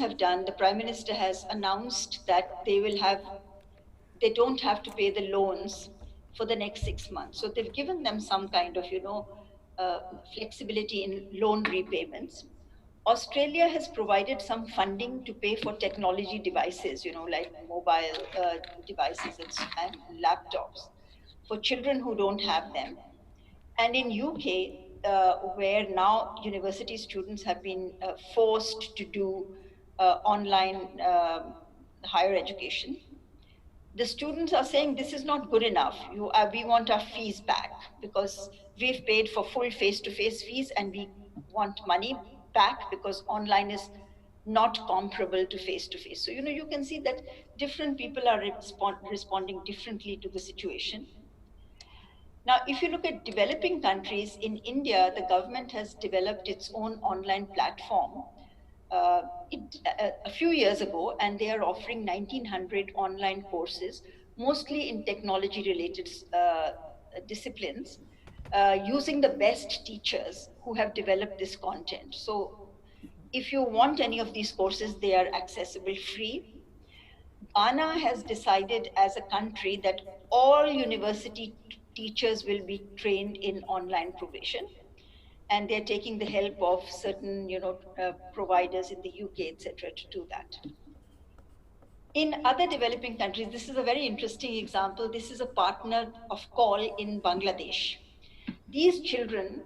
have done, the Prime Minister has announced that they don't have to pay the loans for the next 6 months. So they've given them some kind of, flexibility in loan repayments. Australia has provided some funding to pay for technology devices, like mobile devices and laptops for children who don't have them. And in UK, where now university students have been forced to do online higher education, the students are saying this is not good enough. We want our fees back because we've paid for full face-to-face fees and we want money back because online is not comparable to face-to-face. So, you can see that different people are responding differently to the situation. Now, if you look at developing countries, in India, the government has developed its own online platform a few years ago, and they are offering 1,900 online courses, mostly in technology-related disciplines, using the best teachers who have developed this content. So if you want any of these courses, they are accessible free. Ghana has decided as a country that all university teachers will be trained in online provision, and they're taking the help of certain providers in the UK, etc., to do that. In other developing countries, this is a very interesting example. This is a partner of CALL in Bangladesh. These children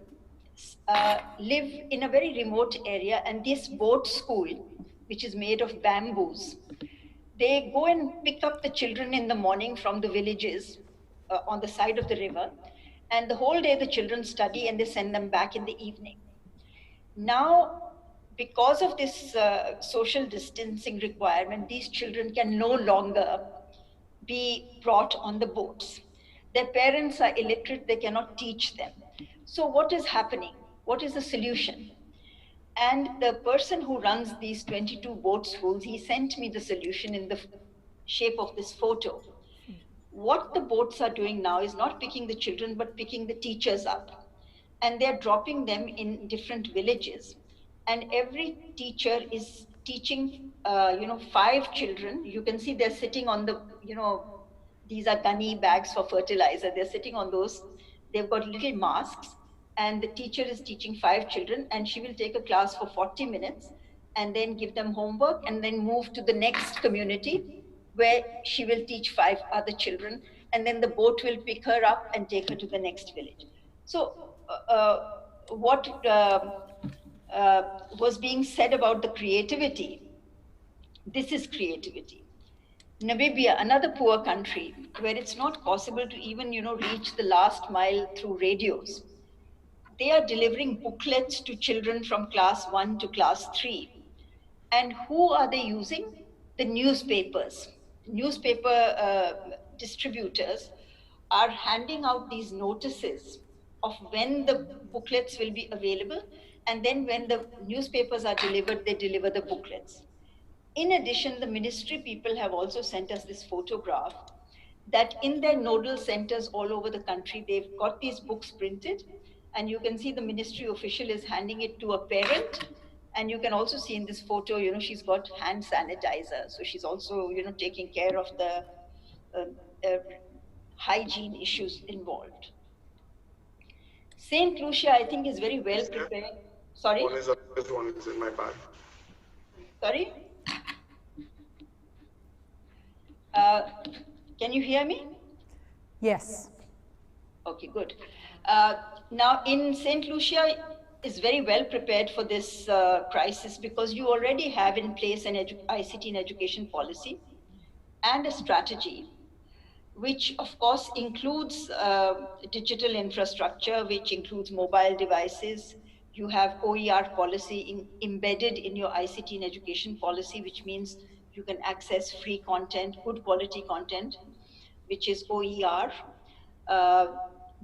live in a very remote area, and this boat school, which is made of bamboos, they go and pick up the children in the morning from the villages on the side of the river, and the whole day the children study and they send them back in the evening. Now, because of this social distancing requirement, these children can no longer be brought on the boats. Their parents are illiterate, they cannot teach them. So what is happening? What is the solution? And the person who runs these 22 boat schools, he sent me the solution in the shape of this photo. What the boats are doing now is not picking the children, but picking the teachers up. And they're dropping them in different villages. And every teacher is teaching, 5 children. You can see they're sitting on the, these are gunny bags for fertilizer. They're sitting on those. They've got little masks. And the teacher is teaching 5 children, and she will take a class for 40 minutes and then give them homework and then move to the next community where she will teach 5 other children. And then the boat will pick her up and take her to the next village. So what was being said about the creativity, this is creativity. Namibia, another poor country where it's not possible to even reach the last mile through radios. They are delivering booklets to children from class 1 to class 3. And who are they using? The newspapers. Newspaper distributors are handing out these notices of when the booklets will be available. And then when the newspapers are delivered, they deliver the booklets. In addition, the ministry people have also sent us this photograph that in their nodal centers all over the country, they've got these books printed. And you can see the ministry official is handing it to a parent. And you can also see in this photo, she's got hand sanitizer. So she's also, taking care of the hygiene issues involved. St. Lucia, I think, is very well prepared. Sorry? This one is in my bag. Sorry? Can you hear me? Yes. Okay, good. Now, in St. Lucia is very well prepared for this crisis because you already have in place an ICT and education policy and a strategy, which of course includes digital infrastructure, which includes mobile devices. You have OER policy embedded in your ICT and education policy, which means you can access free content, good quality content, which is OER.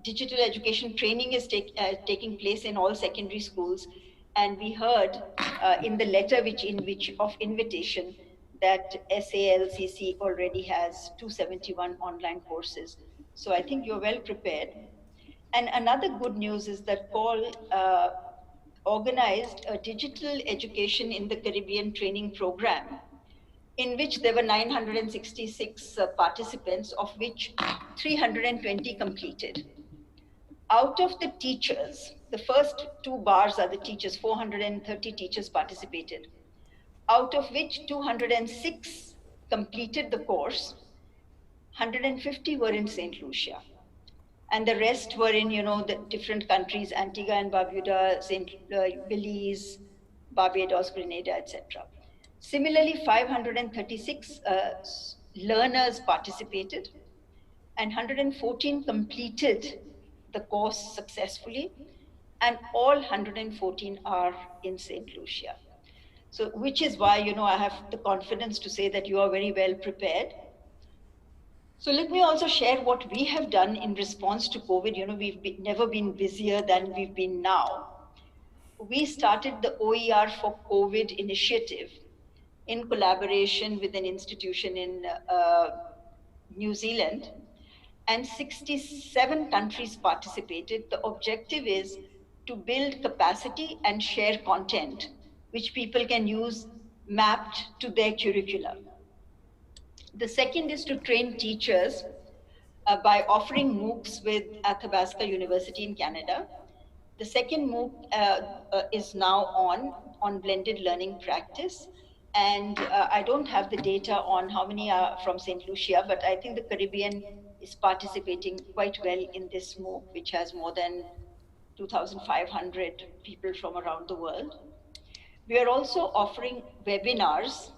Digital education training is taking place in all secondary schools. And we heard in the letter of invitation that SALCC already has 271 online courses. So I think you're well prepared. And another good news is that CALL organized a digital education in the Caribbean training program, in which there were 966 participants, of which 320 completed. Out of the teachers, the first two bars are the teachers, 430 teachers participated, out of which 206 completed the course, 150 were in St. Lucia. And the rest were in, the different countries, Antigua and Barbuda, Belize, Barbados, Grenada, etc. Similarly, 536 learners participated, and 114 completed the course successfully, and all 114 are in St. Lucia. So, which is why, I have the confidence to say that you are very well prepared. So let me also share what we have done in response to COVID. Never been busier than we've been now. We started the OER for COVID initiative in collaboration with an institution in New Zealand, and 67 countries participated. The objective is to build capacity and share content which people can use mapped to their curricula. The second is to train teachers by offering MOOCs with Athabasca University in Canada. The second MOOC is now on blended learning practice. And I don't have the data on how many are from St. Lucia, but I think the Caribbean is participating quite well in this MOOC, which has more than 2,500 people from around the world. We are also offering webinars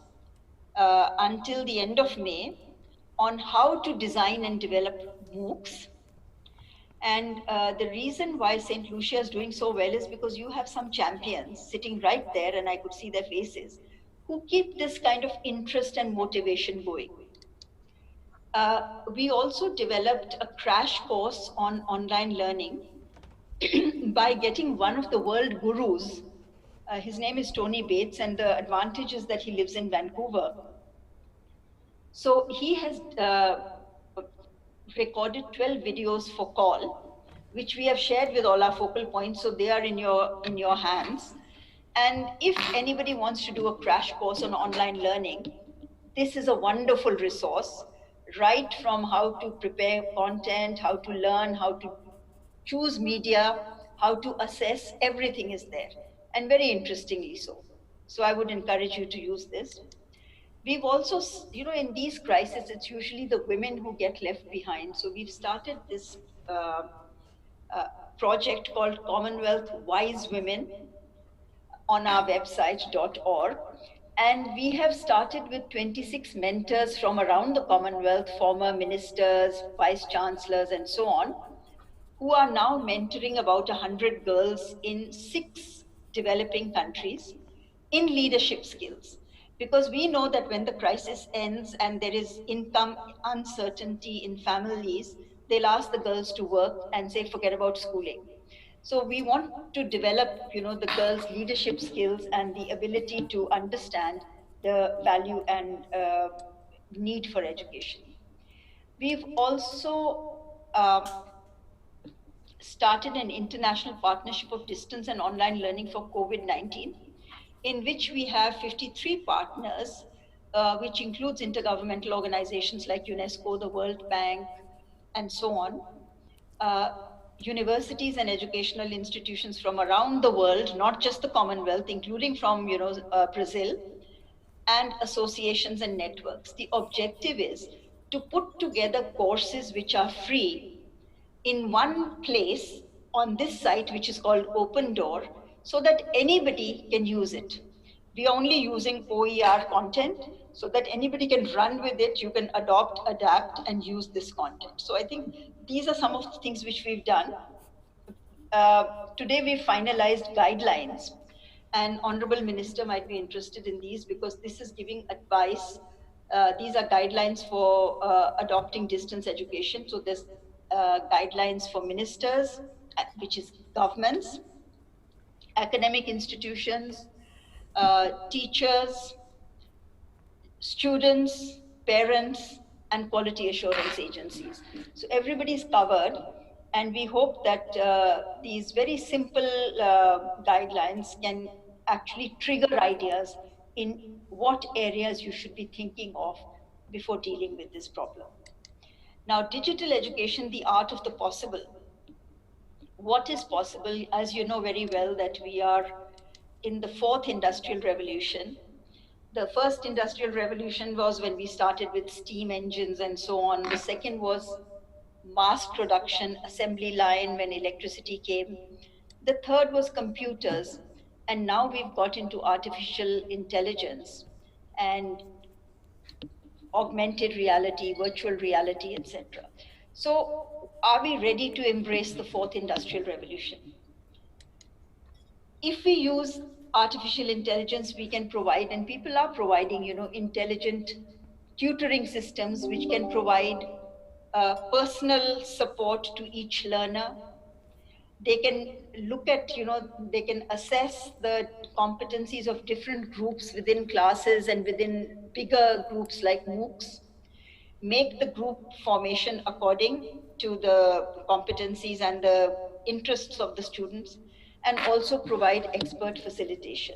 until the end of May on how to design and develop MOOCs. And the reason why St. Lucia is doing so well is because you have some champions sitting right there, and I could see their faces, who keep this kind of interest and motivation going. We also developed a crash course on online learning by getting one of the world gurus. His name is Tony Bates, and the advantage is that he lives in Vancouver. So he has recorded 12 videos for call, which we have shared with all our focal points, so they are in your hands. And if anybody wants to do a crash course on online learning, this is a wonderful resource, right from how to prepare content, how to learn, how to choose media, how to assess, everything is there, and very interestingly so. So I would encourage you to use this. We've also, in these crises, it's usually the women who get left behind. So we've started this project called Commonwealth Wise Women on our website.org. And we have started with 26 mentors from around the Commonwealth, former ministers, vice chancellors, and so on, who are now mentoring about 100 girls in 6 developing countries in leadership skills. Because we know that when the crisis ends and there is income uncertainty in families, they'll ask the girls to work and say, forget about schooling. So we want to develop, the girls' leadership skills and the ability to understand the value and need for education. We've also started an international partnership of distance and online learning for COVID-19, in which we have 53 partners, which includes intergovernmental organizations like UNESCO, the World Bank, and so on. Universities and educational institutions from around the world, not just the Commonwealth, including from Brazil, and associations and networks. The objective is to put together courses which are free in one place on this site, which is called Open Door, so that anybody can use it. We are only using OER content so that anybody can run with it. You can adopt, adapt, and use this content. So I think these are some of the things which we've done. Today we finalized guidelines, and Honorable Minister might be interested in these because this is giving advice. These are guidelines for adopting distance education. So there's guidelines for ministers, which is governments, academic institutions, teachers, students, parents, and quality assurance agencies. So everybody's covered. And we hope that these very simple guidelines can actually trigger ideas in what areas you should be thinking of before dealing with this problem. Now, digital education, the art of the possible. What is possible? As you know very well, that we are in the fourth industrial revolution. The first industrial revolution was when we started with steam engines and so on. The second was mass production, assembly line when electricity came. The third was computers. And now we've got into artificial intelligence and augmented reality, virtual reality, etc. So, are we ready to embrace the fourth industrial revolution? If we use artificial intelligence, we can provide, and people are providing, intelligent tutoring systems which can provide personal support to each learner. They can look at, they can assess the competencies of different groups within classes and within bigger groups like MOOCs, make the group formation according to the competencies and the interests of the students, and also provide expert facilitation.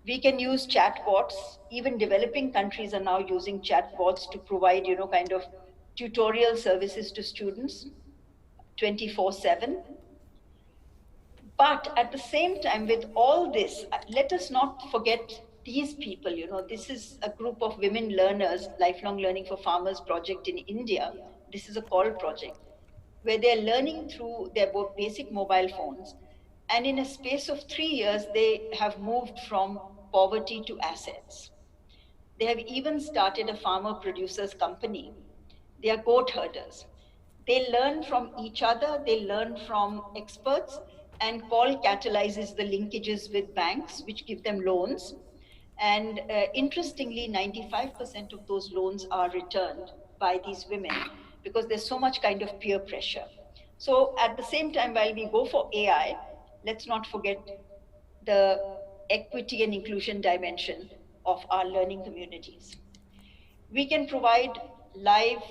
We can use chatbots. Even developing countries are now using chatbots to provide, kind of tutorial services to students 24/7. But at the same time, with all this, let us not forget these people. This is a group of women learners, Lifelong Learning for Farmers project in India. This is a call project where they're learning through their basic mobile phones. And in a space of 3 years, they have moved from poverty to assets. They have even started a farmer producers company. They are goat herders. They learn from each other, they learn from experts, and call catalyzes the linkages with banks, which give them loans. And interestingly, 95% of those loans are returned by these women because there's so much kind of peer pressure. So at the same time, while we go for AI, let's not forget the equity and inclusion dimension of our learning communities. We can provide live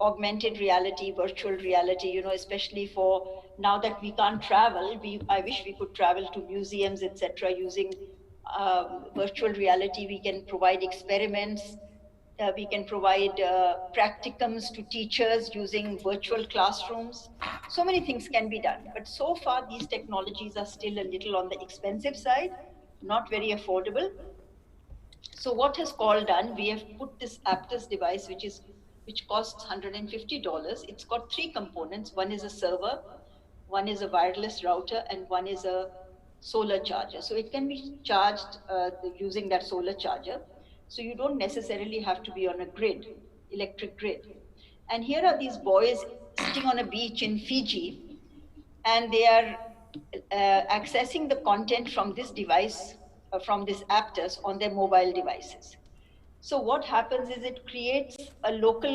augmented reality, virtual reality, especially for now that we can't travel. I wish we could travel to museums, etc. Using virtual reality, we can provide experiments. We can provide practicums to teachers using virtual classrooms. So many things can be done. But so far, these technologies are still a little on the expensive side, not very affordable. So what has Call done? We have put this Aptus device, which costs $150. It's got three components. One is a server, one is a wireless router, and one is a solar charger. So it can be charged using that solar charger. So you don't necessarily have to be on a grid, electric grid. And here are these boys sitting on a beach in Fiji, and they are accessing the content from this device, from this Aptus on their mobile devices. So what happens is it creates a local,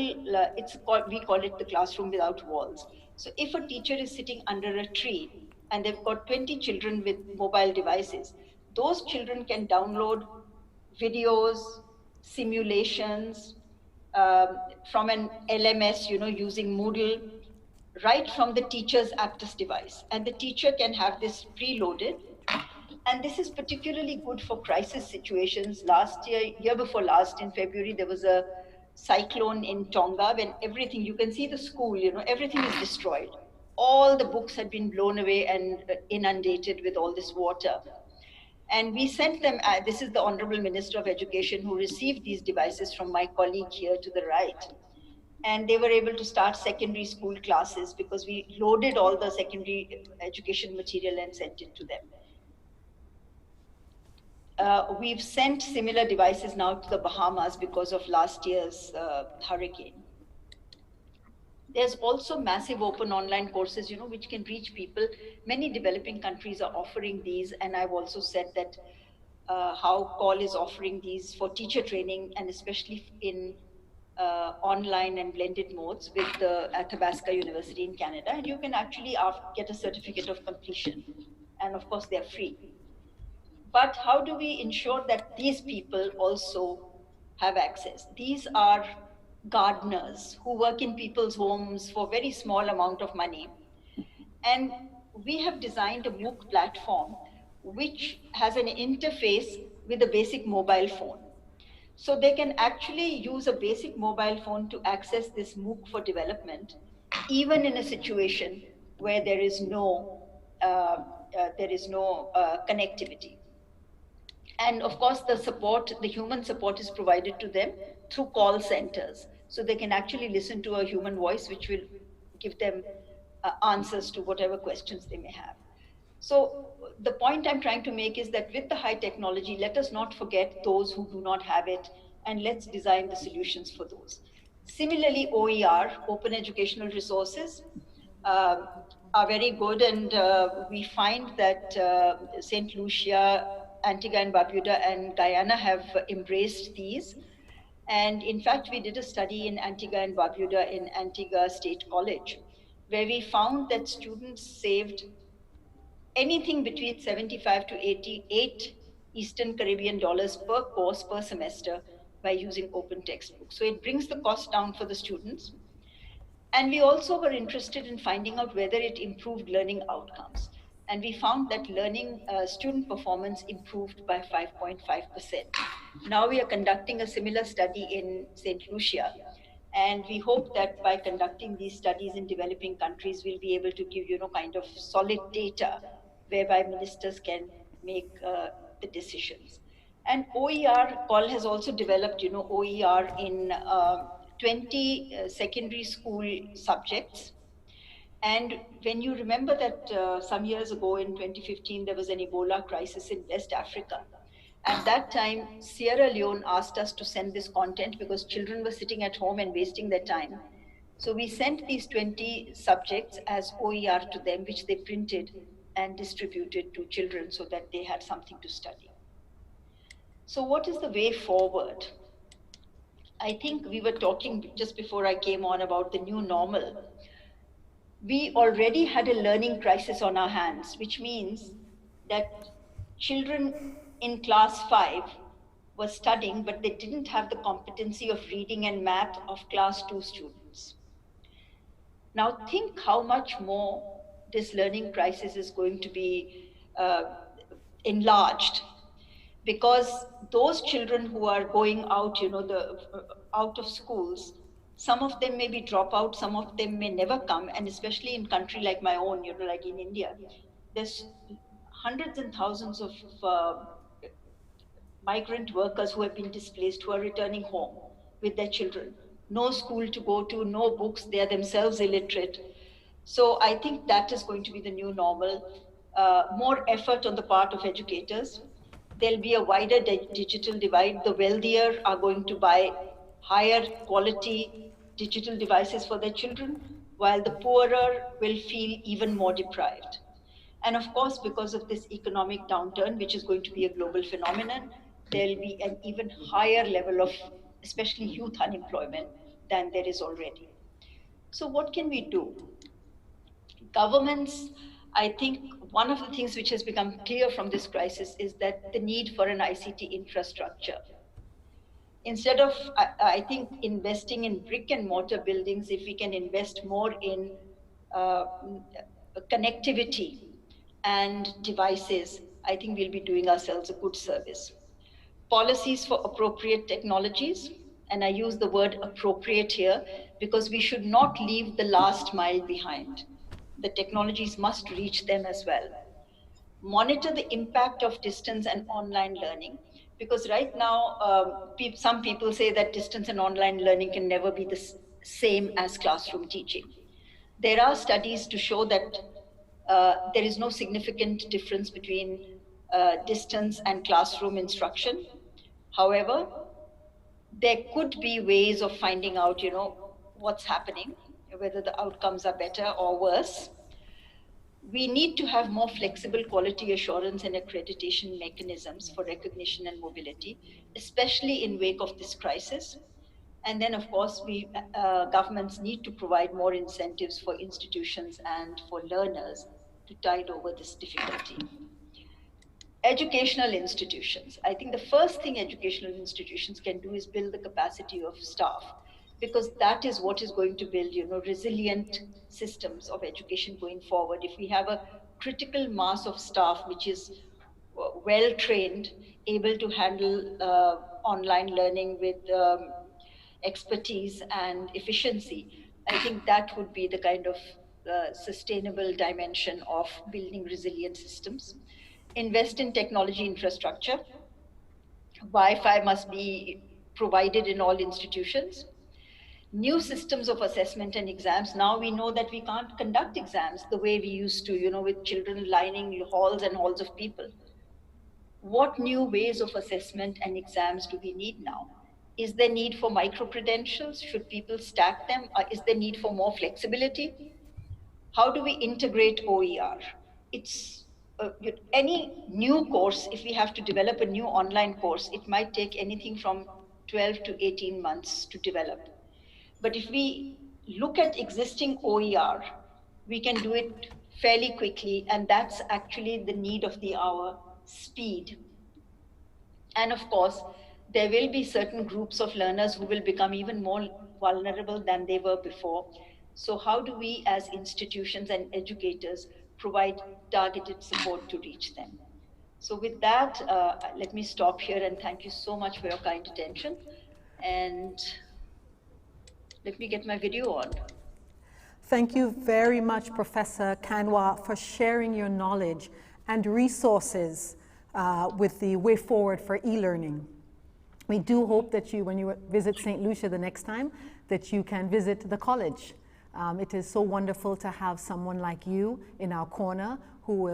we call it the classroom without walls. So if a teacher is sitting under a tree and they've got 20 children with mobile devices, those children can download videos, simulations from an LMS, using Moodle, right from the teacher's Aptus device. And the teacher can have this preloaded. And this is particularly good for crisis situations. Last year before last, in February, there was a cyclone in Tonga when everything, you can see the school, everything is destroyed. All the books had been blown away and inundated with all this water. And we sent them, this is the Honorable Minister of Education who received these devices from my colleague here to the right. And they were able to start secondary school classes because we loaded all the secondary education material and sent it to them. We've sent similar devices now to the Bahamas because of last year's hurricane. There's also massive open online courses, which can reach people. Many developing countries are offering these, and I've also said that how Call is offering these for teacher training, and especially in online and blended modes with the Athabasca University in Canada. And you can actually get a certificate of completion. And of course, they're free. But how do we ensure that these people also have access? These are gardeners who work in people's homes for very small amount of money. And we have designed a MOOC platform which has an interface with a basic mobile phone. So they can actually use a basic mobile phone to access this MOOC for development, even in a situation where there is no connectivity. And of course, the human support is provided to them through call centers. So they can actually listen to a human voice, which will give them answers to whatever questions they may have. So the point I'm trying to make is that with the high technology, let us not forget those who do not have it, and let's design the solutions for those. Similarly, OER, open educational resources, um, are very good, and we find that St. Lucia, Antigua and Barbuda, and Guyana have embraced these. And in fact, we did a study in Antigua and Barbuda in Antigua State College, where we found that students saved anything between 75 to 88 Eastern Caribbean dollars per course per semester by using open textbooks. So it brings the cost down for the students. And we also were interested in finding out whether it improved learning outcomes. And we found that student performance improved by 5.5%. Now we are conducting a similar study in St. Lucia. And we hope that by conducting these studies in developing countries, we'll be able to give, kind of solid data whereby ministers can make the decisions. And OER, Paul has also developed, OER in 20 secondary school subjects. And when you remember that some years ago in 2015, there was an Ebola crisis in West Africa. At that time, Sierra Leone asked us to send this content because children were sitting at home and wasting their time. So we sent these 20 subjects as OER to them, which they printed and distributed to children so that they had something to study. So what is the way forward? I think we were talking just before I came on about the new normal. We already had a learning crisis on our hands, which means that children in class 5 were studying, but they didn't have the competency of reading and math of class 2 students. Now think how much more this learning crisis is going to be enlarged, because those children who are going out, out of schools, some of them may be dropout, some of them may never come, and especially in country like my own, like in India, there's hundreds and thousands of migrant workers who have been displaced, who are returning home with their children. No school to go to, no books, they are themselves illiterate. So I think that is going to be the new normal. More effort on the part of educators. There'll be a wider digital divide. The wealthier are going to buy higher quality digital devices for their children, while the poorer will feel even more deprived. And of course, because of this economic downturn, which is going to be a global phenomenon, there'll be an even higher level of, especially youth unemployment, than there is already. So what can we do? Governments, I think one of the things which has become clear from this crisis is that the need for an ICT infrastructure. Instead of, I think, investing in brick and mortar buildings, if we can invest more in uh, connectivity and devices, I think we'll be doing ourselves a good service. Policies for appropriate technologies, and I use the word appropriate here because we should not leave the last mile behind. The technologies must reach them as well. Monitor the impact of distance and online learning, because right now some people say that distance and online learning can never be the same as classroom teaching. There are studies to show that there is no significant difference between distance and classroom instruction. However, there could be ways of finding out, what's happening, whether the outcomes are better or worse. We need to have more flexible quality assurance and accreditation mechanisms for recognition and mobility, especially in wake of this crisis. And then, of course, governments need to provide more incentives for institutions and for learners to tide over this difficulty. Educational institutions. I think the first thing educational institutions can do is build the capacity of staff. because that is what is going to build, resilient systems of education going forward. If we have a critical mass of staff which is well trained, able to handle online learning with expertise and efficiency, I think that would be the kind of sustainable dimension of building resilient systems. Invest in technology infrastructure. Wi-Fi must be provided in all institutions. New systems of assessment and exams. Now we know that we can't conduct exams the way we used to, with children lining halls and halls of people. What new ways of assessment and exams do we need now? Is there need for micro credentials? Should people stack them? Is there need for more flexibility? How do we integrate OER? It's any new course, if we have to develop a new online course, it might take anything from 12 to 18 months to develop. But if we look at existing OER, we can do it fairly quickly, and that's actually the need of the hour: speed. And of course, there will be certain groups of learners who will become even more vulnerable than they were before. So, how do we as institutions and educators provide targeted support to reach them? So, with that, let me stop here and thank you so much for your kind attention. And let me get my video on. Thank you very much, Professor Kanwa, for sharing your knowledge and resources with the way forward for e-learning. We do hope that you, when you visit St. Lucia the next time, that you can visit the college. It is so wonderful to have someone like you in our corner who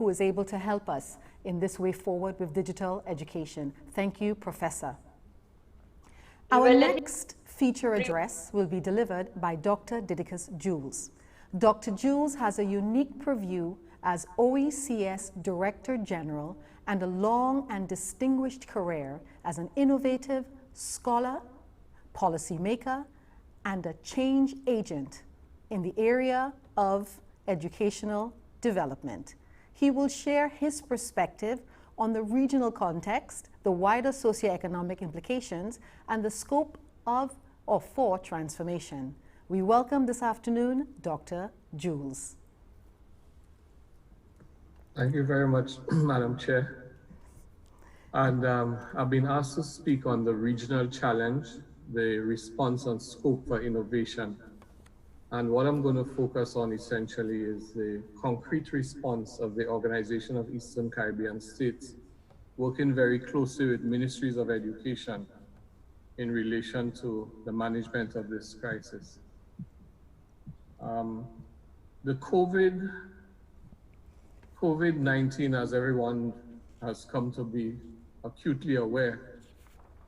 is able to help us in this way forward with digital education. Thank you, Professor. Our next feature address will be delivered by Dr. Didicus Jules. Dr. Jules has a unique purview as OECS Director General and a long and distinguished career as an innovative scholar, policymaker, and a change agent in the area of educational development. He will share his perspective on the regional context, the wider socioeconomic implications, and the scope of or for transformation. We welcome this afternoon Dr. Jules. Thank you very much, Madam Chair. And I've been asked to speak on the regional challenge, the response and scope for innovation. And what I'm going to focus on essentially is the concrete response of the Organization of Eastern Caribbean States, working very closely with ministries of education in relation to the management of this crisis. The COVID-19, as everyone has come to be acutely aware,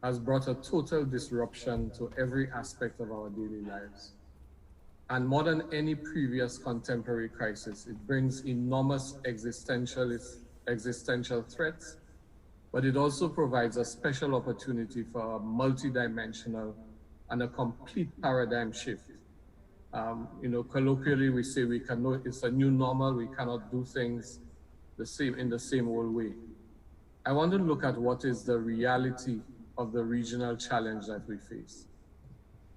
has brought a total disruption to every aspect of our daily lives. And more than any previous contemporary crisis, it brings enormous existential threats, but it also provides a special opportunity for a multidimensional and a complete paradigm shift. Colloquially, we say it's a new normal. We cannot do things in the same old way. I want to look at what is the reality of the regional challenge that we face.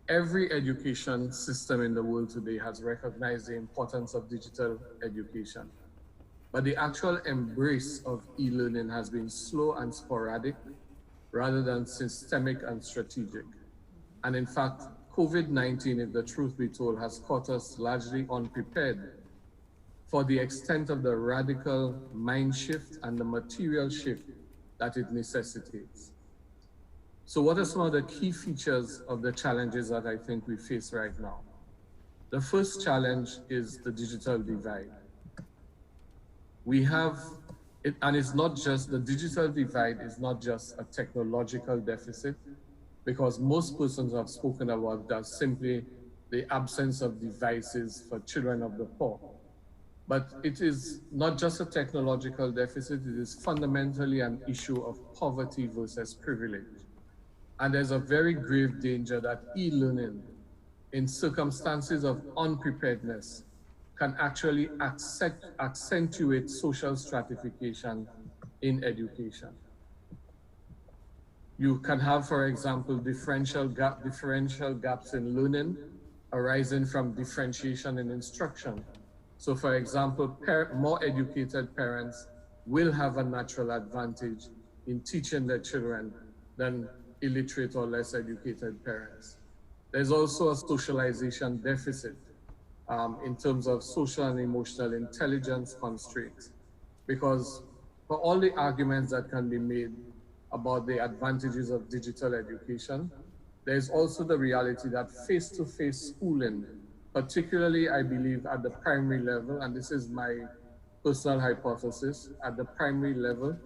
Every education system in the world today has recognized the importance of digital education, but the actual embrace of e-learning has been slow and sporadic rather than systemic and strategic. And in fact, COVID-19, if the truth be told, has caught us largely unprepared for the extent of the radical mind shift and the material shift that it necessitates. So what are some of the key features of the challenges that I think we face right now? The first challenge is the digital divide. We have, and it's not just, the digital divide is not just a technological deficit, because most persons have spoken about that simply the absence of devices for children of the poor. But it is not just a technological deficit, it is fundamentally an issue of poverty versus privilege. And there's a very grave danger that e-learning, in circumstances of unpreparedness, can actually accentuate social stratification in education. You can have, for example, differential gaps in learning arising from differentiation in instruction. So for example, more educated parents will have a natural advantage in teaching their children than illiterate or less educated parents. There's also a socialization deficit in terms of social and emotional intelligence constraints, because for all the arguments that can be made about the advantages of digital education, there's also the reality that face-to-face schooling, particularly I believe at the primary level, and this is my personal hypothesis, at the primary level,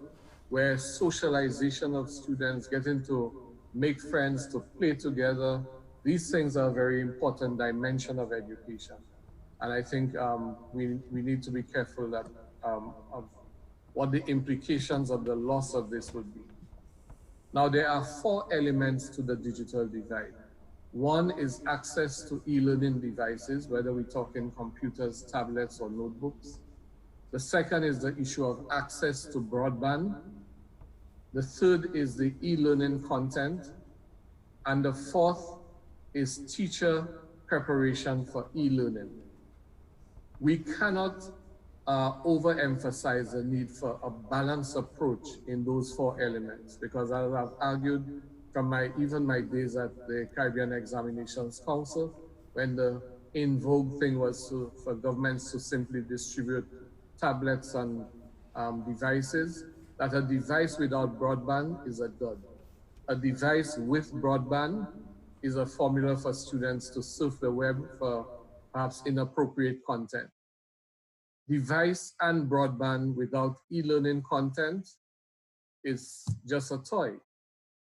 where socialization of students, getting to make friends, to play together, these things are a very important dimension of education. And I think we need to be careful that of what the implications of the loss of this would be. Now, there are 4 elements to the digital divide. One is access to e-learning devices, whether we talk in computers, tablets, or notebooks. The second is the issue of access to broadband. The third is the e-learning content. And the fourth is teacher preparation for e-learning. We cannot overemphasize the need for a balanced approach in those 4 elements, because as I've argued from even my days at the Caribbean Examinations Council, when the in vogue thing was for governments to simply distribute tablets and devices, that a device without broadband is a dud. A device with broadband is a formula for students to surf the web for perhaps inappropriate content. Device and broadband without e-learning content is just a toy.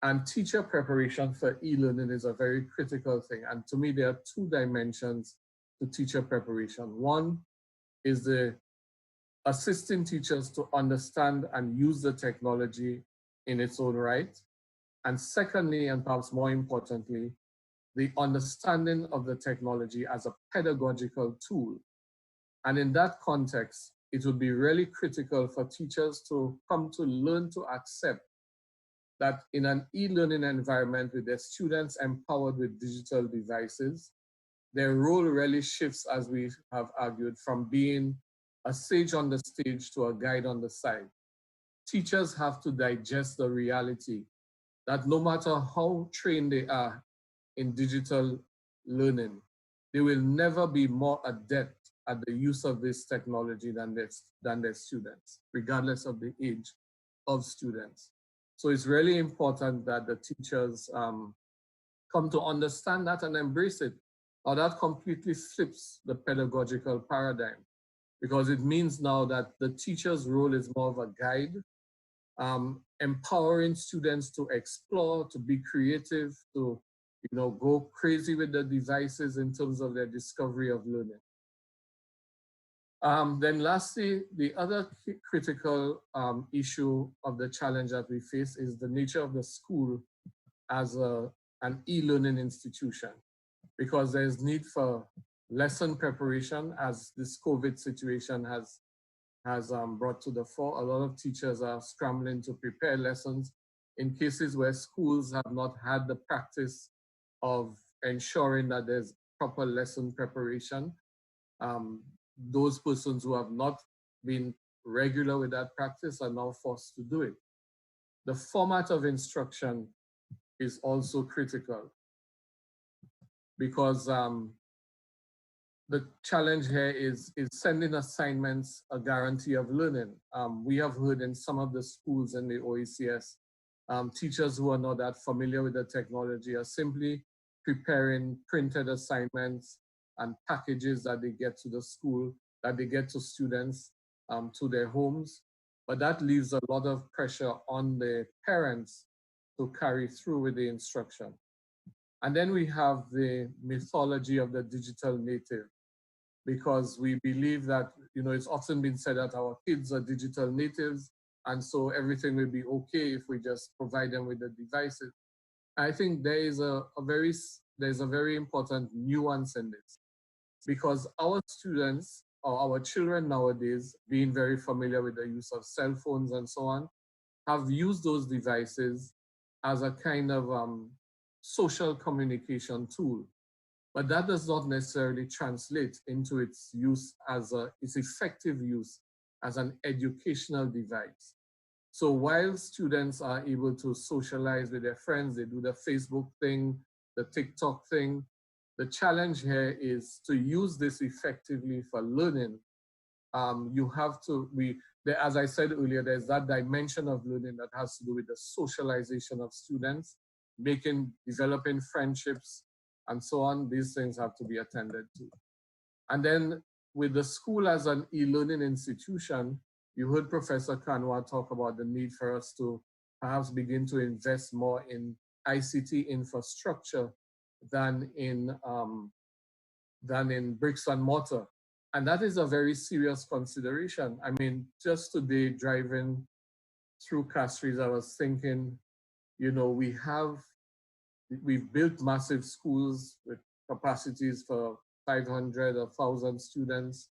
And teacher preparation for e-learning is a very critical thing. And to me, there are 2 dimensions to teacher preparation. One is the assisting teachers to understand and use the technology in its own right. And secondly, and perhaps more importantly, the understanding of the technology as a pedagogical tool. And in that context, it would be really critical for teachers to come to learn to accept that in an e-learning environment with their students empowered with digital devices, their role really shifts, as we have argued, from being a sage on the stage to a guide on the side. Teachers have to digest the reality that no matter how trained they are in digital learning, they will never be more adept at the use of this technology than their students, regardless of the age of students. So it's really important that the teachers come to understand that and embrace it. Now that completely flips the pedagogical paradigm, because it means now that the teacher's role is more of a guide, empowering students to explore, to be creative, to go crazy with the devices in terms of their discovery of learning. Then lastly, the other critical issue of the challenge that we face is the nature of the school as an e-learning institution, because there's need for lesson preparation, as this COVID situation has brought to the fore. A lot of teachers are scrambling to prepare lessons in cases where schools have not had the practice of ensuring that there's proper lesson preparation. Those persons who have not been regular with that practice are now forced to do it. The format of instruction is also critical, because the challenge here is sending assignments a guarantee of learning. We have heard in some of the schools in the OECS, teachers who are not that familiar with the technology are simply preparing printed assignments and packages that they get to the school, that they get to students, to their homes. But that leaves a lot of pressure on the parents to carry through with the instruction. And then we have the mythology of the digital native, because we believe that, it's often been said that our kids are digital natives, and so everything will be okay if we just provide them with the devices. I think there is there's a very important nuance in this, because our students or our children nowadays, being very familiar with the use of cell phones and so on, have used those devices as a kind of social communication tool. But that does not necessarily translate into its use its effective use as an educational device. So while students are able to socialize with their friends, they do the Facebook thing, the TikTok thing, the challenge here is to use this effectively for learning. You have to, as I said earlier, there's that dimension of learning that has to do with the socialization of students, developing friendships, and so on. These things have to be attended to. And then with the school as an e-learning institution, you heard Professor Kanwa talk about the need for us to perhaps begin to invest more in ICT infrastructure than in bricks and mortar. And that is a very serious consideration. I mean, just today driving through Castries, I was thinking, you know, we've built massive schools with capacities for 500 or 1,000 students.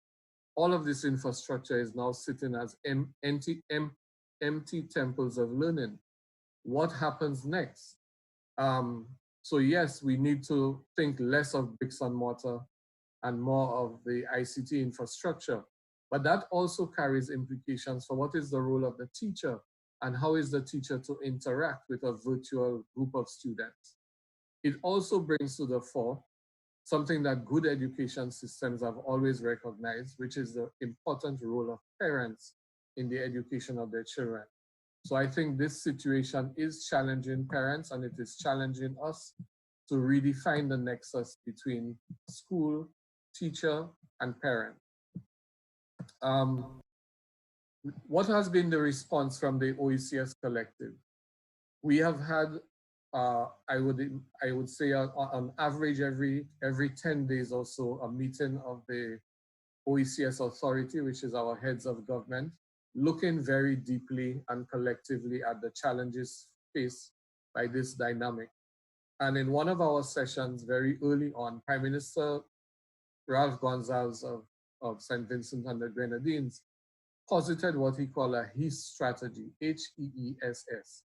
All of this infrastructure is now sitting as empty temples of learning. What happens next? So yes, we need to think less of bricks and mortar and more of the ICT infrastructure. But that also carries implications for what is the role of the teacher and how is the teacher to interact with a virtual group of students. It also brings to the fore something that good education systems have always recognized, which is the important role of parents in the education of their children. So I think this situation is challenging parents, and it is challenging us to redefine the nexus between school, teacher, and parent. What has been the response from the OECS collective? We have had, I would say, on average, every 10 days or so, a meeting of the OECS authority, which is our heads of government, looking very deeply and collectively at the challenges faced by this dynamic. And in one of our sessions very early on, Prime Minister Ralph Gonsalves of St. Vincent and the Grenadines posited what he called a HEESS strategy, HEESS,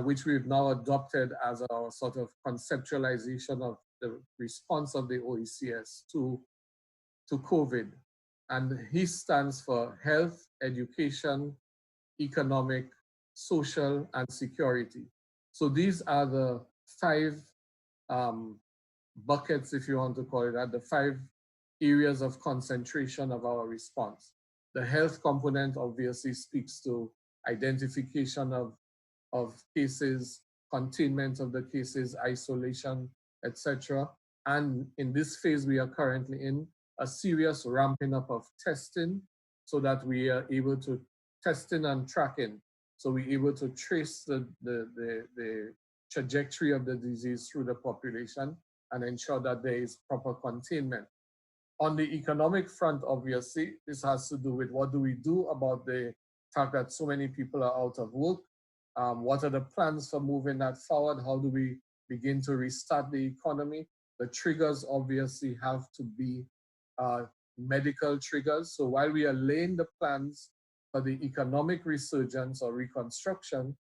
which we've now adopted as our sort of conceptualization of the response of the OECS to COVID. And HEESS stands for health, education, economic, social, and security. So these are the 5 buckets, if you want to call it that, the 5 areas of concentration of our response. The health component obviously speaks to identification of cases, containment of the cases, isolation, etc. And in this phase we are currently in, a serious ramping up of testing so that we are able to testing and tracking. So we're able to trace the trajectory of the disease through the population and ensure that there is proper containment. On the economic front, obviously, this has to do with what do we do about the fact that so many people are out of work? What are the plans for moving that forward? How do we begin to restart the economy? The triggers obviously have to be medical triggers. So while we are laying the plans for the economic resurgence or reconstruction,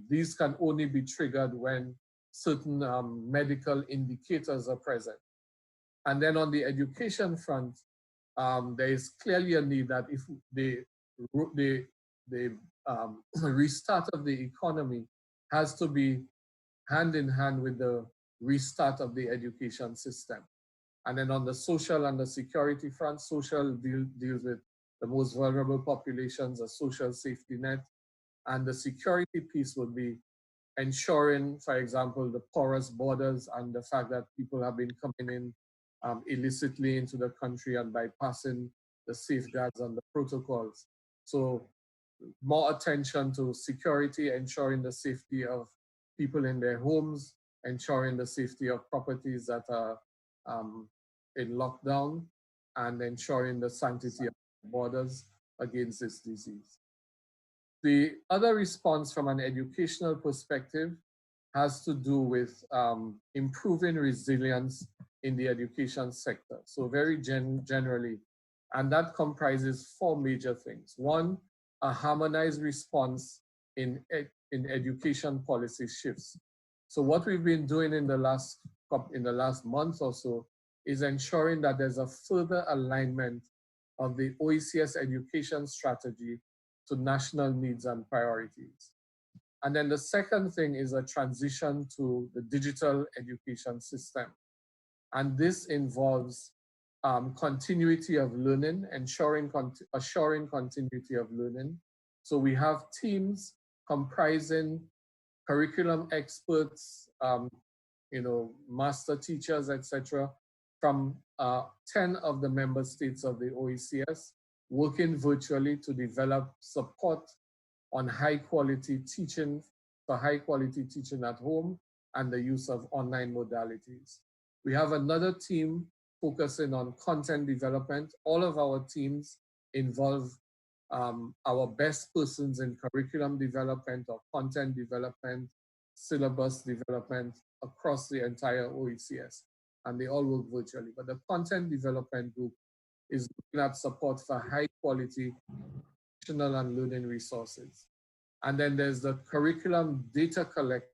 these can only be triggered when certain medical indicators are present. And then on the education front, there is clearly a need that if the restart of the economy has to be hand in hand with the restart of the education system. And then on the social and the security front, social deals with the most vulnerable populations, a social safety net. And the security piece would be ensuring, for example, the porous borders and the fact that people have been coming in illicitly into the country and bypassing the safeguards and the protocols. So more attention to security, ensuring the safety of people in their homes, ensuring the safety of properties that are in lockdown, and ensuring the sanctity of borders against this disease. The other response from an educational perspective has to do with improving resilience in the education sector. So very generally, and that comprises 4 major things. One, a harmonized response in in education policy shifts. So what we've been doing in the last month or so is ensuring that there's a further alignment of the OECS education strategy to national needs and priorities. And then the second thing is a transition to the digital education system. And this involves continuity of learning, assuring continuity of learning. So we have teams comprising curriculum experts, master teachers, etc., from 10 of the member states of the OECS, working virtually to develop support on high quality teaching, for high quality teaching at home and the use of online modalities. We have another team focusing on content development. All of our teams involve our best persons in curriculum development or content development, syllabus development across the entire OECS, and they all work virtually. But the content development group is looking at support for high quality educational and learning resources. And then there's the curriculum data collection.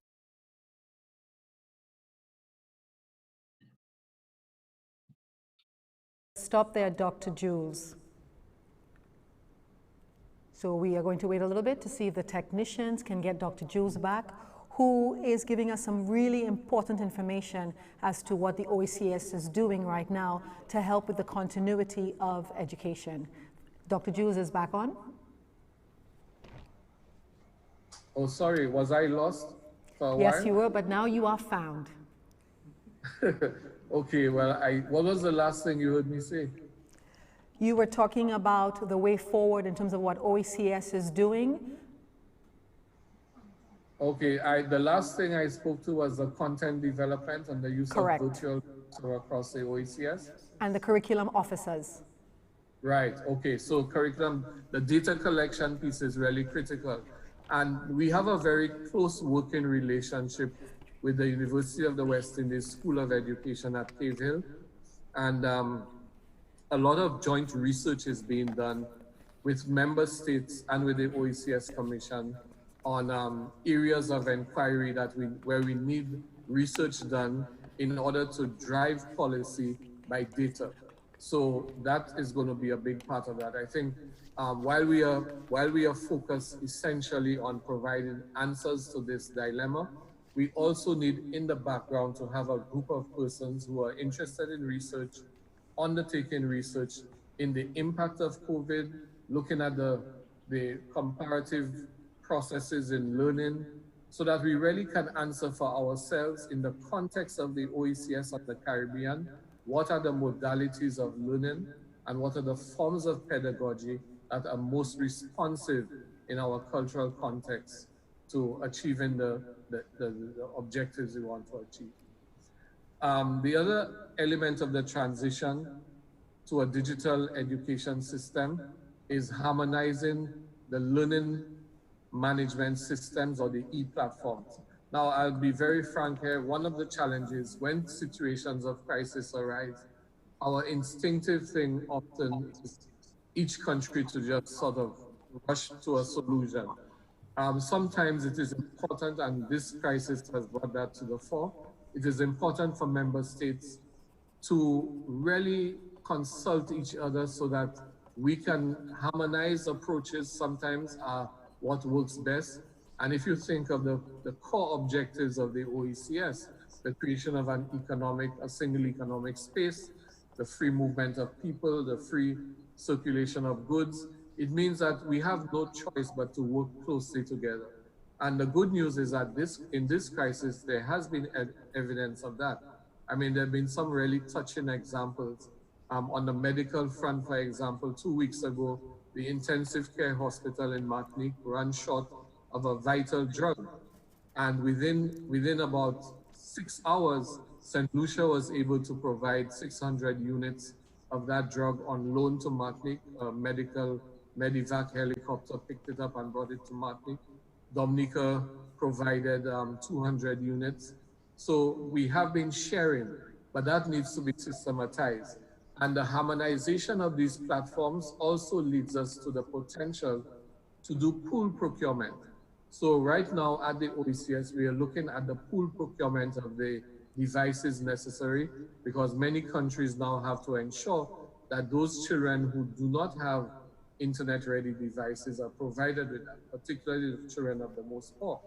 Stop there, Dr. Jules. So we are going to wait a little bit to see if the technicians can get Dr. Jules back, who is giving us some really important information as to what the OECS is doing right now to help with the continuity of education. Dr. Jules is back on. Oh, sorry, was I lost for a while? Yes, you were, but now you are found. Okay, well, what was the last thing you heard me say? You were talking about the way forward in terms of what OECS is doing. Okay, the last thing I spoke to was the content development and the use Correct. of virtual across the OECS. And the curriculum officers. Right, okay, so curriculum, the data collection piece is really critical. And we have a very close working relationship with the University of the West Indies School of Education at Cave Hill. And a lot of joint research is being done with member states and with the OECS Commission on areas of inquiry where we need research done in order to drive policy by data. So that is going to be a big part of that. I think while we are focused essentially on providing answers to this dilemma, we also need in the background to have a group of persons who are interested in research, undertaking research in the impact of COVID, looking at the comparative processes in learning, so that we really can answer for ourselves in the context of the OECS of the Caribbean, what are the modalities of learning and what are the forms of pedagogy that are most responsive in our cultural context to achieving the objectives we want to achieve. The other element of the transition to a digital education system is harmonizing the learning management systems or the e-platforms. Now, I'll be very frank here. One of the challenges when situations of crisis arise, our instinctive thing often is each country to just sort of rush to a solution. Sometimes it is important, and this crisis has brought that to the fore, it is important for member states to really consult each other so that we can harmonize approaches sometimes what works best. And if you think of the core objectives of the OECS, the creation of a single economic space, the free movement of people, the free circulation of goods, it means that we have no choice but to work closely together. And the good news is that in this crisis, there has been evidence of that. I mean, there have been some really touching examples. On the medical front, for example, 2 weeks ago, the intensive care hospital in Martinique ran short of a vital drug. And within about 6 hours, St. Lucia was able to provide 600 units of that drug on loan to Martinique. A Medivac helicopter picked it up and brought it to Martinique. Dominica provided 200 units. So we have been sharing, but that needs to be systematized. And the harmonization of these platforms also leads us to the potential to do pool procurement. So right now at the OECS, we are looking at the pool procurement of the devices necessary, because many countries now have to ensure that those children who do not have internet-ready devices are provided with that, particularly the children of the most poor.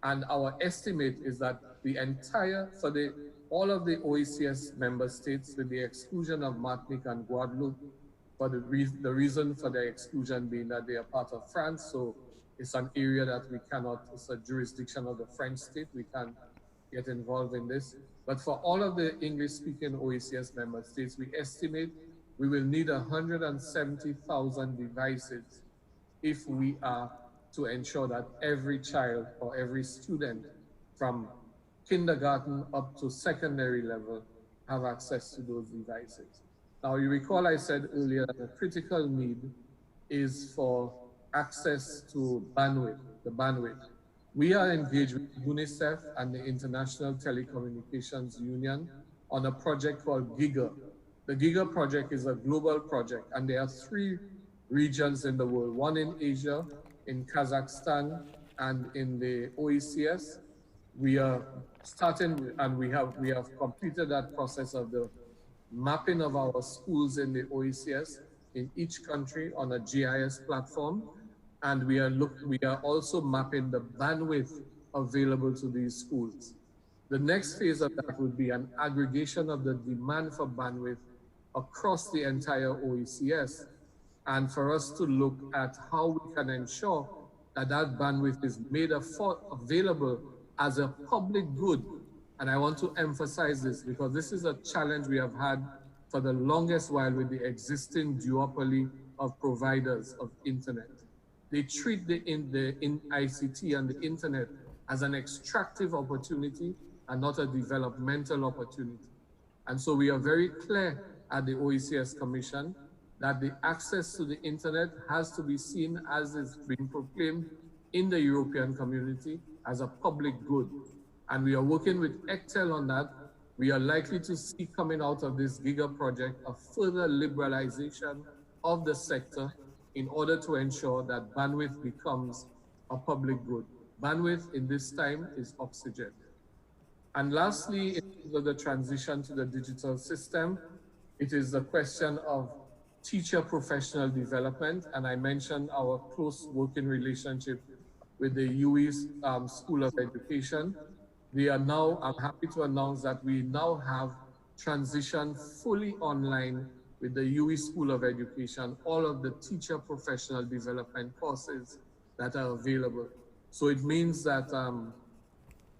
And our estimate is that the entire, all of the OECS member states, with the exclusion of Martinique and Guadeloupe, for the reason for their exclusion being that they are part of France, so it's an area that we cannot, it's a jurisdiction of the French state, we can't get involved in this. But for all of the English-speaking OECS member states, we estimate we will need 170,000 devices if we are to ensure that every child or every student from kindergarten up to secondary level have access to those devices. Now, you recall I said earlier that the critical need is for access to bandwidth, the bandwidth. We are engaged with UNICEF and the International Telecommunications Union on a project called GIGA. The GIGA project is a global project, and there are 3 regions in the world, one in Asia, in Kazakhstan, and in the OECS. We are starting, and we have completed that process of the mapping of our schools in the OECS in each country on a GIS platform. And we are also mapping the bandwidth available to these schools. The next phase of that would be an aggregation of the demand for bandwidth across the entire OECS, and for us to look at how we can ensure that that bandwidth is made available as a public good. And I want to emphasize this because this is a challenge we have had for the longest while with the existing duopoly of providers of internet. They treat the ICT and the internet as an extractive opportunity and not a developmental opportunity. And so we are very clear at the OECS Commission that the access to the internet has to be seen, as is being proclaimed in the European community, as a public good. And we are working with ECTEL on that. We are likely to see coming out of this GIGA project a further liberalization of the sector in order to ensure that bandwidth becomes a public good. Bandwidth in this time is oxygen. And lastly, in terms of the transition to the digital system, it is the question of teacher professional development. And I mentioned our close working relationship with the UWI School of Education. We are now, I'm happy to announce that we now have transitioned fully online with the UWI School of Education, all of the teacher professional development courses that are available. So it means that,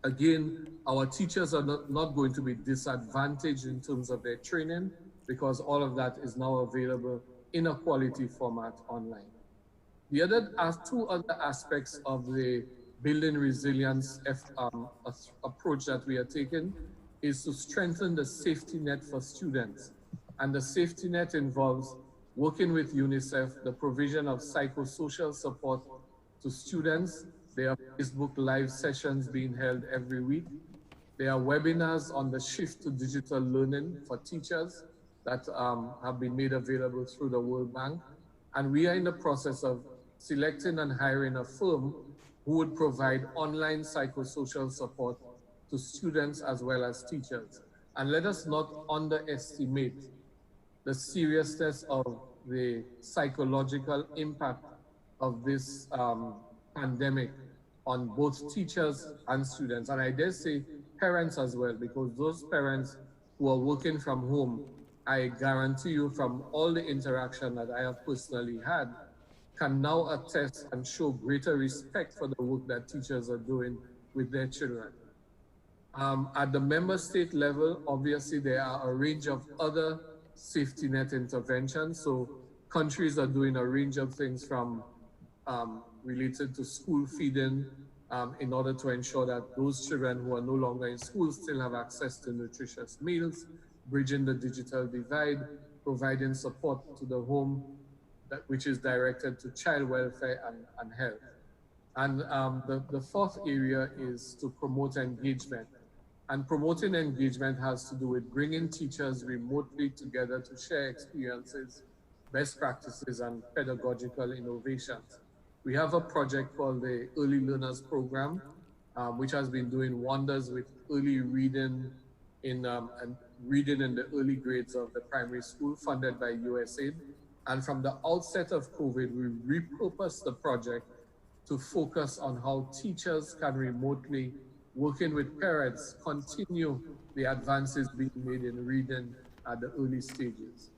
again, our teachers are not going to be disadvantaged in terms of their training, because all of that is now available in a quality format online. The other 2 other aspects of the building resilience approach that we are taking is to strengthen the safety net for students. And the safety net involves working with UNICEF, the provision of psychosocial support to students. There are Facebook Live sessions being held every week. There are webinars on the shift to digital learning for teachers that have been made available through the World Bank. And we are in the process of selecting and hiring a firm who would provide online psychosocial support to students as well as teachers. And let us not underestimate the seriousness of the psychological impact of this pandemic on both teachers and students. And I dare say parents as well, because those parents who are working from home, I guarantee you from all the interaction that I have personally had, can now attest and show greater respect for the work that teachers are doing with their children. At the member state level, obviously there are a range of other safety net interventions. So countries are doing a range of things from related to school feeding in order to ensure that those children who are no longer in school still have access to nutritious meals, bridging the digital divide, providing support to the home, which is directed to child welfare and health. And the 4th area is to promote engagement. And promoting engagement has to do with bringing teachers remotely together to share experiences, best practices, and pedagogical innovations. We have a project called the Early Learners Program, which has been doing wonders with early reading and reading in the early grades of the primary school, funded by USAID. And from the outset of COVID, we repurposed the project to focus on how teachers can remotely, working with parents, continue the advances being made in reading at the early stages.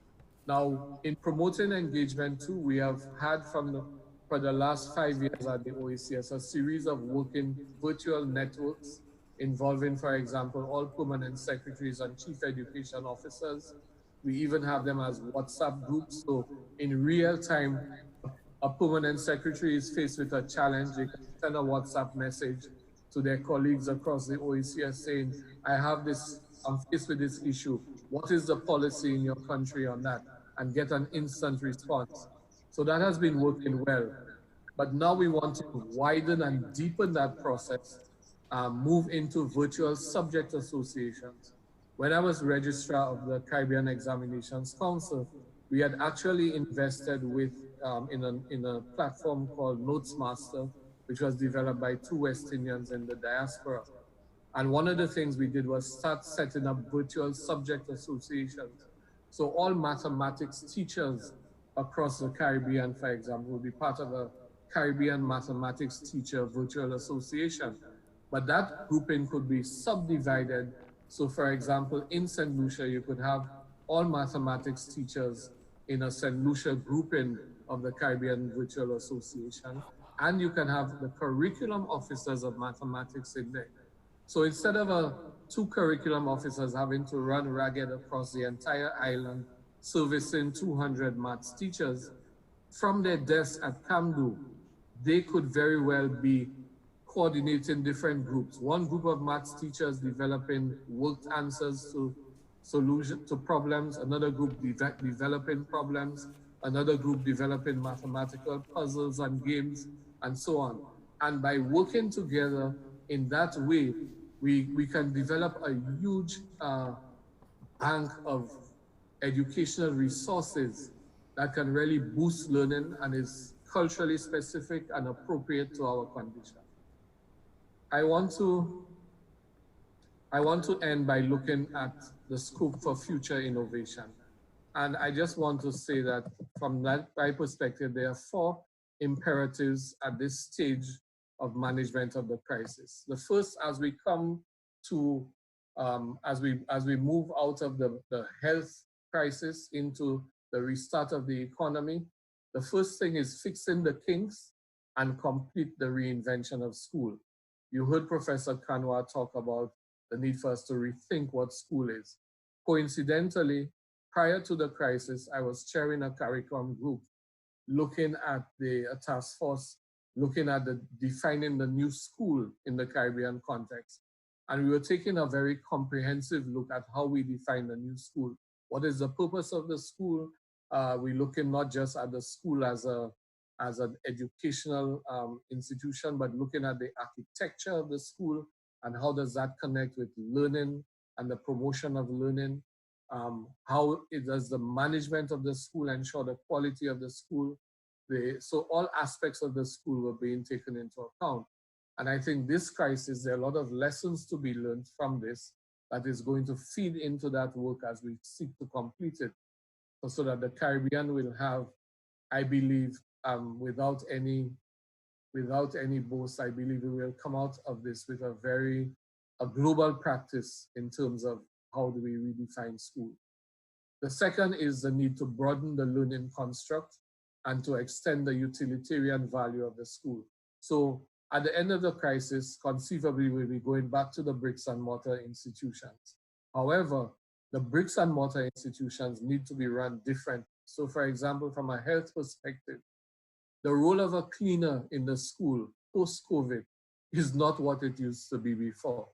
Now, in promoting engagement too, we have had for the last 5 years at the OECS, a series of working virtual networks involving, for example, all permanent secretaries and chief education officers. We even have them as WhatsApp groups. So in real time, a permanent secretary is faced with a challenge. They can send a WhatsApp message to their colleagues across the OECS saying, I'm faced with this issue. What is the policy in your country on that? And get an instant response. So that has been working well. But now we want to widen and deepen that process, move into virtual subject associations. When I was registrar of the Caribbean Examinations Council, we had actually invested in a platform called NotesMaster, which was developed by two West Indians in the diaspora. And one of the things we did was start setting up virtual subject associations. So all mathematics teachers across the Caribbean, for example, will be part of a Caribbean Mathematics Teacher Virtual Association. But that grouping could be subdivided. So for example, in St. Lucia, you could have all mathematics teachers in a St. Lucia grouping of the Caribbean Virtual Association. And you can have the curriculum officers of mathematics in there. So instead of two curriculum officers having to run ragged across the entire island, servicing 200 maths teachers, from their desk at Camdo, they could very well be coordinating different groups. One group of maths teachers developing worked answers to problems, another group developing problems, another group developing mathematical puzzles and games, and so on. And by working together in that way, we can develop a huge bank of educational resources that can really boost learning and is culturally specific and appropriate to our condition. I want to end by looking at the scope for future innovation. And I just want to say that from my perspective, there are 4 imperatives at this stage of management of the crisis. The first, as we come to, as we move out of the health crisis into the restart of the economy, the first thing is fixing the kinks and complete the reinvention of school. You heard Professor Kanwa talk about the need for us to rethink what school is. Coincidentally, prior to the crisis, I was chairing a curriculum group looking at the task force, looking at defining the new school in the Caribbean context. And we were taking a very comprehensive look at how we define the new school. What is the purpose of the school? We're looking not just at the school as an educational institution, but looking at the architecture of the school and how does that connect with learning and the promotion of learning. How does the management of the school ensure the quality of the school? So all aspects of the school were being taken into account. And I think this crisis, there are a lot of lessons to be learned from this that is going to feed into that work as we seek to complete it, so that the Caribbean will have, I believe, without any boast, I believe we will come out of this with a global practice in terms of how do we redefine school. The second is the need to broaden the learning construct and to extend the utilitarian value of the school. So at the end of the crisis, conceivably we'll be going back to the bricks and mortar institutions. However, the bricks and mortar institutions need to be run different. So for example, from a health perspective, the role of a cleaner in the school post-COVID is not what it used to be before.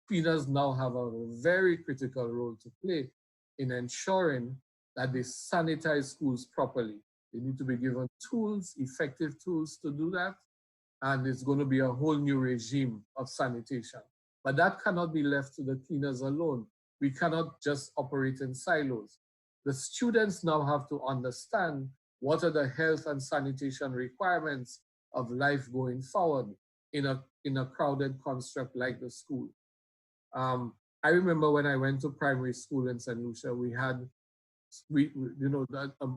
Cleaners now have a very critical role to play in ensuring that they sanitize schools properly. They need to be given tools, effective tools to do that, and it's going to be a whole new regime of sanitation. But that cannot be left to the cleaners alone. We cannot just operate in silos. The students now have to understand what are the health and sanitation requirements of life going forward in a crowded construct like the school. I remember when I went to primary school in St. Lucia,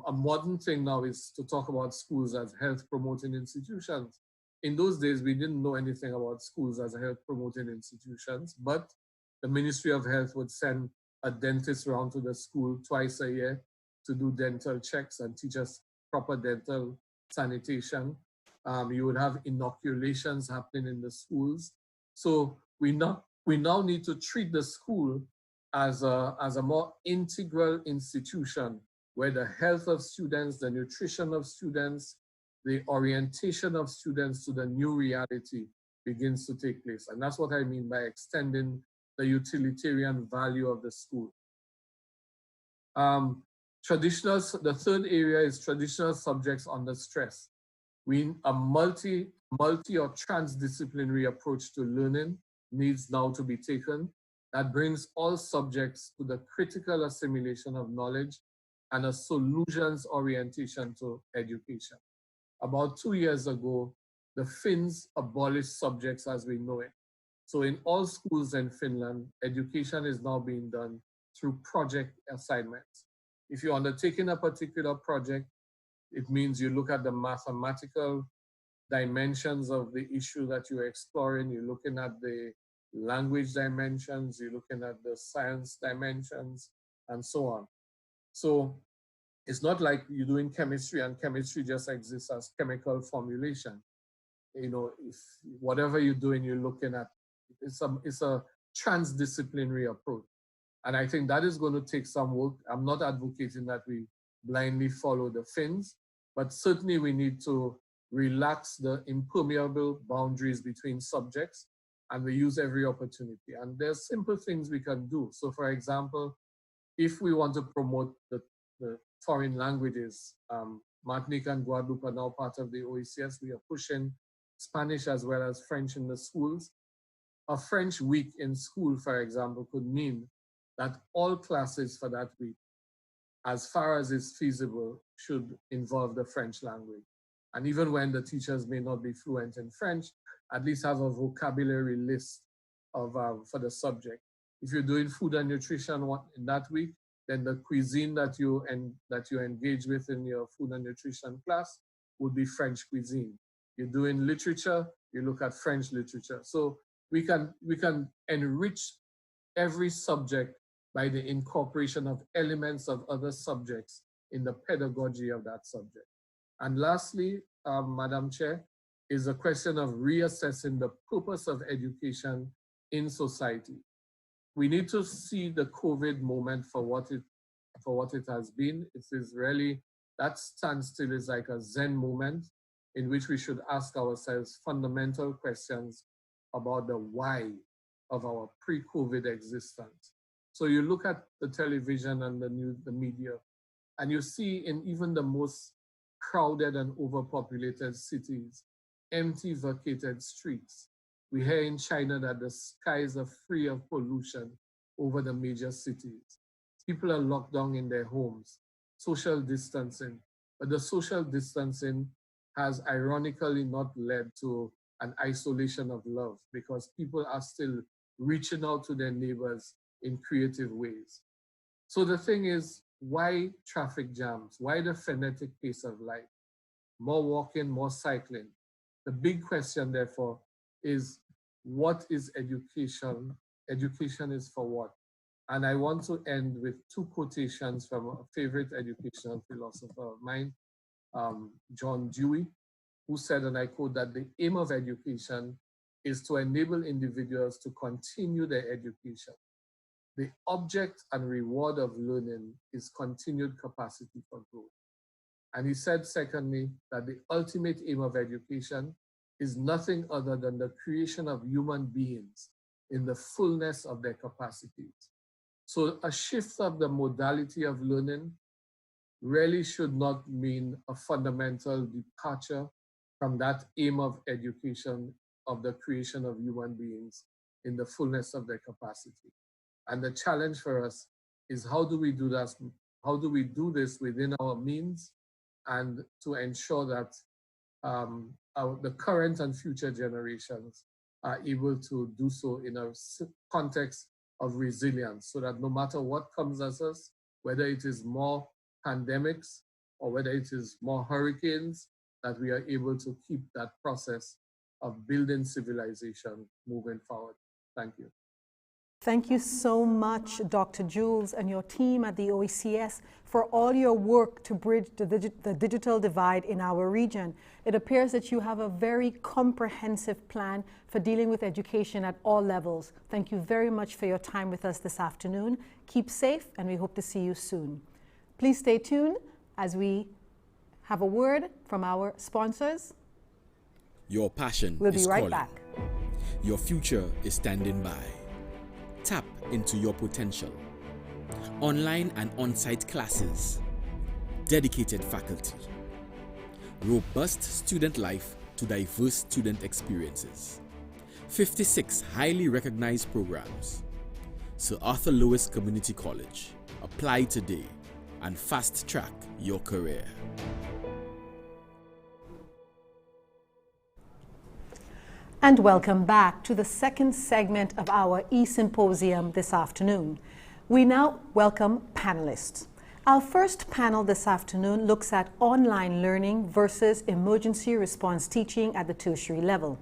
a modern thing now is to talk about schools as health promoting institutions. In those days, we didn't know anything about schools as health promoting institutions, but the Ministry of Health would send a dentist around to the school twice a year to do dental checks and teach us proper dental sanitation. You would have inoculations happening in the schools. So we now need to treat the school as a more integral institution where the health of students, the nutrition of students, the orientation of students to the new reality begins to take place. And that's what I mean by extending the utilitarian value of the school. The third area is traditional subjects under stress. A multi or transdisciplinary approach to learning needs now to be taken that brings all subjects to the critical assimilation of knowledge and a solutions orientation to education. About 2 years ago, the Finns abolished subjects as we know it. So in all schools in Finland, education is now being done through project assignments. If you're undertaking a particular project, it means you look at the mathematical dimensions of the issue that you're exploring, you're looking at the language dimensions, you're looking at the science dimensions, and so on. So it's not like you're doing chemistry and chemistry just exists as chemical formulation. You know, if whatever you're doing, you're looking at, it's a transdisciplinary approach. And I think that is going to take some work. I'm not advocating that we blindly follow the Finns, but certainly we need to relax the impermeable boundaries between subjects, and we use every opportunity. And there's simple things we can do. So for example, if we want to promote the foreign languages, Martinique and Guadeloupe are now part of the OECS. We are pushing Spanish as well as French in the schools. A French week in school, for example, could mean that all classes for that week, as far as is feasible, should involve the French language. And even when the teachers may not be fluent in French, at least have a vocabulary list of for the subject. If you're doing food and nutrition in that week, then the cuisine that you engage with in your food and nutrition class would be French cuisine. You're doing literature, you look at French literature. So we can enrich every subject by the incorporation of elements of other subjects in the pedagogy of that subject. And lastly, Madam Chair, is a question of reassessing the purpose of education in society. We need to see the COVID moment for what it has been. It is really, that standstill is like a Zen moment in which we should ask ourselves fundamental questions about the why of our pre-COVID existence. So you look at the television and the media, and you see in even the most crowded and overpopulated cities, empty, vacated streets. We hear in China that the skies are free of pollution over the major cities. People are locked down in their homes, social distancing. But the social distancing has ironically not led to an isolation of love, because people are still reaching out to their neighbors in creative ways. So the thing is, why traffic jams? Why the frenetic pace of life? More walking, more cycling. The big question, therefore, is what is education? Education is for what? And I want to end with two quotations from a favorite educational philosopher of mine, John Dewey, who said, and I quote, that the aim of education is to enable individuals to continue their education. The object and reward of learning is continued capacity for growth. And he said, secondly, that the ultimate aim of education is nothing other than the creation of human beings in the fullness of their capacities. So a shift of the modality of learning really should not mean a fundamental departure from that aim of education, of the creation of human beings in the fullness of their capacity. And the challenge for us is, how do we do that? How do we do this within our means, and to ensure that the current and future generations are able to do so in a context of resilience, so that no matter what comes at us, whether it is more pandemics or whether it is more hurricanes, that we are able to keep that process of building civilization moving forward. Thank you. Thank you so much, Dr. Jules and your team at the OECS for all your work to bridge the digital divide in our region. It appears that you have a very comprehensive plan for dealing with education at all levels. Thank you very much for your time with us this afternoon. Keep safe, and we hope to see you soon. Please stay tuned as we have a word from our sponsors. Your passion We'll is be right calling. back. Your future is standing by. Tap into your potential. Online and on-site classes. Dedicated faculty. Robust student life to diverse student experiences. 56 highly recognized programs. Sir Arthur Lewis Community College. Apply today and fast-track your career. And welcome back to the second segment of our e-symposium this afternoon. We now welcome panelists. Our first panel this afternoon looks at online learning versus emergency response teaching at the tertiary level.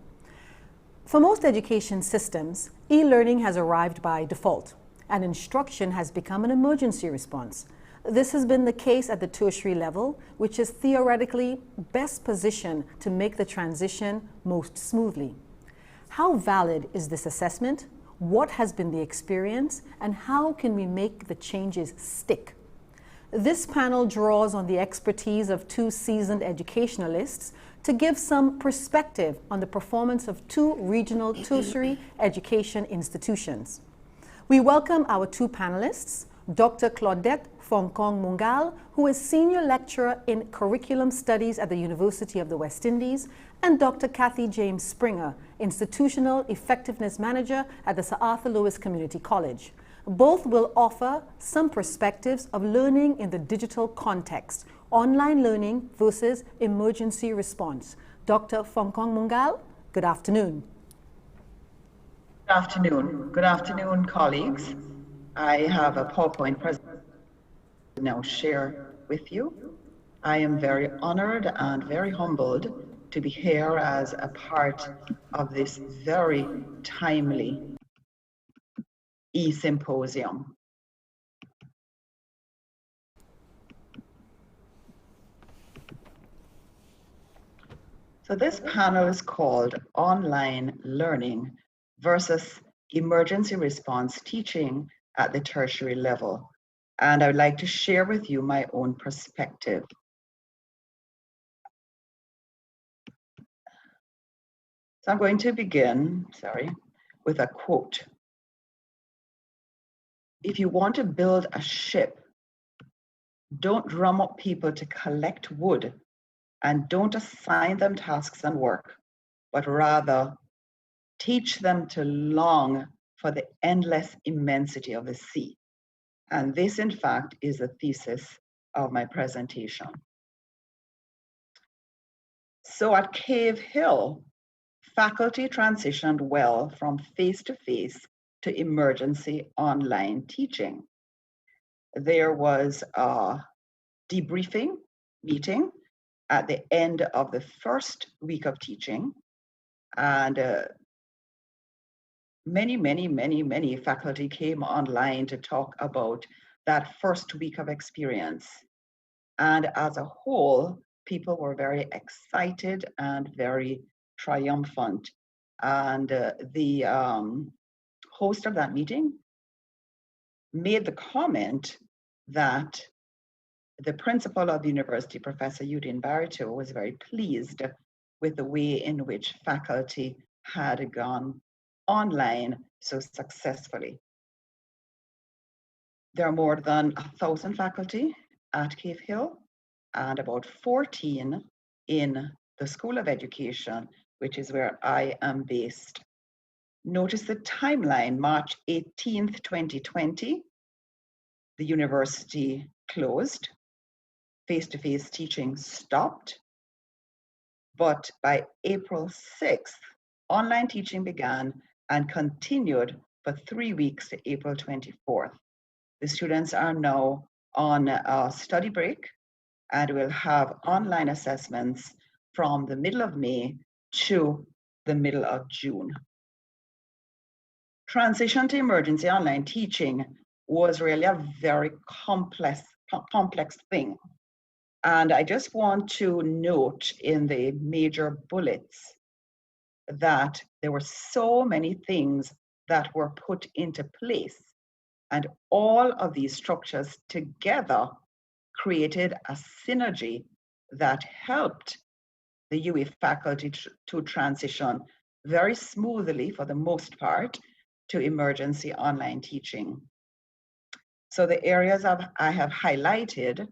For most education systems, e-learning has arrived by default, and instruction has become an emergency response. This has been the case at the tertiary level, which is theoretically best positioned to make the transition most smoothly. How valid is this assessment? What has been the experience? And how can we make the changes stick? This panel draws on the expertise of two seasoned educationalists to give some perspective on the performance of two regional tertiary education institutions. We welcome our two panelists, Dr. Claudette Fonkong Mungal, who is Senior Lecturer in Curriculum Studies at the University of the West Indies, and Dr. Kathy James Springer, Institutional Effectiveness Manager at the Sir Arthur Lewis Community College. Both will offer some perspectives of learning in the digital context, online learning versus emergency response. Dr. Fonkong Mungal, good afternoon. Good afternoon. Good afternoon, colleagues. I have a PowerPoint presentation to now share with you. I am very honored and very humbled to be here as a part of this very timely e-symposium. So this panel is called Online Learning versus Emergency Response Teaching at the Tertiary Level. And I would like to share with you my own perspective. So I'm going to begin, with a quote. If you want to build a ship, don't drum up people to collect wood, and don't assign them tasks and work, but rather teach them to long for the endless immensity of the sea. And this, in fact, is the thesis of my presentation. So at Cave Hill, faculty transitioned well from face-to-face to emergency online teaching. There was a debriefing meeting at the end of the first week of teaching, and many faculty came online to talk about that first week of experience. And as a whole, people were very excited and very triumphant. And the host of that meeting made the comment that the principal of the university, Professor Eugene Barito, was very pleased with the way in which faculty had gone online so successfully. There are more than 1,000 faculty at Cave Hill and about 14 in the School of Education, which is where I am based. Notice the timeline, March 18th, 2020, the university closed, face-to-face teaching stopped. But by April 6th, online teaching began and continued for 3 weeks to April 24th. The students are now on a study break and will have online assessments from the middle of May to the middle of June. Transition to emergency online teaching was really a very complex thing. And I just want to note in the major bullets that there were so many things that were put into place, and all of these structures together created a synergy that helped the UE faculty to transition very smoothly, for the most part, to emergency online teaching. So the areas I have highlighted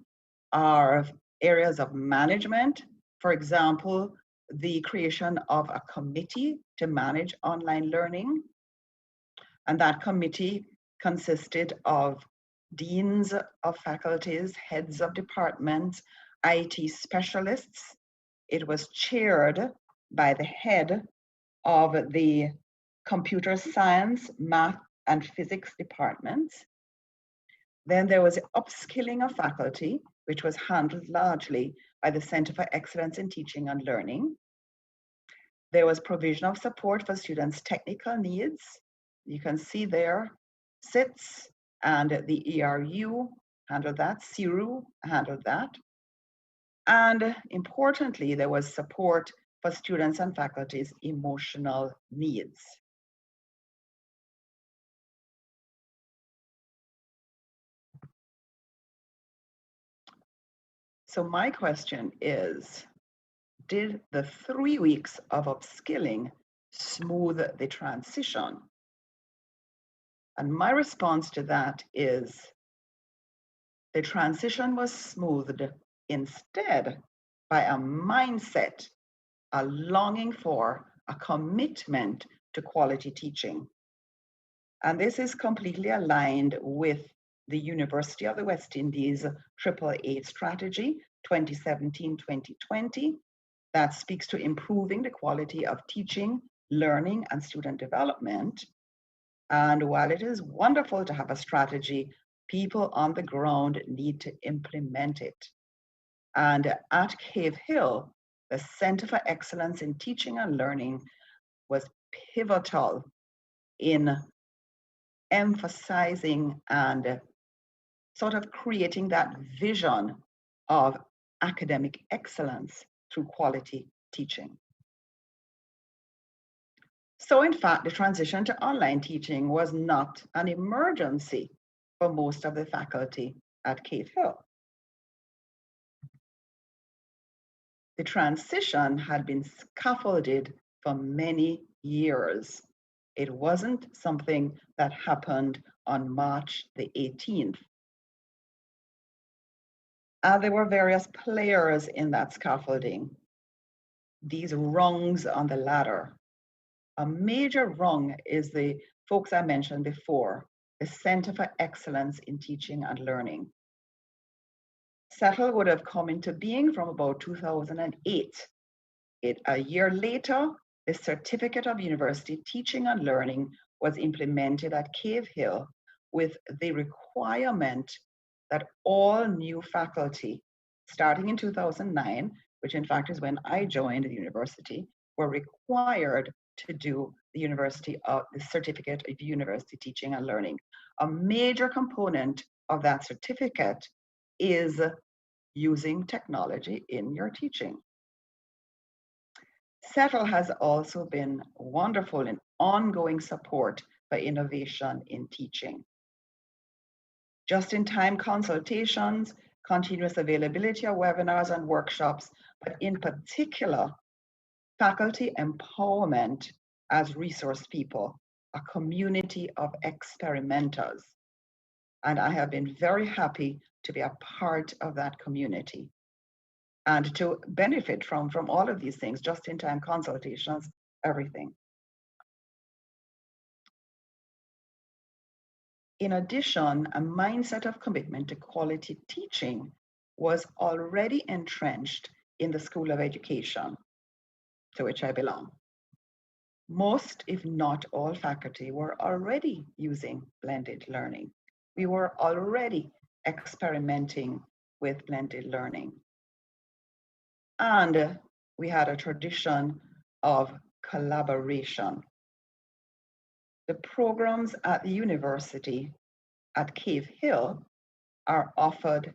are areas of management. For example, the creation of a committee to manage online learning. And that committee consisted of deans of faculties, heads of departments, IT specialists. It was chaired by the head of the computer science, math, and physics departments. Then there was the upskilling of faculty, which was handled largely by the Center for Excellence in Teaching and Learning. There was provision of support for students' technical needs. You can see there, SITS and the ERU handled that, CIRU handled that. And importantly, there was support for students and faculty's emotional needs. So my question is, did the 3 weeks of upskilling smooth the transition? And my response to that is, the transition was smoothed instead by a mindset, a longing for, a commitment to quality teaching. And this is completely aligned with the University of the West Indies AAA strategy 2017-2020 that speaks to improving the quality of teaching, learning, and student development. And while it is wonderful to have a strategy, people on the ground need to implement it. And at Cave Hill, the Center for Excellence in Teaching and Learning was pivotal in emphasizing and sort of creating that vision of academic excellence through quality teaching. So in fact, the transition to online teaching was not an emergency for most of the faculty at Cave Hill. The transition had been scaffolded for many years. It wasn't something that happened on March the 18th. And there were various players in that scaffolding, these rungs on the ladder. A major rung is the folks I mentioned before, the Center for Excellence in Teaching and Learning. CETL would have come into being from about 2008. A year later, the Certificate of University Teaching and Learning was implemented at Cave Hill with the requirement that all new faculty, starting in 2009, which in fact is when I joined the university, were required to do the Certificate of University Teaching and Learning. A major component of that certificate is using technology in your teaching. CETL has also been wonderful in ongoing support for innovation in teaching. Just-in-time consultations, continuous availability of webinars and workshops, but in particular, faculty empowerment as resource people, a community of experimenters. And I have been very happy to be a part of that community and to benefit from all of these things, just-in-time consultations, everything. In addition, a mindset of commitment to quality teaching was already entrenched in the School of Education. to which I belong. Most, if not all, faculty were already using blended learning. We were already experimenting with blended learning. And we had a tradition of collaboration. The programs at the university at Cave Hill are offered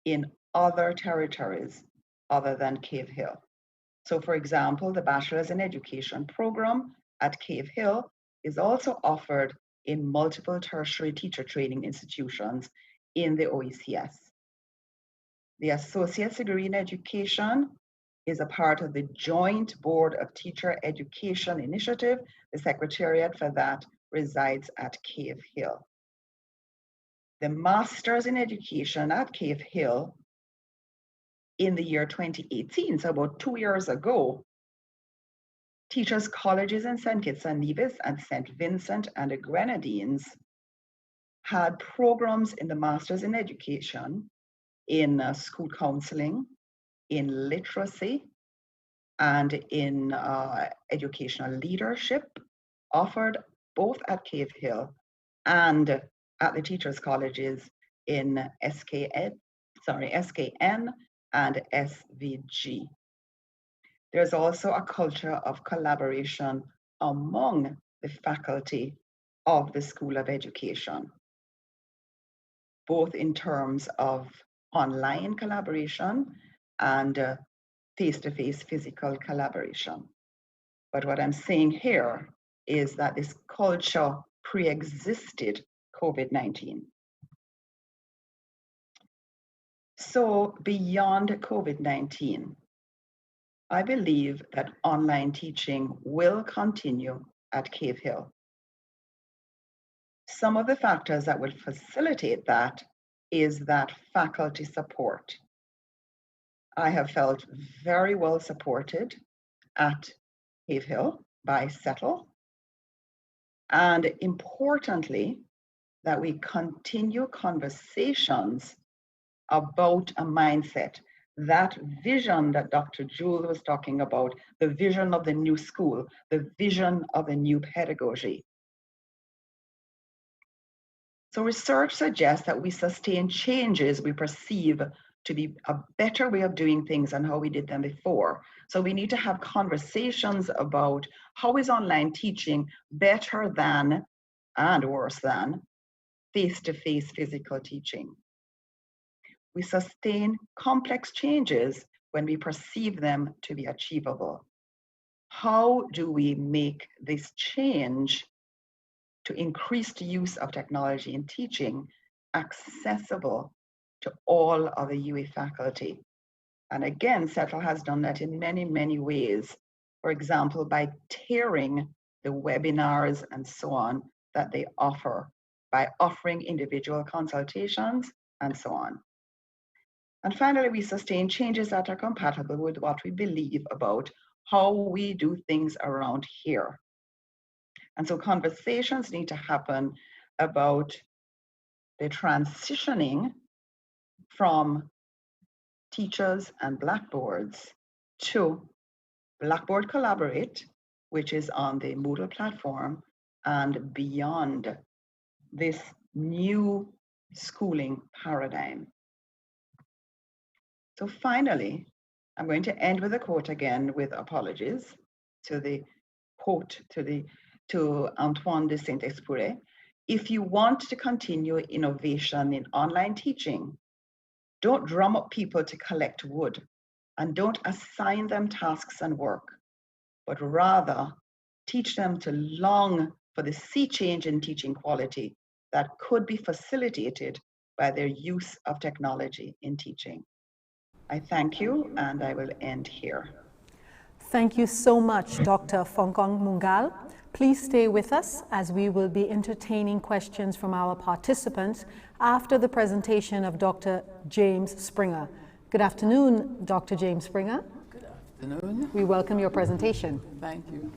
in other territories other than Cave Hill. So for example, the Bachelor's in Education program at Cave Hill is also offered in multiple tertiary teacher training institutions in the OECS. The Associate's Degree in Education is a part of the Joint Board of Teacher Education Initiative. The Secretariat for that resides at Cave Hill. The Master's in Education at Cave Hill in the year 2018, so about 2 years ago, teachers' colleges in St. Kitts and Nevis and St. Vincent and the Grenadines had programs in the Master's in Education in school counseling, in literacy, and in educational leadership, offered both at Cave Hill and at the teachers' colleges in SKN and SVG. There's also a culture of collaboration among the faculty of the School of Education, both in terms of online collaboration and face-to-face physical collaboration. But what I'm saying here is that this culture pre-existed COVID-19. So beyond COVID-19, I believe that online teaching will continue at Cave Hill. Some of the factors that will facilitate that is that faculty support. I have felt very well supported at Cave Hill by Settle, and importantly, that we continue conversations about a mindset, that vision that Dr. Jewell was talking about, the vision of the new school, the vision of the new pedagogy. So research suggests that we sustain changes we perceive to be a better way of doing things than how we did them before. So we need to have conversations about how is online teaching better than and worse than face-to-face physical teaching. We sustain complex changes when we perceive them to be achievable. How do we make this change to increase the use of technology in teaching accessible to all of the UWI faculty? And again, Settle has done that in many, many ways. For example, by tailoring the webinars and so on that they offer, by offering individual consultations and so on. And finally, we sustain changes that are compatible with what we believe about how we do things around here. And so conversations need to happen about the transitioning from teachers and Blackboards to Blackboard Collaborate, which is on the Moodle platform, and beyond this new schooling paradigm. So finally, I'm going to end with a quote again with apologies to the quote to Antoine de Saint-Exupéry. If you want to continue innovation in online teaching, don't drum up people to collect wood and don't assign them tasks and work, but rather teach them to long for the sea change in teaching quality that could be facilitated by their use of technology in teaching. I thank you, and I will end here. Thank you so much, Dr. Fonkong Mungal. Please stay with us as we will be entertaining questions from our participants after the presentation of Dr. James Springer. Good afternoon, Dr. James Springer. Good afternoon. We welcome your presentation. Thank you.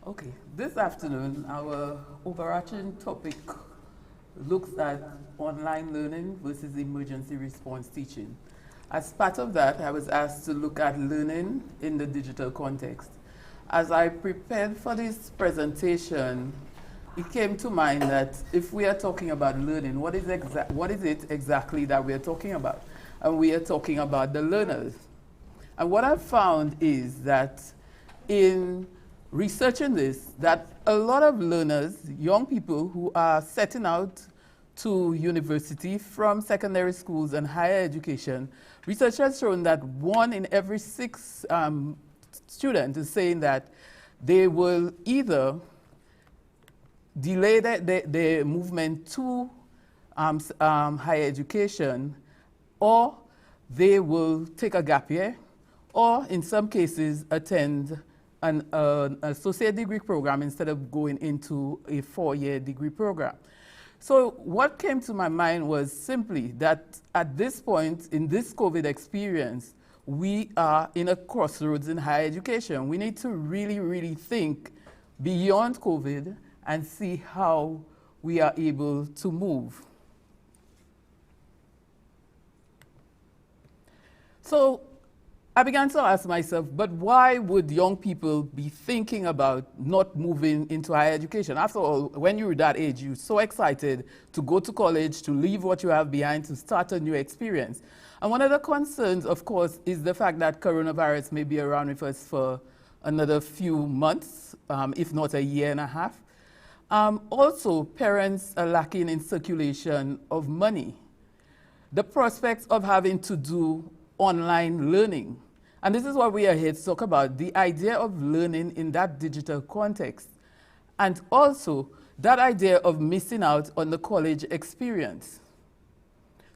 Okay, this afternoon, our overarching topic looks at online learning versus emergency response teaching. As part of that, I was asked to look at learning in the digital context. As I prepared for this presentation, it came to mind that if we are talking about learning, what is it exactly that we are talking about? And we are talking about the learners. And what I've found is that in researching this, that a lot of learners, young people who are setting out to university from secondary schools and higher education, research has shown that 1 in every 6 students is saying that they will either delay their movement to higher education, or they will take a gap year, or in some cases attend an associate degree program instead of going into a 4-year degree program. So what came to my mind was simply that at this point in this COVID experience, we are in a crossroads in higher education. We need to really, really think beyond COVID and see how we are able to move. So I began to ask myself, but why would young people be thinking about not moving into higher education? After all, when you're that age, you're so excited to go to college, to leave what you have behind, to start a new experience. And one of the concerns, of course, is the fact that coronavirus may be around with us for another few months, if not a year and a half. Also, parents are lacking in circulation of money. The prospects of having to do online learning. And this is what we are here to talk about, the idea of learning in that digital context. And also, that idea of missing out on the college experience.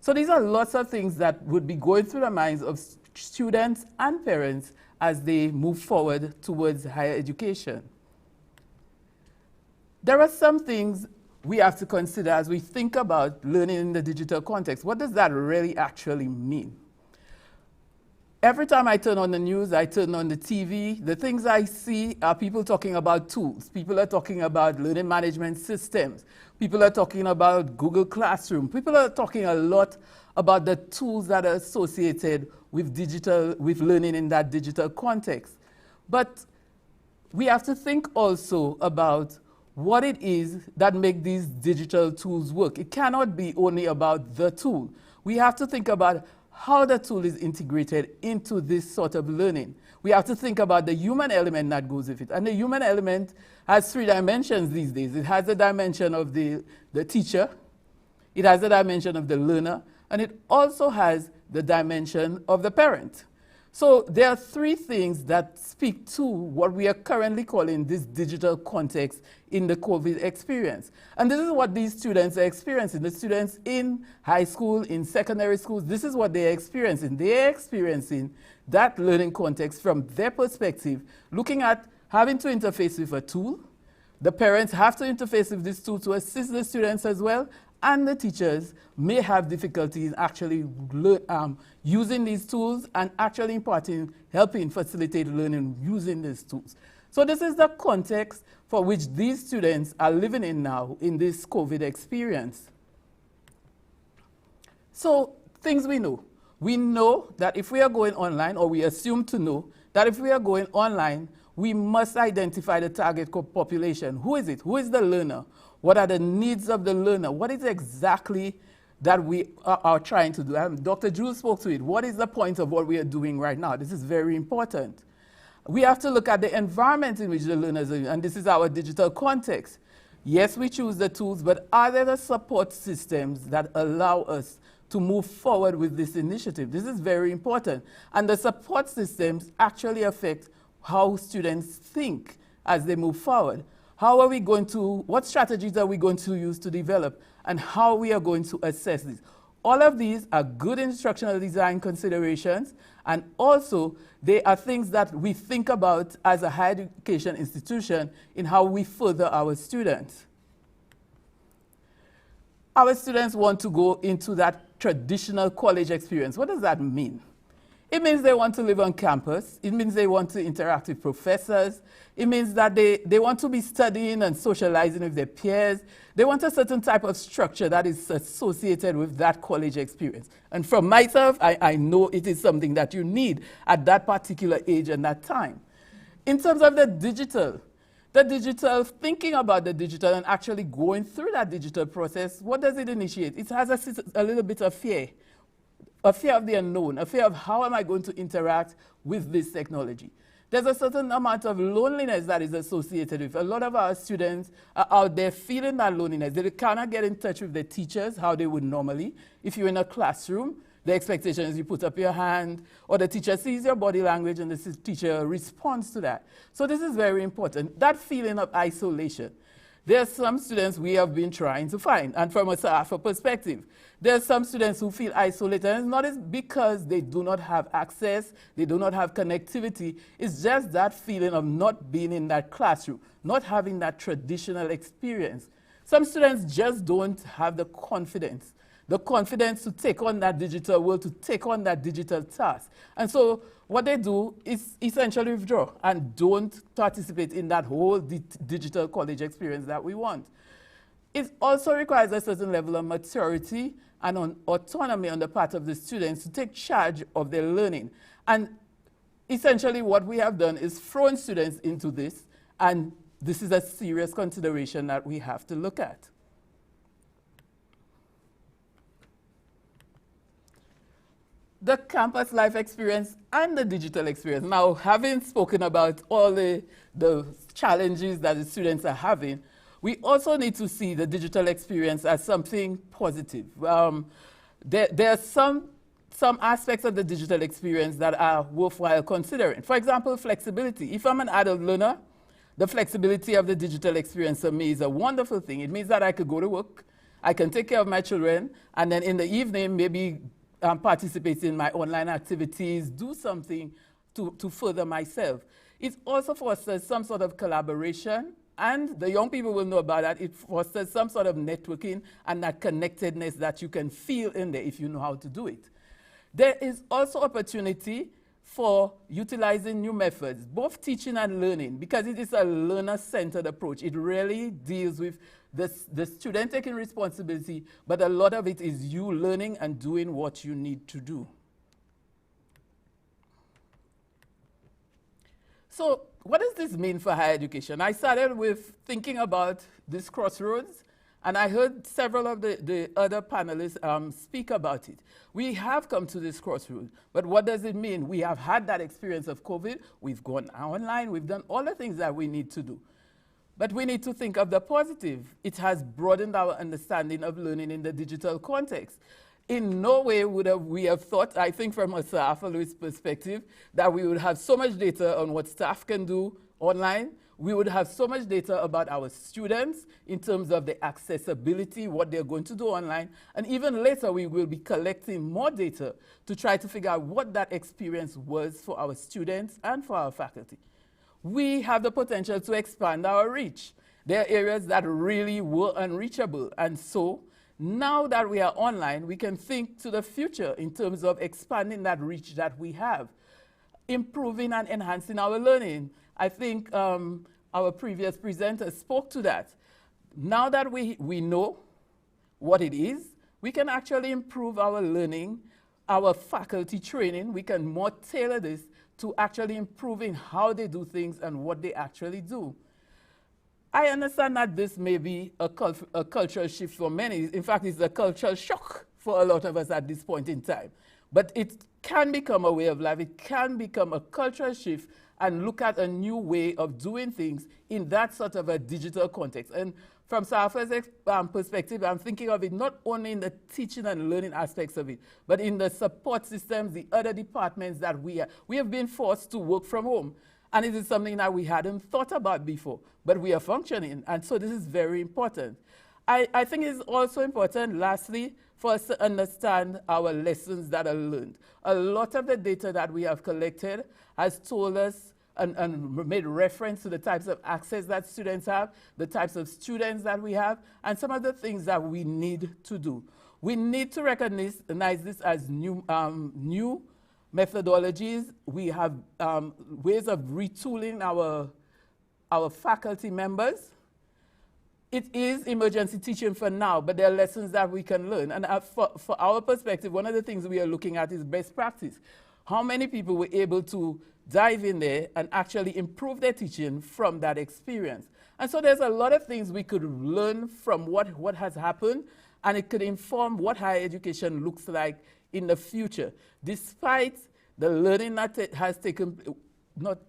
So these are lots of things that would be going through the minds of students and parents as they move forward towards higher education. There are some things we have to consider as we think about learning in the digital context. What does that really actually mean? Every time I turn on the news, I turn on the TV, the things I see are people talking about tools. People are talking about learning management systems. People are talking about Google Classroom. People are talking a lot about the tools that are associated with learning in that digital context. But we have to think also about what it is that makes these digital tools work. It cannot be only about the tool. We have to think about how the tool is integrated into this sort of learning. We have to think about the human element that goes with it. And the human element has 3 dimensions these days. It has the dimension of the teacher, it has the dimension of the learner, and it also has the dimension of the parent. So there are 3 things that speak to what we are currently calling this digital context in the COVID experience. And this is what these students are experiencing. The students in high school, in secondary schools, this is what they're experiencing. They're experiencing that learning context from their perspective, looking at having to interface with a tool. The parents have to interface with this tool to assist the students as well, and the teachers may have difficulty in actually using these tools and actually helping facilitate learning using these tools. So this is the context for which these students are living in now in this COVID experience. So things we know. We know that if we are going online, or we assume to know that if we are going online, we must identify the target population. Who is it? Who is the learner? What are the needs of the learner? What is exactly that we are trying to do? Dr. Jules spoke to it. What is the point of what we are doing right now? This is very important. We have to look at the environment in which the learners are in, and this is our digital context. Yes, we choose the tools, but are there the support systems that allow us to move forward with this initiative? This is very important. And the support systems actually affect how students think as they move forward. What strategies are we going to use to develop, and how we are going to assess this? All of these are good instructional design considerations, and also they are things that we think about as a higher education institution in how we further our students. Our students want to go into that traditional college experience. What does that mean? It means they want to live on campus. It means they want to interact with professors. It means that they want to be studying and socializing with their peers. They want a certain type of structure that is associated with that college experience. And from myself, I know it is something that you need at that particular age and that time. In terms of the digital, thinking about the digital and actually going through that digital process, what does it initiate? It has a little bit of fear. A fear of the unknown, a fear of how am I going to interact with this technology. There's a certain amount of loneliness that is associated with. A lot of our students are out there feeling that loneliness. They cannot get in touch with their teachers how they would normally. If you're in a classroom, the expectation is you put up your hand, or the teacher sees your body language and the teacher responds to that. So this is very important, that feeling of isolation. There are some students we have been trying to find, and from a SAFA perspective, there are some students who feel isolated, and it's not because they do not have access, they do not have connectivity, it's just that feeling of not being in that classroom, not having that traditional experience. Some students just don't have the confidence to take on that digital world, to take on that digital task. And so what they do is essentially withdraw and don't participate in that whole digital college experience that we want. It also requires a certain level of maturity and autonomy on the part of the students to take charge of their learning. And essentially what we have done is thrown students into this, and this is a serious consideration that we have to look at. The campus life experience and the digital experience. Now, having spoken about all the challenges that the students are having, we also need to see the digital experience as something positive. There are some aspects of the digital experience that are worthwhile considering. For example, flexibility. If I'm an adult learner, the flexibility of the digital experience for me is a wonderful thing. It means that I could go to work, I can take care of my children, and then in the evening, maybe participate in my online activities, do something to further myself. It also fosters some sort of collaboration, and the young people will know about that. It fosters some sort of networking and that connectedness that you can feel in there if you know how to do it. There is also opportunity for utilizing new methods, both teaching and learning, because it is a learner-centered approach. It really deals with the student taking responsibility, but a lot of it is you learning and doing what you need to do. So what does this mean for higher education? I started with thinking about this crossroads, and I heard several of the other panelists speak about it. We have come to this crossroads, but what does it mean? We have had that experience of COVID, we've gone online, we've done all the things that we need to do. But we need to think of the positive. It has broadened our understanding of learning in the digital context. In no way would we have thought, I think from a SAFA's perspective, that we would have so much data on what staff can do online. We would have so much data about our students in terms of the accessibility, what they're going to do online. And even later, we will be collecting more data to try to figure out what that experience was for our students and for our faculty. We have the potential to expand our reach. There are areas that really were unreachable. And so now that we are online, we can think to the future in terms of expanding that reach that we have, improving and enhancing our learning. I think our previous presenter spoke to that. Now that we know what it is, we can actually improve our learning, our faculty training. We can more tailor this to actually improving how they do things and what they actually do. I understand that this may be a cultural shift for many. In fact, it's a cultural shock for a lot of us at this point in time. But it can become a way of life. It can become a cultural shift and look at a new way of doing things in that sort of a digital context. And from SAFA's perspective, I'm thinking of it not only in the teaching and learning aspects of it, but in the support systems, the other departments that we have been forced to work from home. And it is something that we hadn't thought about before, but we are functioning. And so this is very important. I think it's also important, lastly, for us to understand our lessons that are learned. A lot of the data that we have collected has told us and made reference to the types of access that students have, the types of students that we have, and some of the things that we need to do. We need to recognize this as new methodologies. We have ways of retooling our faculty members. It is emergency teaching for now, but there are lessons that we can learn. And for our perspective, one of the things we are looking at is best practice. How many people were able to dive in there and actually improve their teaching from that experience? And so there's a lot of things we could learn from what has happened, and it could inform what higher education looks like in the future. Despite the learning that has taken, not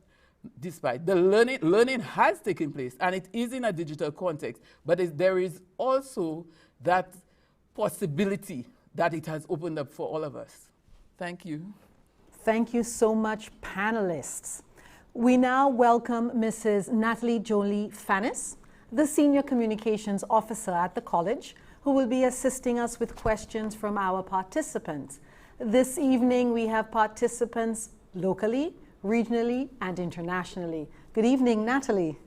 despite, the learning has taken place, and it is in a digital context, but there is also that possibility that it has opened up for all of us. Thank you. Thank you so much, panelists. We now welcome Mrs. Natalie Jolie Fannis, the Senior Communications Officer at the college, who will be assisting us with questions from our participants. This evening, we have participants locally, regionally, and internationally. Good evening, Natalie.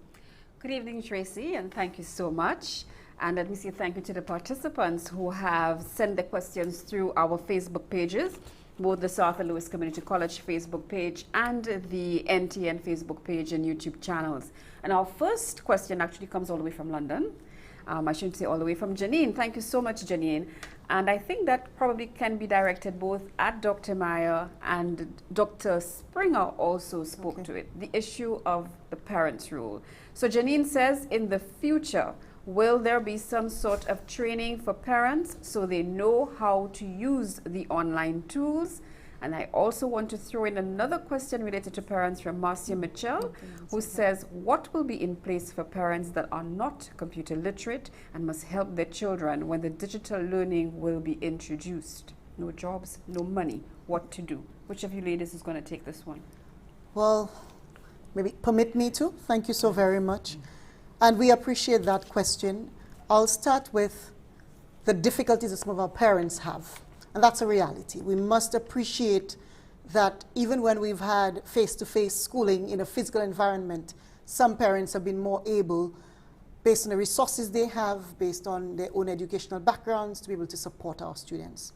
Good evening, Tracy, and thank you so much. And let me say thank you to the participants who have sent their questions through our Facebook pages, both the South Louis Community College Facebook page and the NTN Facebook page and YouTube channels. And our first question actually comes all the way from London. I shouldn't say all the way from Janine. Thank you so much, Janine. And I think that probably can be directed both at Dr. Meyer, and Dr. Springer also spoke to it, the issue of the parents' role. So Janine says, in the future, will there be some sort of training for parents so they know how to use the online tools? And I also want to throw in another question related to parents from Marcia Mitchell, who says, what will be in place for parents that are not computer literate and must help their children when the digital learning will be introduced? No jobs, no money, what to do? Which of you ladies is going to take this one? Well, maybe permit me to. Thank you so very much. And we appreciate that question. I'll start with the difficulties that some of our parents have. And that's a reality. We must appreciate that even when we've had face-to-face schooling in a physical environment, some parents have been more able, based on the resources they have, based on their own educational backgrounds, to be able to support our students.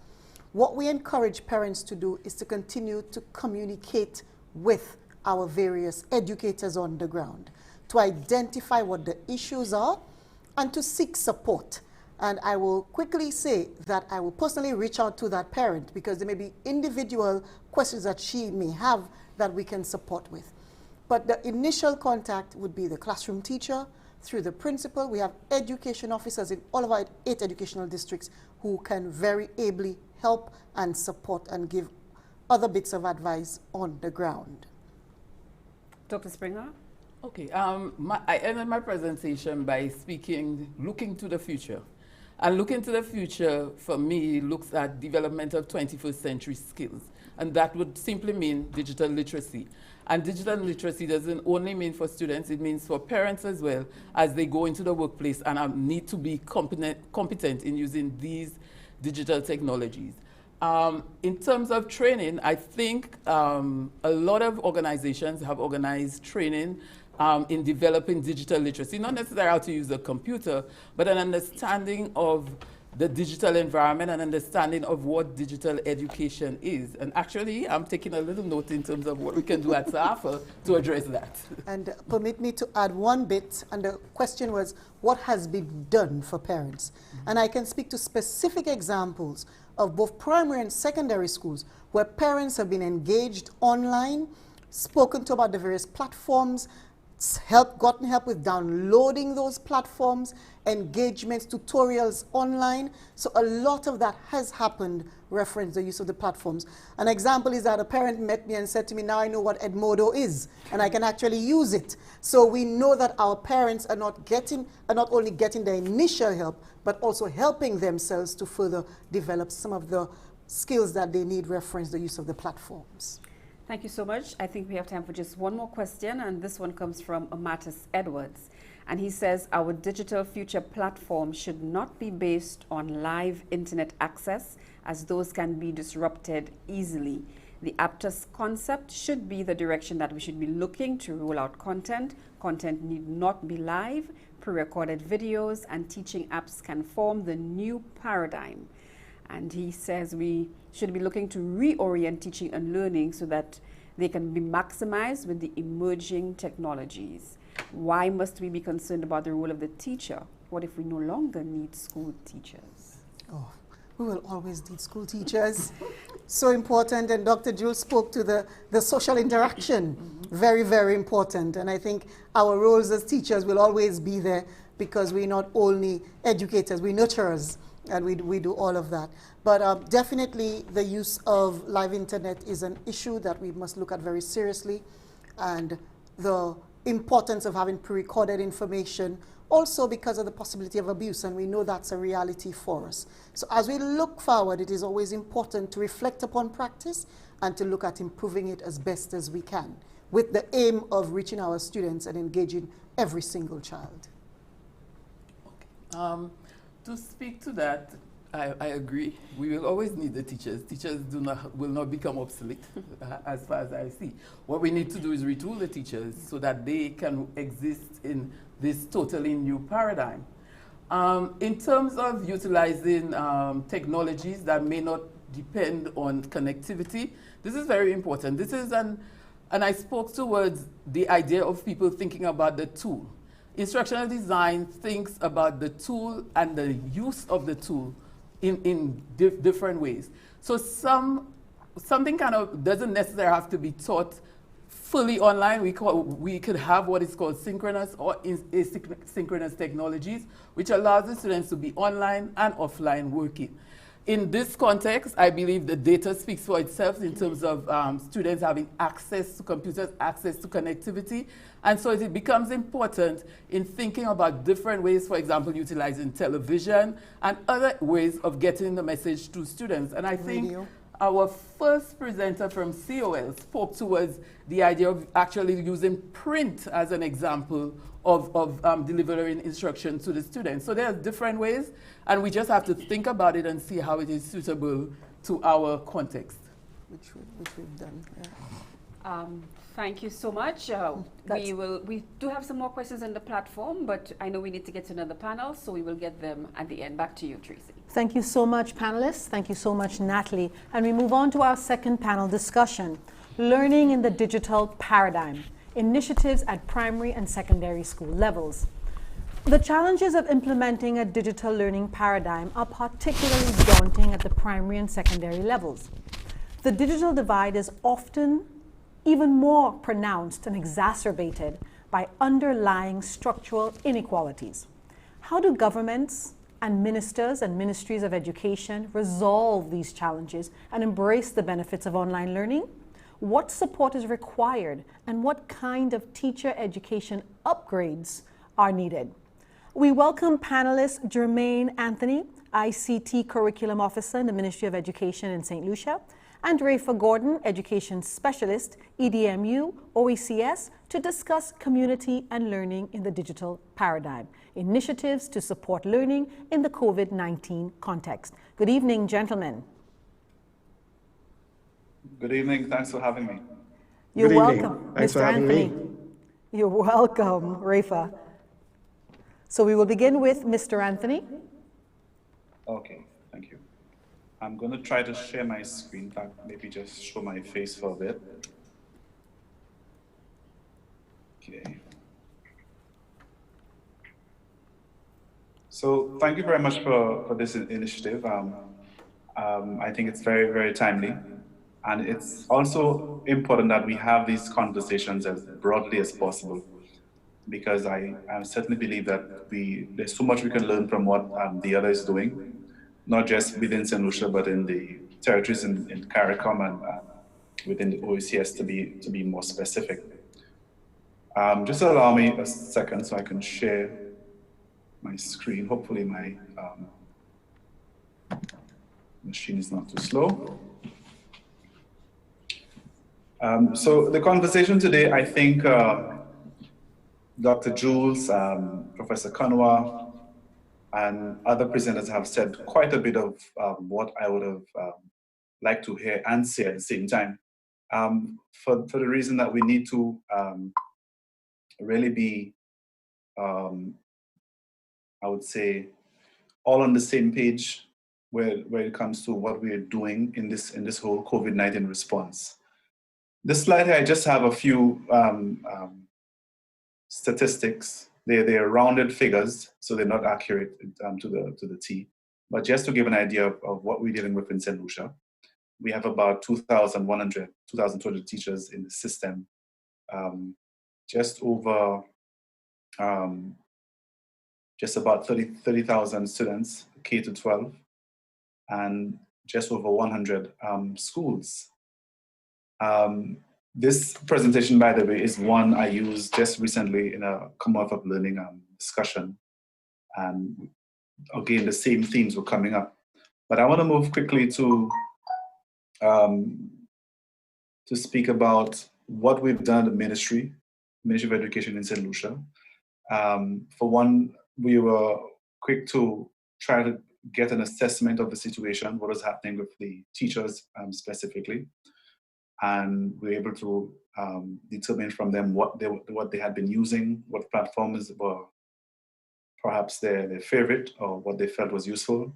What we encourage parents to do is to continue to communicate with our various educators on the ground, to identify what the issues are and to seek support. And I will quickly say that I will personally reach out to that parent because there may be individual questions that she may have that we can support with. But the initial contact would be the classroom teacher, through the principal. We have education officers in all of our 8 educational districts who can very ably help and support and give other bits of advice on the ground. Dr. Springer? Okay, I ended my presentation by looking to the future. And looking to the future, for me, looks at development of 21st century skills. And that would simply mean digital literacy. And digital literacy doesn't only mean for students, it means for parents as well, as they go into the workplace and need to be competent in using these digital technologies. In terms of training, I think a lot of organizations have organized training in developing digital literacy, not necessarily how to use a computer, but an understanding of the digital environment and understanding of what digital education is. And actually, I'm taking a little note in terms of what we can do at SAFA to address that. And permit me to add one bit, and the question was, what has been done for parents? And I can speak to specific examples of both primary and secondary schools where parents have been engaged online, spoken to about the various platforms, gotten help with downloading those platforms, engagements, tutorials online. So a lot of that has happened, reference the use of the platforms. An example is that a parent met me and said to me, now I know what Edmodo is, and I can actually use it. So we know that our parents are not only getting the initial help, but also helping themselves to further develop some of the skills that they need, reference the use of the platforms. Thank you so much. I think we have time for just one more question, and this one comes from Amatis Edwards. And he says, our digital future platform should not be based on live internet access, as those can be disrupted easily. The Aptus concept should be the direction that we should be looking to roll out content. Content need not be live. Pre-recorded videos and teaching apps can form the new paradigm. And he says we should be looking to reorient teaching and learning so that they can be maximized with the emerging technologies. Why must we be concerned about the role of the teacher? What if we no longer need school teachers? Oh, We will always need school teachers. So important, and Dr. Jules spoke to the social interaction. Very, very important. And I think our roles as teachers will always be there because we're not only educators, we're nurturers, and we do all of that. But definitely the use of live internet is an issue that we must look at very seriously, and the importance of having pre-recorded information, also because of the possibility of abuse, and we know that's a reality for us. So as we look forward, it is always important to reflect upon practice and to look at improving it as best as we can, with the aim of reaching our students and engaging every single child. Okay. To speak to that, I agree. We will always need the teachers. Teachers will not become obsolete, as far as I see. What we need to do is retool the teachers so that they can exist in this totally new paradigm. In terms of utilizing technologies that may not depend on connectivity, this is very important. This is and I spoke towards the idea of people thinking about the tool. Instructional design thinks about the tool and the use of the tool in different ways. So something kind of doesn't necessarily have to be taught fully online. We could have what is called synchronous or asynchronous technologies, which allows the students to be online and offline working. In this context, I believe the data speaks for itself in terms of students having access to computers, access to connectivity. And so it becomes important in thinking about different ways, for example, utilizing television and other ways of getting the message to students. And I think our first presenter from COL spoke towards the idea of actually using print as an example of delivering instruction to the students. So there are different ways, and we just have to think about it and see how it is suitable to our context. Which we've done, yeah. Thank you so much. We do have some more questions on the platform, but I know we need to get to another panel, so we will get them at the end. Back to you, Tracy. Thank you so much, panelists. Thank you so much, Natalie. And we move on to our second panel discussion, Learning in the Digital Paradigm, Initiatives at Primary and Secondary School Levels. The challenges of implementing a digital learning paradigm are particularly daunting at the primary and secondary levels. The digital divide is often even more pronounced and exacerbated by underlying structural inequalities. How do governments and ministers and ministries of education resolve these challenges and embrace the benefits of online learning? What support is required, and what kind of teacher education upgrades are needed? We welcome panelist Jermaine Anthony, ICT Curriculum Officer in the Ministry of Education in St. Lucia, and Rafa Gordon, Education Specialist, EDMU, OECS, to discuss community and learning in the digital paradigm, initiatives to support learning in the COVID-19 context. Good evening, gentlemen. Good evening. Thanks for having me. You're welcome, Mr. Anthony. You're welcome, Rafa. So we will begin with Mr. Anthony. Okay, thank you. I'm going to try to share my screen. In fact, maybe just show my face for a bit. Okay. So thank you very much for this initiative. I think it's very, very timely. And it's also important that we have these conversations as broadly as possible, because I certainly believe that there's so much we can learn from what the other is doing, not just within St. Lucia, but in the territories in CARICOM and within the OECS to be more specific. Just allow me a second so I can share my screen. Hopefully my machine is not too slow. So the conversation today, I think Dr. Jules, Professor Kanwa, and other presenters have said quite a bit of what I would have liked to hear and say at the same time, for the reason that we need to really be, I would say, all on the same page where it comes to what we are doing in this whole COVID-19 response. This slide here, I just have a few statistics. They are rounded figures, so they're not accurate to the T. But just to give an idea of what we're dealing with in St. Lucia, we have about 2,200 teachers in the system, just over, just about 30,000 students, K to 12, and just over 100 schools. This presentation, by the way, is one I used just recently in a Commonwealth of Learning discussion. And again, the same themes were coming up. But I want to move quickly to speak about what we've done at the Ministry of Education in St. Lucia. For one, we were quick to try to get an assessment of the situation, what was happening with the teachers specifically. And we were able to determine from them what they had been using, what platforms were perhaps their favorite or what they felt was useful.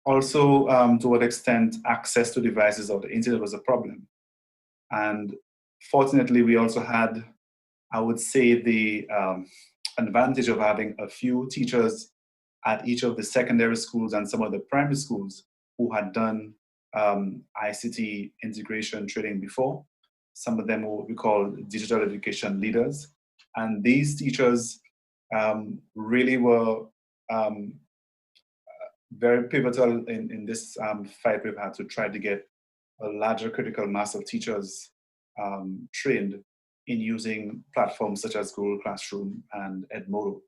Also, to what extent access to devices or the internet was a problem. And fortunately, we also had, I would say, the advantage of having a few teachers at each of the secondary schools and some of the primary schools who had done ICT integration training before. Some of them were what we call digital education leaders. And these teachers really were very pivotal in this fight we've had to try to get a larger critical mass of teachers trained in using platforms such as Google Classroom and Edmodo.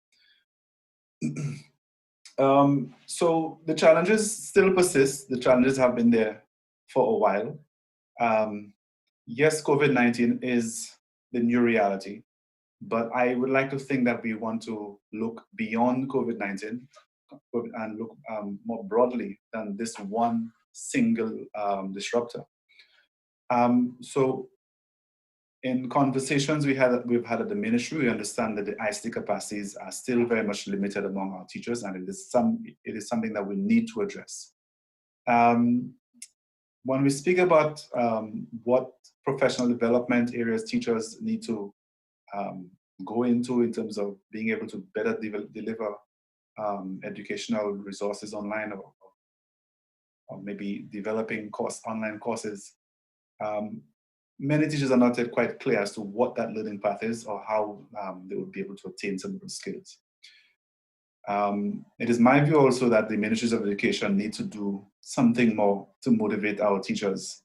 So the challenges still persist. The challenges have been there for a while. Yes, COVID-19 is the new reality, but I would like to think that we want to look beyond COVID-19 and look more broadly than this one single disruptor. So in conversations we've had at the ministry, we understand that the ICT capacities are still very much limited among our teachers, and it is something that we need to address. When we speak about what professional development areas teachers need to go into in terms of being able to better deliver educational resources online, or maybe developing online courses, many teachers are not yet quite clear as to what that learning path is or how they would be able to attain some of those skills. It is my view also that the ministries of education need to do something more to motivate our teachers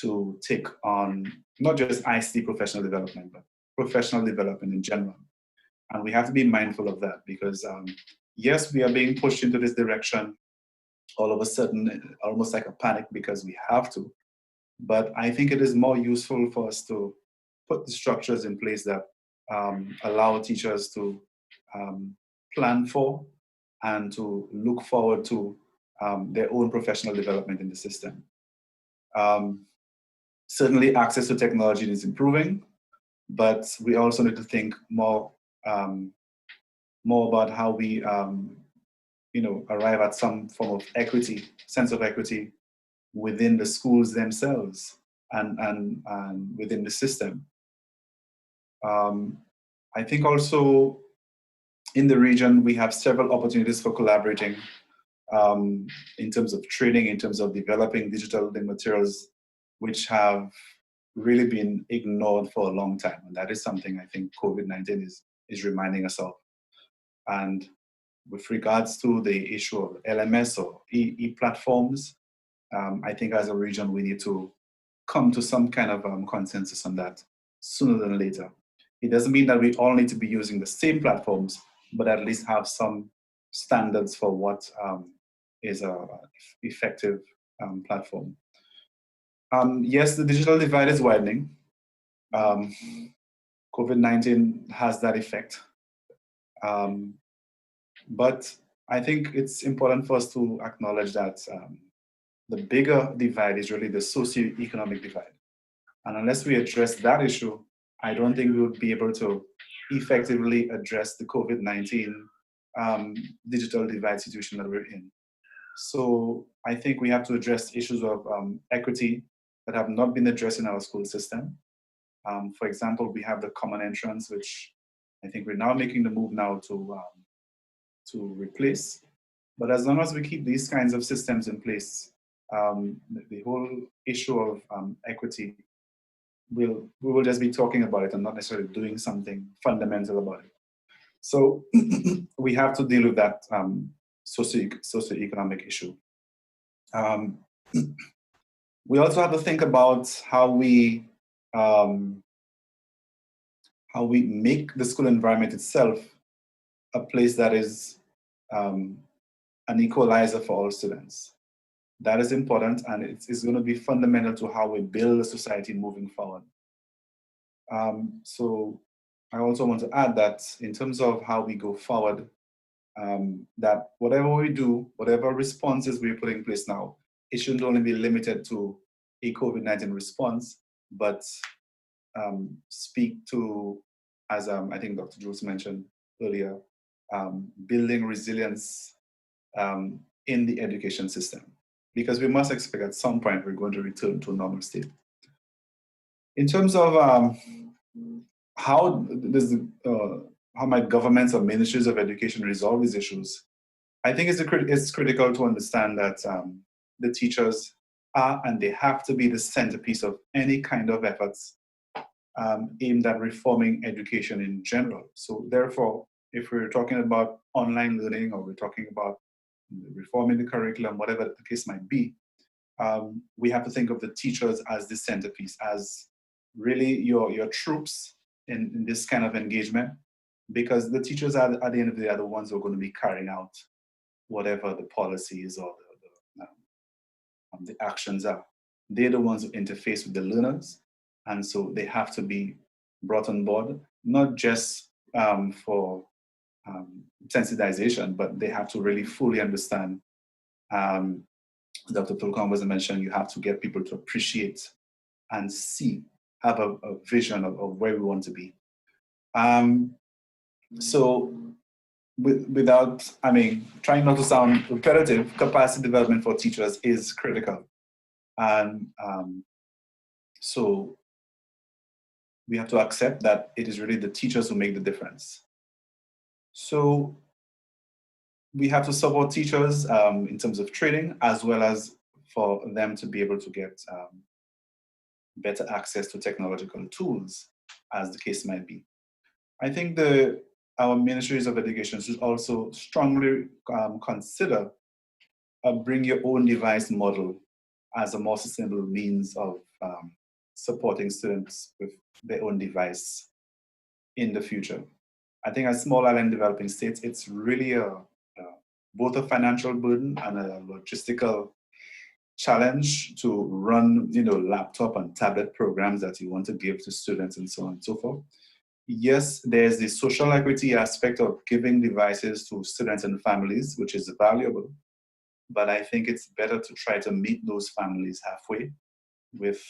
to take on not just ICT professional development, but professional development in general. And we have to be mindful of that because yes, we are being pushed into this direction all of a sudden, almost like a panic because we have to. But I think it is more useful for us to put the structures in place that allow teachers to plan for and to look forward to their own professional development in the system. Certainly access to technology is improving, but we also need to think more about how we arrive at some form of equity, sense of equity within the schools themselves and within the system. I think also in the region, we have several opportunities for collaborating in terms of training, in terms of developing digital materials, which have really been ignored for a long time. And that is something I think COVID-19 is reminding us of. And with regards to the issue of LMS or e-platforms, I think as a region, we need to come to some kind of consensus on that sooner than later. It doesn't mean that we all need to be using the same platforms, but at least have some standards for what is an effective platform. Yes, the digital divide is widening. COVID-19 has that effect. But I think it's important for us to acknowledge that the bigger divide is really the socioeconomic divide. And unless we address that issue, I don't think we would be able to effectively address the COVID-19 digital divide situation that we're in. So I think we have to address issues of equity that have not been addressed in our school system. For example, we have the common entrance, which I think we're now making the move now to replace. But as long as we keep these kinds of systems in place, the whole issue of equity, we will just be talking about it and not necessarily doing something fundamental about it. So we have to deal with that socioeconomic issue. We also have to think about how we make the school environment itself a place that is an equalizer for all students. That is important, and it's going to be fundamental to how we build a society moving forward. So I also want to add that in terms of how we go forward, that whatever we do, whatever responses we put in place now, it shouldn't only be limited to a COVID-19 response, but speak to, as I think Dr. Jules mentioned earlier, building resilience in the education system, because we must expect at some point we're going to return to a normal state. In terms of how might governments or ministries of education resolve these issues, I think it's critical to understand that the teachers are and they have to be the centerpiece of any kind of efforts aimed at reforming education in general. So therefore, if we're talking about online learning or we're talking about reforming the curriculum, whatever the case might be, we have to think of the teachers as the centerpiece, as really your troops in this kind of engagement, because the teachers are, at the end of the day, are the ones who are going to be carrying out whatever the policies or the actions are. They're the ones who interface with the learners, and so they have to be brought on board, not just for sensitization, but they have to really fully understand. Dr. Tulkon was mentioned, you have to get people to appreciate and see, have a vision of where we want to be. So without, trying not to sound repetitive, capacity development for teachers is critical. And so we have to accept that it is really the teachers who make the difference. So we have to support teachers in terms of training, as well as for them to be able to get better access to technological tools, as the case might be. I think our ministries of education should also strongly consider a bring your own device model as a more sustainable means of supporting students with their own device in the future. I think as small island developing states, it's really both a financial burden and a logistical challenge to run, laptop and tablet programs that you want to give to students and so on and so forth. Yes, there's the social equity aspect of giving devices to students and families, which is valuable, but I think it's better to try to meet those families halfway with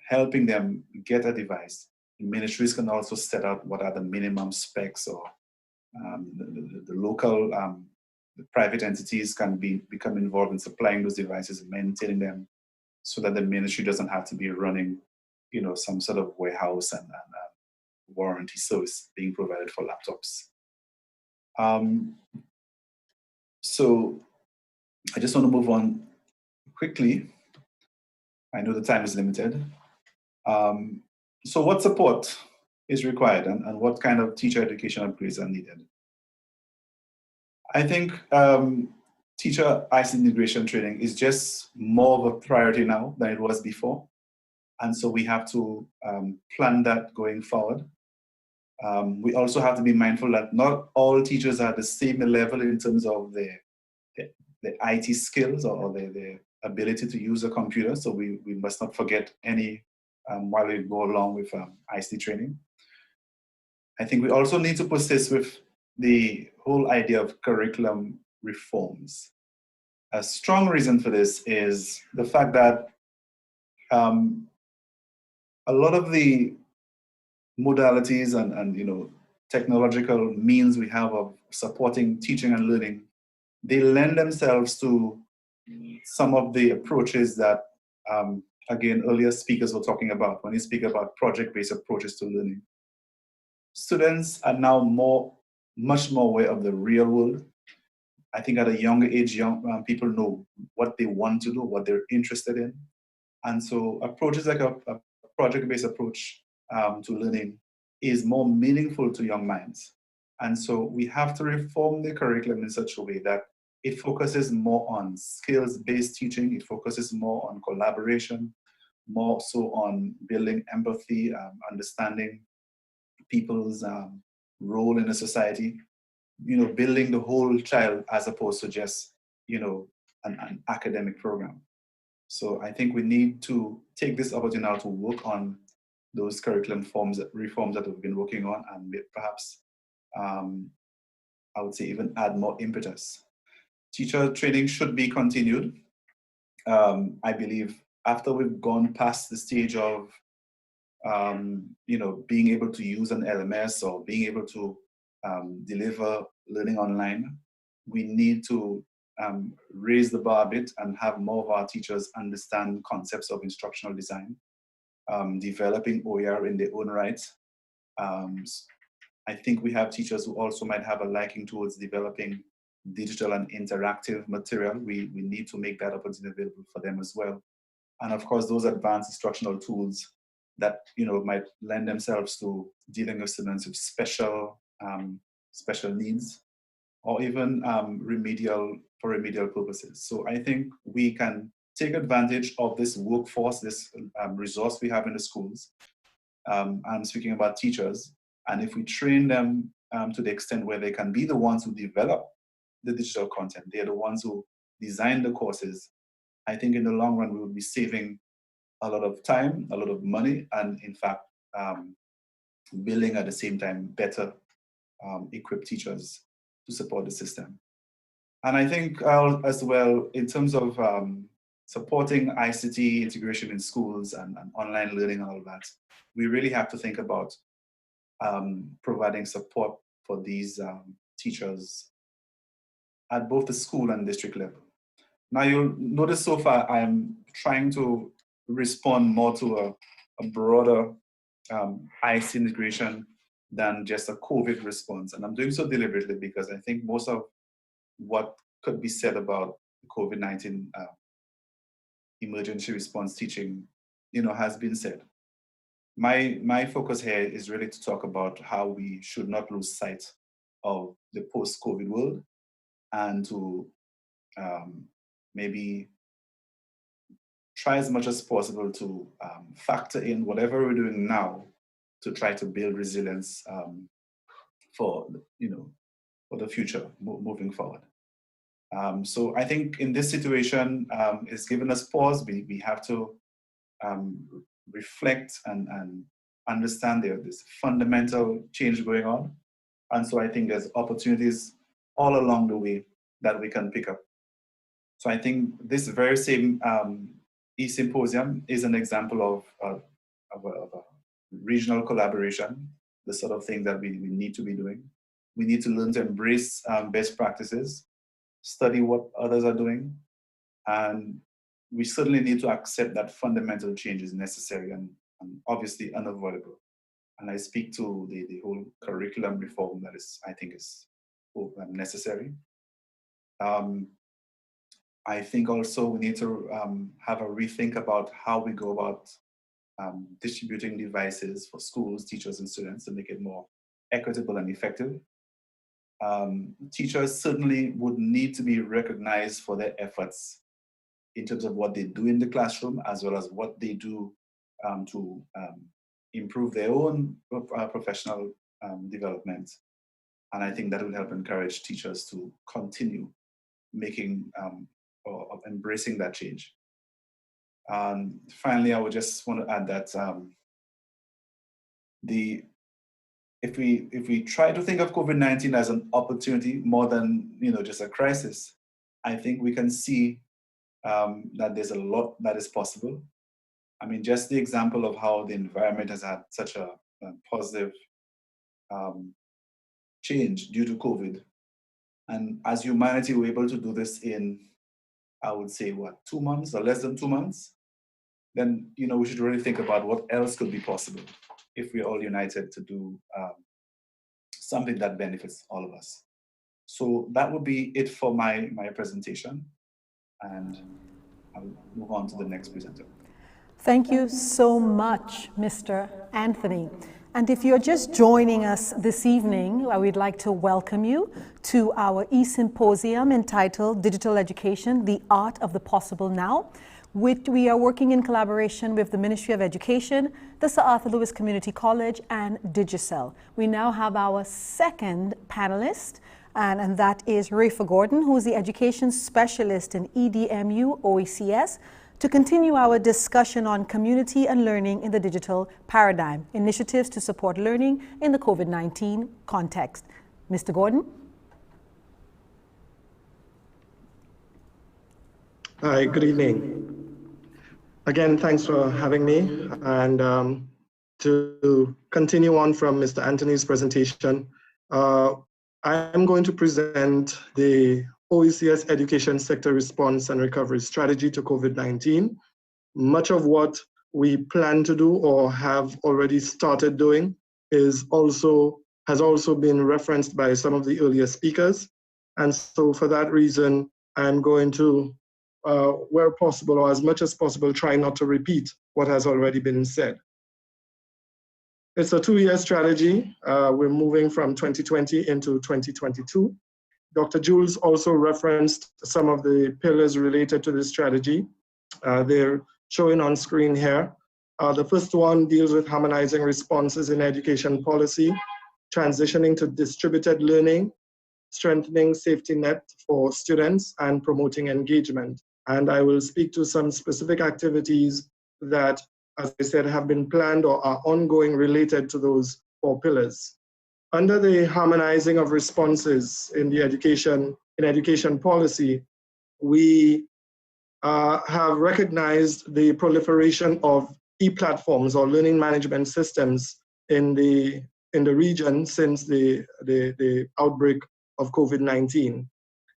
helping them get a device. Ministries can also set out what are the minimum specs, or the local the private entities can become involved in supplying those devices and maintaining them, so that the ministry doesn't have to be running, some sort of warehouse and warranty service being provided for laptops. So I just want to move on quickly. I know the time is limited. So what support is required, and what kind of teacher education upgrades are needed? I think teacher ICT integration training is just more of a priority now than it was before. And so we have to plan that going forward. We also have to be mindful that not all teachers are at the same level in terms of the IT skills or the ability to use a computer. So we must not forget any while we go along with ICT training. I think we also need to persist with the whole idea of curriculum reforms. A strong reason for this is the fact that a lot of the modalities and technological means we have of supporting teaching and learning, they lend themselves to some of the approaches that, again, earlier speakers were talking about when they speak about project-based approaches to learning. Students are now much more aware of the real world. I think at a younger age, people know what they want to do, what they're interested in. And so approaches like a project-based approach to learning is more meaningful to young minds. And so we have to reform the curriculum in such a way that it focuses more on skills-based teaching, it focuses more on collaboration, more so on building empathy, understanding people's role in a society, building the whole child as opposed to just, an academic program. So I think we need to take this opportunity now to work on those curriculum reforms that we've been working on, and perhaps, I would say, even add more impetus. Teacher training should be continued. I believe after we've gone past the stage of, being able to use an LMS or being able to deliver learning online, we need to raise the bar a bit and have more of our teachers understand concepts of instructional design, developing OER in their own right. I think we have teachers who also might have a liking towards developing digital and interactive material. We need to make that opportunity available for them as well. And of course, those advanced instructional tools that might lend themselves to dealing with students with special needs, or even remedial purposes. So I think we can take advantage of this workforce, this resource we have in the schools. I'm speaking about teachers, and if we train them to the extent where they can be the ones who develop the digital content, they're the ones who design the courses, I think in the long run we will be saving a lot of time, a lot of money, and in fact, building at the same time better equipped teachers to support the system. And I think as well, in terms of supporting ICT integration in schools and online learning and all that, we really have to think about providing support for these teachers at both the school and district level. Now you'll notice so far I am trying to respond more to a broader ICT integration than just a COVID response. And I'm doing so deliberately because I think most of what could be said about COVID-19 emergency response teaching, has been said. My focus here is really to talk about how we should not lose sight of the post-COVID world, and to maybe try as much as possible to factor in whatever we're doing now to try to build resilience for the future moving forward. So I think in this situation, it's given us pause. We have to reflect and understand there's fundamental change going on. And so I think there's opportunities all along the way that we can pick up. So I think this very same e-symposium is an example of a regional collaboration, the sort of thing that we need to be doing. We need to learn to embrace best practices, study what others are doing, and we certainly need to accept that fundamental change is necessary and obviously unavoidable. And I speak to the whole curriculum reform that I think is necessary. I think also we need to have a rethink about how we go about distributing devices for schools, teachers, and students to make it more equitable and effective. Teachers certainly would need to be recognized for their efforts in terms of what they do in the classroom, as well as what they do to improve their own professional development. And I think that will help encourage teachers to continue making or embracing that change. Finally, I would just want to add that if we try to think of COVID-19 as an opportunity more than just a crisis, I think we can see that there's a lot that is possible. I mean, just the example of how the environment has had such a positive change due to COVID. And as humanity, we're able to do this in, I would say, 2 months or less than 2 months? Then, we should really think about what else could be possible if we're all united to do something that benefits all of us. So that would be it for my presentation, and I'll move on to the next presenter. Thank you so much, Mr. Anthony. And if you're just joining us this evening, we'd like to welcome you to our e-symposium entitled Digital Education, The Art of the Possible Now, which we are working in collaboration with the Ministry of Education, the Sir Arthur Lewis Community College, and Digicel. We now have our second panelist, and that is Rafa Gordon, who is the Education Specialist in EDMU OECS, to continue our discussion on community and learning in the digital paradigm, initiatives to support learning in the COVID-19 context. Mr. Gordon? Hi, good evening. Again, thanks for having me. And to continue on from Mr. Anthony's presentation, I'm going to present the OECS Education Sector Response and Recovery Strategy to COVID-19. Much of what we plan to do or have already started doing has also been referenced by some of the earlier speakers. And so for that reason, I'm going to, where possible or as much as possible, try not to repeat what has already been said. It's a 2-year strategy. We're moving from 2020 into 2022. Dr. Jules also referenced some of the pillars related to this strategy. They're showing on screen here. The first one deals with harmonizing responses in education policy, transitioning to distributed learning, strengthening safety net for students, and promoting engagement. And I will speak to some specific activities that, as I said, have been planned or are ongoing related to those 4 pillars. Under the harmonizing of responses in the education policy, we have recognized the proliferation of e-platforms or learning management systems in the region since the outbreak of COVID-19.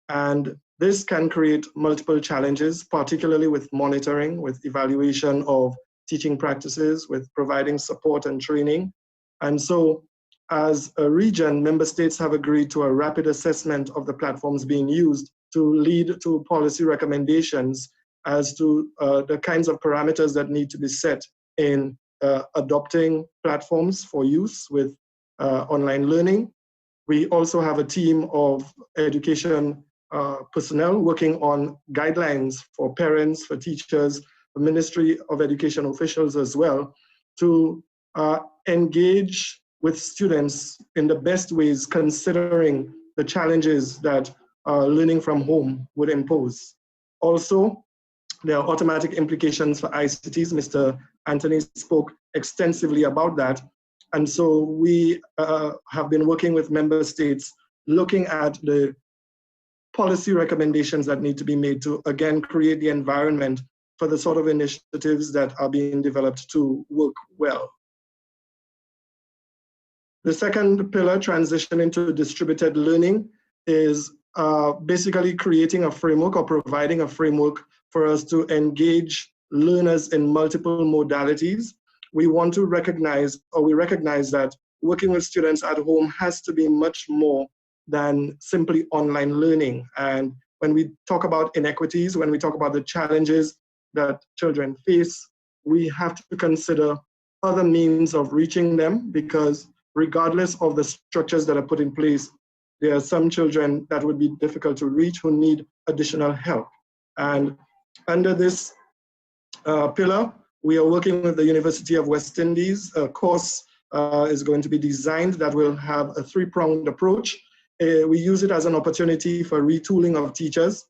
And this can create multiple challenges, particularly with monitoring, with evaluation of teaching practices, with providing support and training. And so, as a region, member states have agreed to a rapid assessment of the platforms being used to lead to policy recommendations as to the kinds of parameters that need to be set in adopting platforms for use with online learning. We also have a team of education personnel working on guidelines for parents, for teachers, the Ministry of Education officials as well, to engage with students in the best ways, considering the challenges that learning from home would impose. Also, there are automatic implications for ICTs. Mr. Anthony spoke extensively about that. And so we have been working with member states, looking at the policy recommendations that need to be made to, again, create the environment for the sort of initiatives that are being developed to work well. The second pillar, transitioning to distributed learning, is basically creating a framework or providing a framework for us to engage learners in multiple modalities. We want to recognize, or we recognize that working with students at home has to be much more than simply online learning. And when we talk about inequities, when we talk about the challenges that children face, we have to consider other means of reaching them, because regardless of the structures that are put in place, there are some children that would be difficult to reach who need additional help. And under this pillar, we are working with the University of West Indies. A course is going to be designed that will have a 3-pronged approach. We use it as an opportunity for retooling of teachers.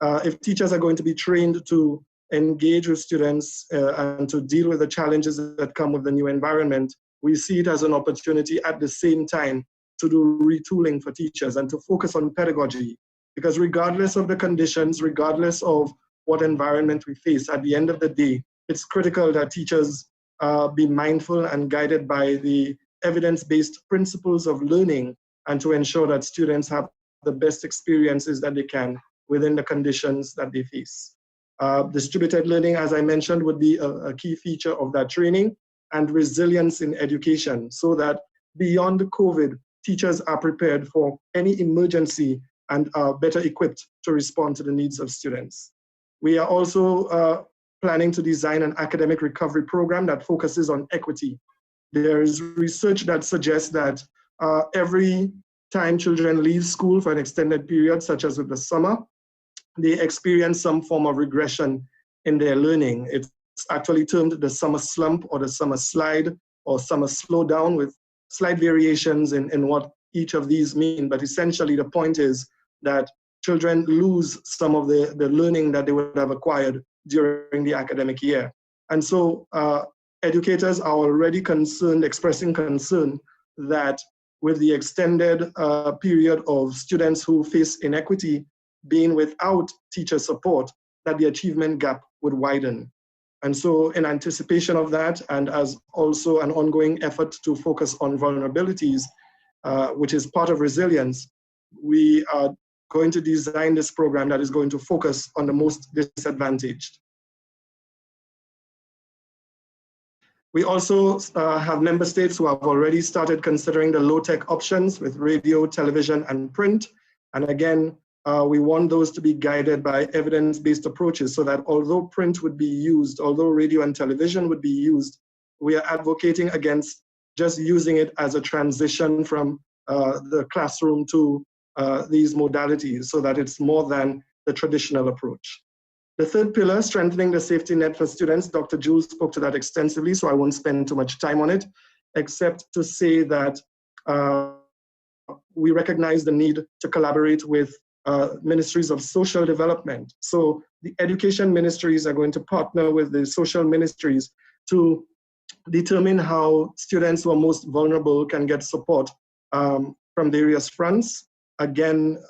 If teachers are going to be trained to engage with students and to deal with the challenges that come with the new environment, we see it as an opportunity at the same time to do retooling for teachers and to focus on pedagogy. Because regardless of the conditions, regardless of what environment we face, at the end of the day, it's critical that teachers be mindful and guided by the evidence-based principles of learning, and to ensure that students have the best experiences that they can within the conditions that they face. Distributed learning, as I mentioned, would be a key feature of that training, and resilience in education, so that beyond COVID, teachers are prepared for any emergency and are better equipped to respond to the needs of students. We are also planning to design an academic recovery program that focuses on equity. There is research that suggests that every time children leave school for an extended period, such as with the summer, they experience some form of regression in their learning. It's actually termed the summer slump or the summer slide or summer slowdown, with slight variations in what each of these mean. But essentially the point is that children lose some of the learning that they would have acquired during the academic year. And so educators are already concerned, expressing concern that with the extended period of students who face inequity being without teacher support, that the achievement gap would widen. And so in anticipation of that, and as also an ongoing effort to focus on vulnerabilities, which is part of resilience, we are going to design this program that is going to focus on the most disadvantaged. We also have member states who have already started considering the low-tech options with radio, television, and print. And again, we want those to be guided by evidence-based approaches, so that although print would be used, although radio and television would be used, we are advocating against just using it as a transition from the classroom to these modalities, so that it's more than the traditional approach. The third pillar, strengthening the safety net for students, Dr. Jules spoke to that extensively, so I won't spend too much time on it, except to say that we recognize the need to collaborate with ministries of social development. So the education ministries are going to partner with the social ministries to determine how students who are most vulnerable can get support from various fronts, again,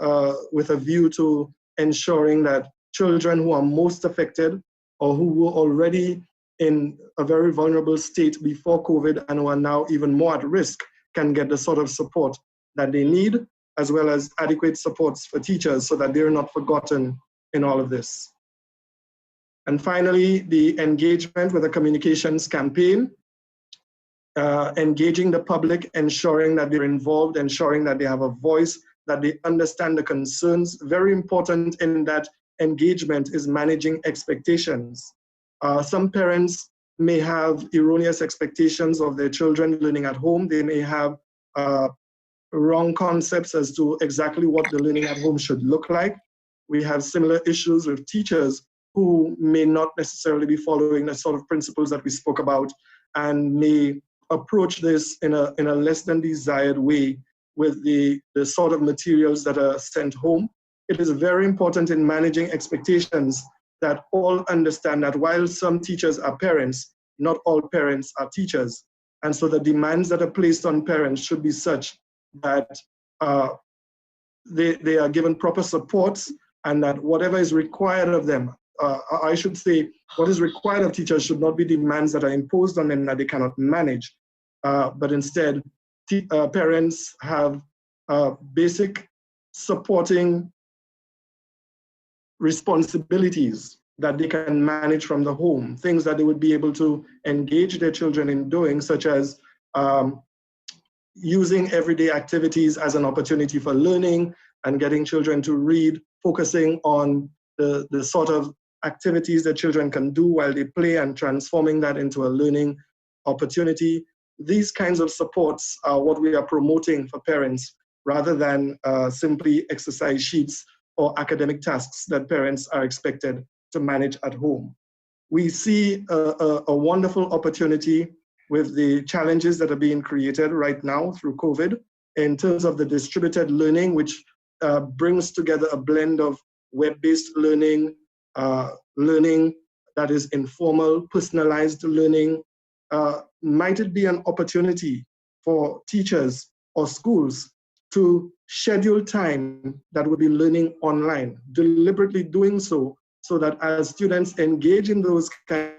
with a view to ensuring that children who are most affected or who were already in a very vulnerable state before COVID and who are now even more at risk can get the sort of support that they need, as well as adequate supports for teachers so that they're not forgotten in all of this. And finally, the engagement with a communications campaign, engaging the public, ensuring that they're involved, ensuring that they have a voice, that they understand the concerns. Very important in that engagement is managing expectations. Some parents may have erroneous expectations of their children learning at home. They may have wrong concepts as to exactly what the learning at home should look like. We have similar issues with teachers who may not necessarily be following the sort of principles that we spoke about and may approach this in a less than desired way with the sort of materials that are sent home. It is very important in managing expectations that all understand that while some teachers are parents, not all parents are teachers. And so the demands that are placed on parents should be such that they are given proper supports, and that whatever is required of them, I should say, what is required of teachers should not be demands that are imposed on them that they cannot manage, but instead parents have basic supporting responsibilities that they can manage from the home, things that they would be able to engage their children in doing, such as using everyday activities as an opportunity for learning and getting children to read, focusing on the sort of activities that children can do while they play and transforming that into a learning opportunity. These kinds of supports are what we are promoting for parents, rather than simply exercise sheets or academic tasks that parents are expected to manage at home. We see a wonderful opportunity with the challenges that are being created right now through COVID in terms of the distributed learning, which brings together a blend of web-based learning, learning that is informal, personalized learning. Might it be an opportunity for teachers or schools to schedule time that will be learning online, deliberately doing so that as students engage in those kind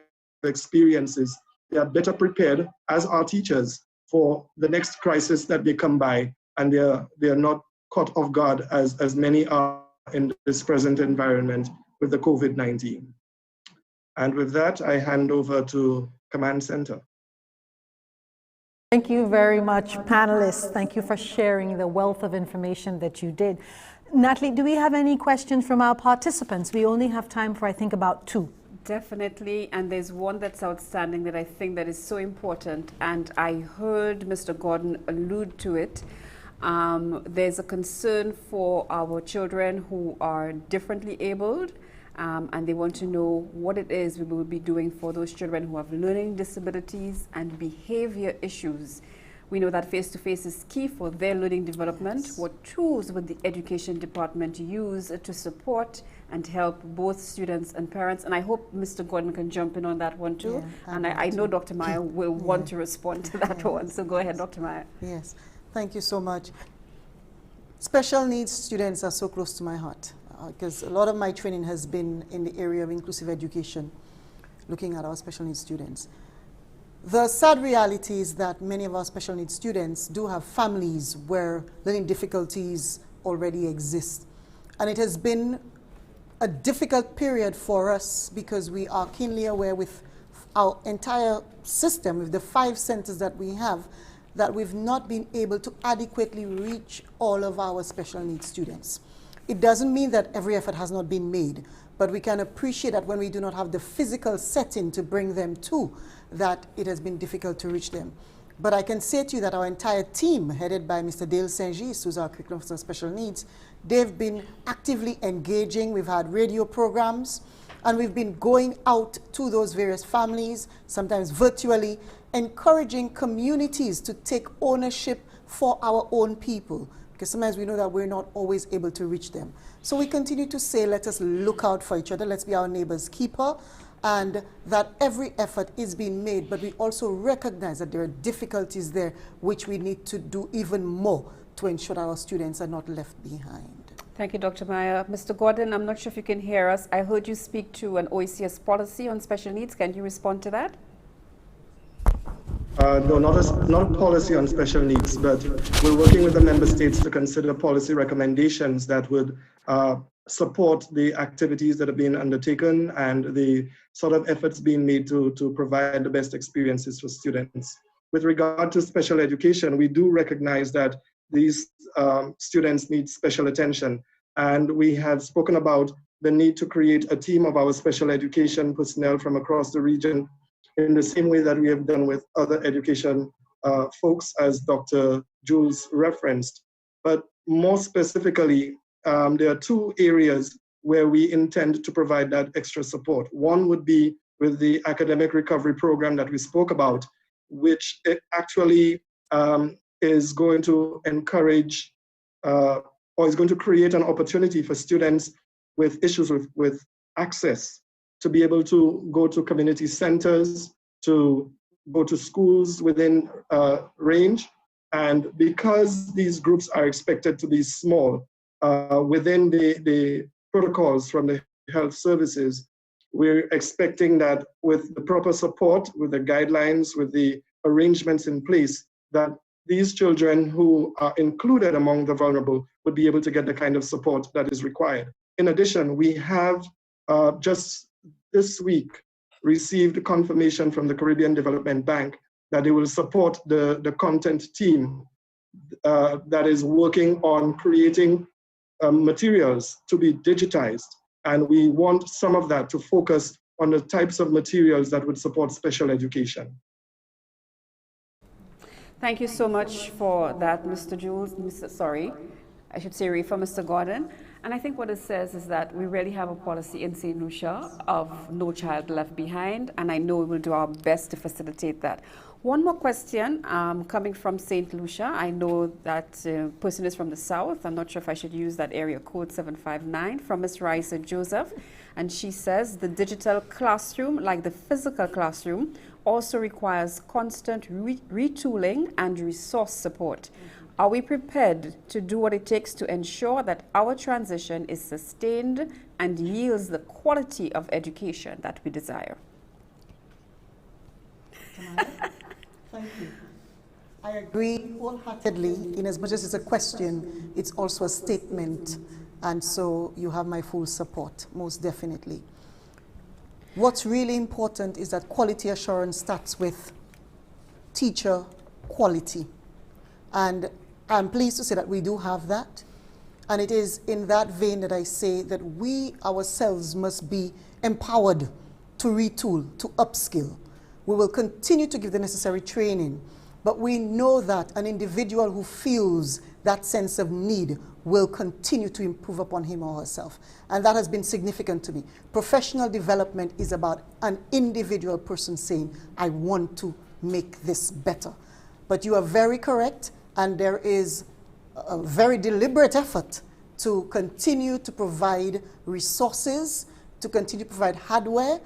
of experiences, they are better prepared, as are teachers, for the next crisis that they come by, and they are not caught off guard as many are in this present environment with the COVID-19. And with that, I hand over to Command Center. Thank you very much, panelists. Thank you for sharing the wealth of information that you did. Natalie, do we have any questions from our participants? We only have time for, I think, about 2. Definitely, and there's one that's outstanding that I think that is so important, and I heard Mr. Gordon allude to it. There's a concern for our children who are differently abled, and they want to know what it is we will be doing for those children who have learning disabilities and behavior issues. We know that face-to-face is key for their learning development. Yes. What tools would the education department use to support and help both students and parents? And I hope Mr. Gordon can jump in on that one too. Yeah, and I know Dr. Meyer will want to respond to that one. So go ahead, Dr. Meyer. Yes, thank you so much. Special needs students are so close to my heart because a lot of my training has been in the area of inclusive education, looking at our special needs students. The sad reality is that many of our special needs students do have families where learning difficulties already exist. And it has been a difficult period for us because we are keenly aware with our entire system, with the 5 centers that we have, that we've not been able to adequately reach all of our special needs students. It doesn't mean that every effort has not been made, but we can appreciate that when we do not have the physical setting to bring them to, that it has been difficult to reach them. But I can say to you that our entire team, headed by Mr. Dale Saint-Gis, who's our curriculum officer of special needs, they've been actively engaging. We've had radio programs, and we've been going out to those various families, sometimes virtually, encouraging communities to take ownership for our own people, because sometimes we know that we're not always able to reach them. So we continue to say, let us look out for each other, let's be our neighbor's keeper, and that every effort is being made, but we also recognize that there are difficulties there which we need to do even more to ensure that our students are not left behind. Thank you, Dr. Meyer. Mr. Gordon, I'm not sure if you can hear us. I heard you speak to an OECS policy on special needs. Can you respond to that? No, not a policy on special needs, but we're working with the member states to consider policy recommendations that would support the activities that are being undertaken and the sort of efforts being made to provide the best experiences for students. With regard to special education, we do recognize that these students need special attention. And we have spoken about the need to create a team of our special education personnel from across the region in the same way that we have done with other education folks, as Dr. Jules referenced. But more specifically, there are 2 areas where we intend to provide that extra support. One would be with the academic recovery program that we spoke about, which actually is going to encourage or is going to create an opportunity for students with issues with access to be able to go to community centers, to go to schools within range. And because these groups are expected to be small, within the protocols from the health services, we're expecting that with the proper support, with the guidelines, with the arrangements in place, that these children who are included among the vulnerable would be able to get the kind of support that is required. In addition, we have just this week received confirmation from the Caribbean Development Bank that they will support the content team that is working on creating materials to be digitized. And we want some of that to focus on the types of materials that would support special education. Thank you so much for that, Mr. Jules. I should say Refa, Mr. Gordon. And I think what it says is that we really have a policy in St. Lucia of no child left behind, and I know we will do our best to facilitate that. One more question coming from St. Lucia. I know that person is from the south. I'm not sure if I should use that area code 759 from Ms. Raisa Joseph. And she says the digital classroom, like the physical classroom, also requires constant retooling and resource support. Are we prepared to do what it takes to ensure that our transition is sustained and yields the quality of education that we desire? Thank you. I agree wholeheartedly. In as much as it's a question, it's also a statement. And so you have my full support, most definitely. What's really important is that quality assurance starts with teacher quality. And I'm pleased to say that we do have that. And it is in that vein that I say that we ourselves must be empowered to retool, to upskill. We will continue to give the necessary training, but we know that an individual who feels that sense of need will continue to improve upon him or herself. And that has been significant to me. Professional development is about an individual person saying, I want to make this better. But you are very correct, and there is a very deliberate effort to continue to provide resources, to continue to provide hardware.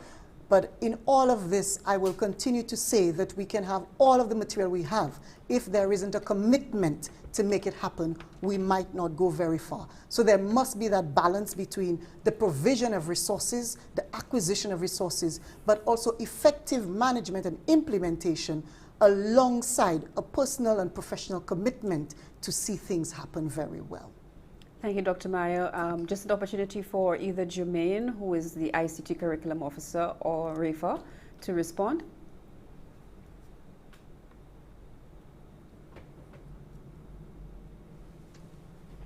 But in all of this, I will continue to say that we can have all of the material we have. If there isn't a commitment to make it happen, we might not go very far. So there must be that balance between the provision of resources, the acquisition of resources, but also effective management and implementation alongside a personal and professional commitment to see things happen very well. Thank you, Dr. Meyer. Just an opportunity for either Jermaine, who is the ICT Curriculum Officer, or Rafa to respond.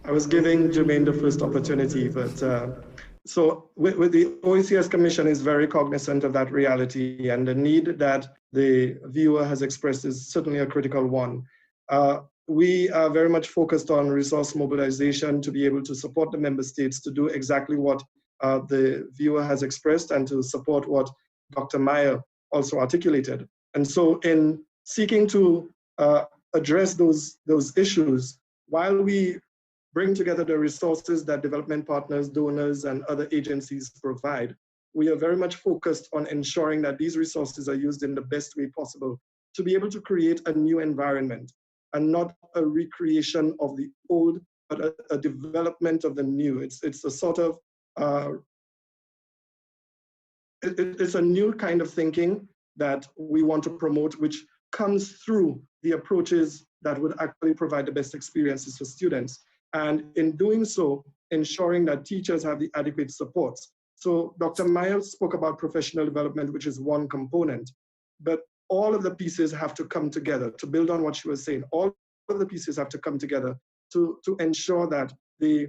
I was giving Jermaine the first opportunity, but so with the OECS Commission is very cognizant of that reality, and the need that the viewer has expressed is certainly a critical one. We are very much focused on resource mobilization to be able to support the member states to do exactly what the viewer has expressed and to support what Dr. Meyer also articulated. And so in seeking to address those issues, while we bring together the resources that development partners, donors, and other agencies provide, we are very much focused on ensuring that these resources are used in the best way possible to be able to create a new environment, and not a recreation of the old, but a development of the new. It's a sort of, it's a new kind of thinking that we want to promote, which comes through the approaches that would actually provide the best experiences for students. And in doing so, ensuring that teachers have the adequate supports. So Dr. Miles spoke about professional development, which is one component, but all of the pieces have to come together to build on what she was saying. All of the pieces have to come together to ensure that the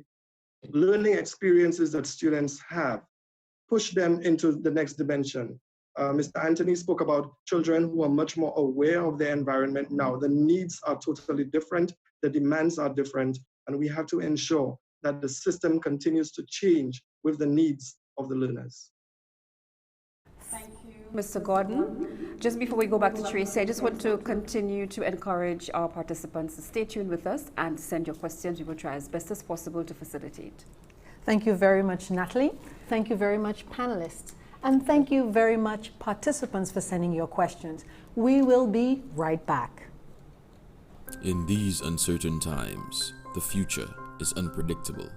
learning experiences that students have push them into the next dimension. Mr. Anthony spoke about children who are much more aware of their environment now. The needs are totally different, the demands are different, and we have to ensure that the system continues to change with the needs of the learners. Thank you, Mr. Gordon. Just before we go back to Tracy, I just want to continue to encourage our participants to stay tuned with us and send your questions. We will try as best as possible to facilitate. Thank you very much, Natalie. Thank you very much, panelists. And thank you very much, participants, for sending your questions. We will be right back. In these uncertain times, the future is unpredictable.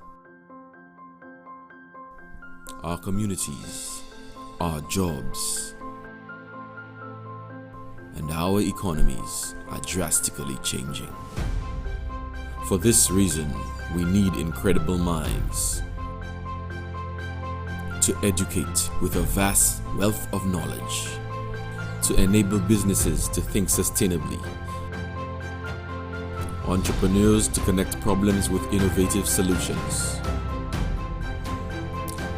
Our communities, our jobs, and our economies are drastically changing. For this reason, we need incredible minds to educate with a vast wealth of knowledge, to enable businesses to think sustainably, entrepreneurs to connect problems with innovative solutions,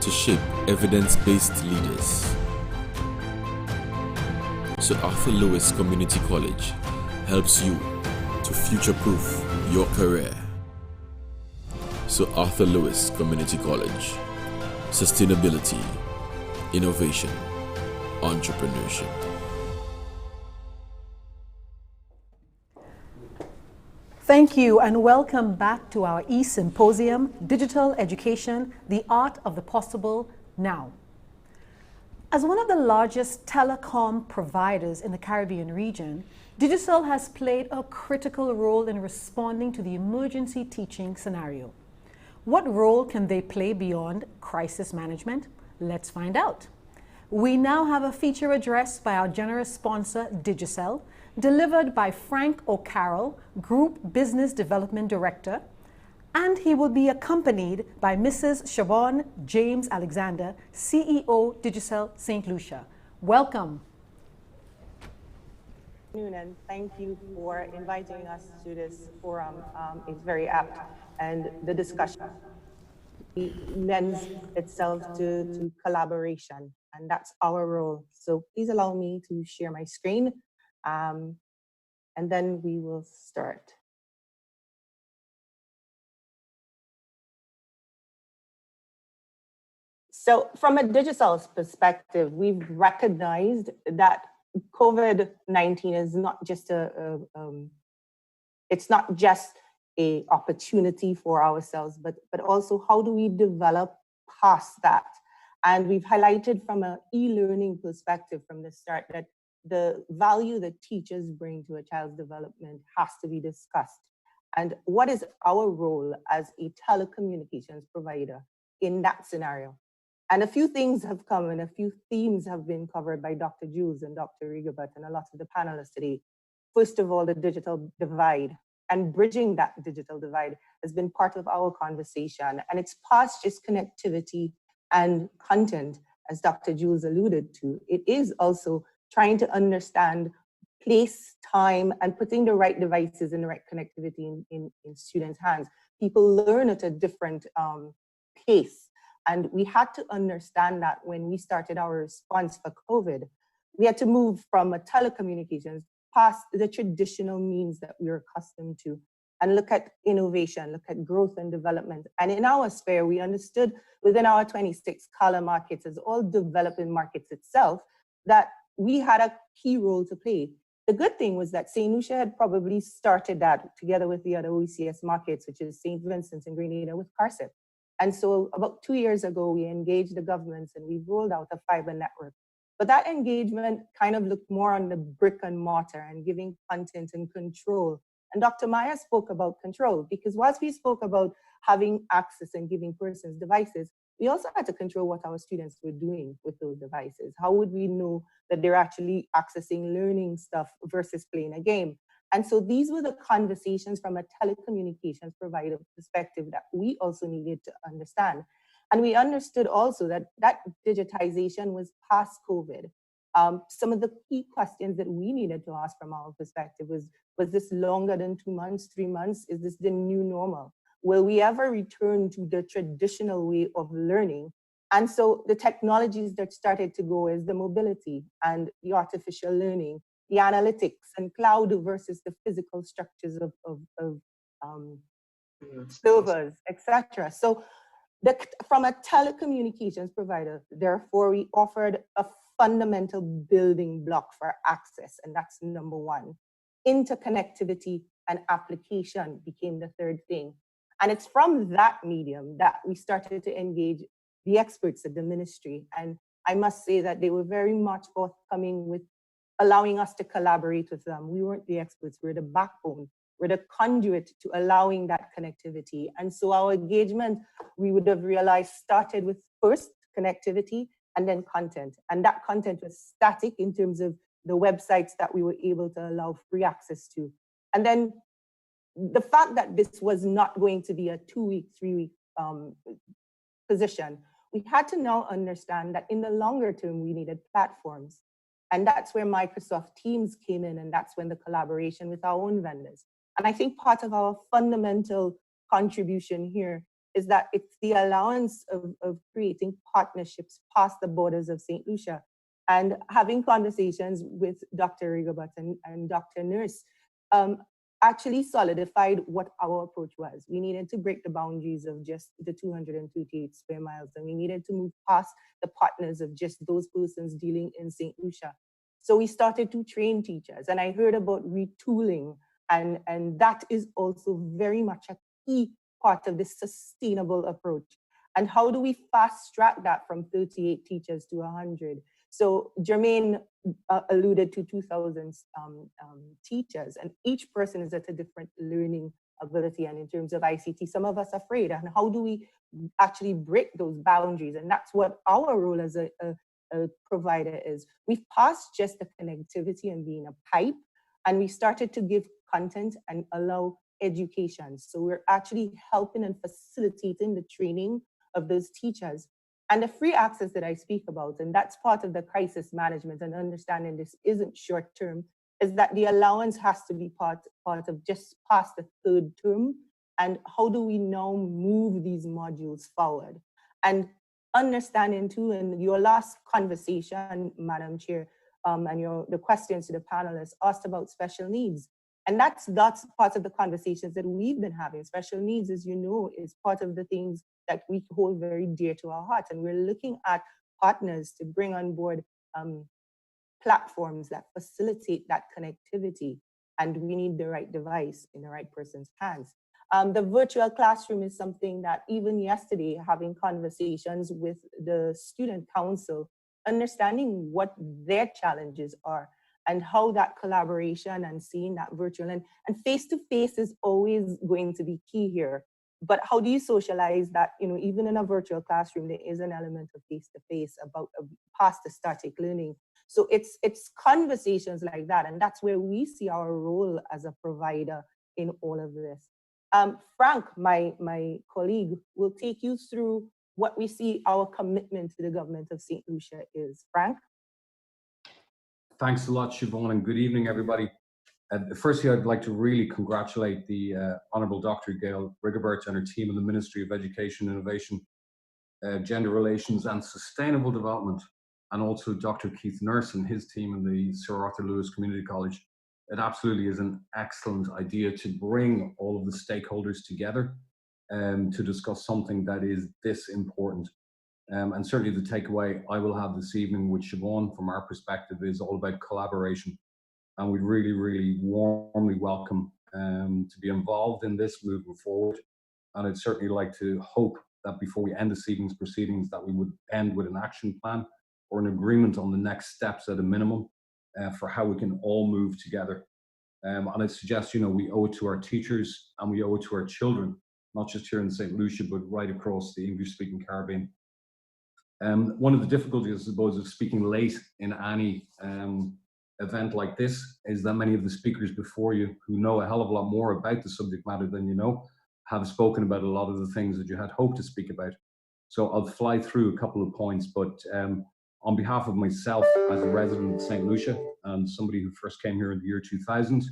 to shape evidence-based leaders. So Arthur Lewis Community College helps you to future-proof your career. So Arthur Lewis Community College, sustainability, innovation, entrepreneurship. Thank you and welcome back to our e-symposium, Digital Education, the Art of the Possible Now. As one of the largest telecom providers in the Caribbean region, Digicel has played a critical role in responding to the emergency teaching scenario. What role can they play beyond crisis management? Let's find out. We now have a feature address by our generous sponsor, Digicel, delivered by Frank O'Carroll, Group Business Development Director, and he will be accompanied by Mrs. Siobhan James Alexander, CEO, Digicel St. Lucia. Welcome. And thank you for inviting us to this forum. It's very apt, and the discussion lends itself to collaboration, and that's our role. So please allow me to share my screen, and then we will start. So from a digital perspective, we've recognized that COVID-19 is not just it's not just a opportunity for ourselves, but also how do we develop past that? And we've highlighted from an e-learning perspective from the start that the value that teachers bring to a child's development has to be discussed. And what is our role as a telecommunications provider in that scenario? And a few things have come and a few themes have been covered by Dr. Jules and Dr. Rigobert and a lot of the panelists today. First of all, the digital divide, and bridging that digital divide has been part of our conversation. And it's past just connectivity and content, as Dr. Jules alluded to. It is also trying to understand place, time, and putting the right devices and the right connectivity in students' hands. People learn at a different pace. And we had to understand that when we started our response for COVID, we had to move from a telecommunications past the traditional means that we were accustomed to and look at innovation, look at growth and development. And in our sphere, we understood within our 26 color markets as all developing markets itself, that we had a key role to play. The good thing was that St. Lucia had probably started that together with the other OECS markets, which is St. Vincent and Grenada with CARSIP. And so about 2 years ago, we engaged the governments and we rolled out a fiber network. But that engagement kind of looked more on the brick and mortar and giving content and control. And Dr. Maya spoke about control, because whilst we spoke about having access and giving persons devices, we also had to control what our students were doing with those devices. How would we know that they're actually accessing learning stuff versus playing a game? And so these were the conversations from a telecommunications provider perspective that we also needed to understand. And we understood also that that digitization was past COVID. Some of the key questions that we needed to ask from our perspective was this longer than 2 months, 3 months? Is this the new normal? Will we ever return to the traditional way of learning? And so the technologies that started to go is the mobility and the artificial learning, the analytics and cloud versus the physical structures of servers, etc. So from a telecommunications provider, therefore, we offered a fundamental building block for access, and that's number one. Interconnectivity and application became the third thing. And it's from that medium that we started to engage the experts at the ministry. And I must say that they were very much forthcoming with allowing us to collaborate with them. We weren't the experts, we're the backbone. We're the conduit to allowing that connectivity. And so our engagement, we would have realized, started with first connectivity and then content. And that content was static in terms of the websites that we were able to allow free access to. And then the fact that this was not going to be a 2-week, 3-week position, we had to now understand that in the longer term, we needed platforms. And that's where Microsoft Teams came in, and that's when the collaboration with our own vendors. And I think part of our fundamental contribution here is that it's the allowance of creating partnerships past the borders of St. Lucia and having conversations with Dr. Rigobert and Dr. Nurse actually solidified what our approach was. We needed to break the boundaries of just the 238 square miles, and we needed to move past the partners of just those persons dealing in St. Lucia. So we started to train teachers, and I heard about retooling, and that is also very much a key part of this sustainable approach. And how do we fast track that from 38 teachers to 100? So Jermaine alluded to 2,000 teachers, and each person is at a different learning ability. And in terms of ICT, some of us are afraid. And how do we actually break those boundaries? And that's what our role as a provider is. We've passed just the connectivity and being a pipe, and we started to give content and allow education. So we're actually helping and facilitating the training of those teachers. And the free access that I speak about, and that's part of the crisis management and understanding this isn't short term, is that the allowance has to be part of just past the third term, and how do we now move these modules forward? And understanding too, in your last conversation, Madam Chair, and the questions to the panelists asked about special needs. And that's part of the conversations that we've been having. Special needs, as you know, is part of the things that we hold very dear to our hearts. And we're looking at partners to bring on board platforms that facilitate that connectivity. And we need the right device in the right person's hands. The virtual classroom is something that even yesterday, having conversations with the student council, understanding what their challenges are and how that collaboration and seeing that virtual and face-to-face is always going to be key here. But how do you socialize that, even in a virtual classroom, there is an element of face-to-face about past the static learning. So it's conversations like that, and that's where we see our role as a provider in all of this. Frank, my colleague, will take you through what we see our commitment to the government of St. Lucia is. Frank? Thanks a lot, Siobhan, and good evening, everybody. Firstly, I'd like to really congratulate the Honourable Dr. Gail Rigobert and her team in the Ministry of Education, Innovation, Gender Relations and Sustainable Development, and also Dr. Keith Nurse and his team in the Sir Arthur Lewis Community College. It absolutely is an excellent idea to bring all of the stakeholders together to discuss something that is this important. And certainly the takeaway I will have this evening with Siobhan from our perspective is all about collaboration. And we really, really warmly welcome to be involved in this moving forward. And I'd certainly like to hope that before we end this evening's proceedings that we would end with an action plan or an agreement on the next steps at a minimum for how we can all move together. And I suggest, we owe it to our teachers and we owe it to our children, not just here in St. Lucia, but right across the English-speaking Caribbean. One of the difficulties, I suppose, of speaking late in any event like this is that many of the speakers before you, who know a hell of a lot more about the subject matter than you know, have spoken about a lot of the things that you had hoped to speak about. So I'll fly through a couple of points, but on behalf of myself as a resident of St. Lucia and somebody who first came here in the year 2000,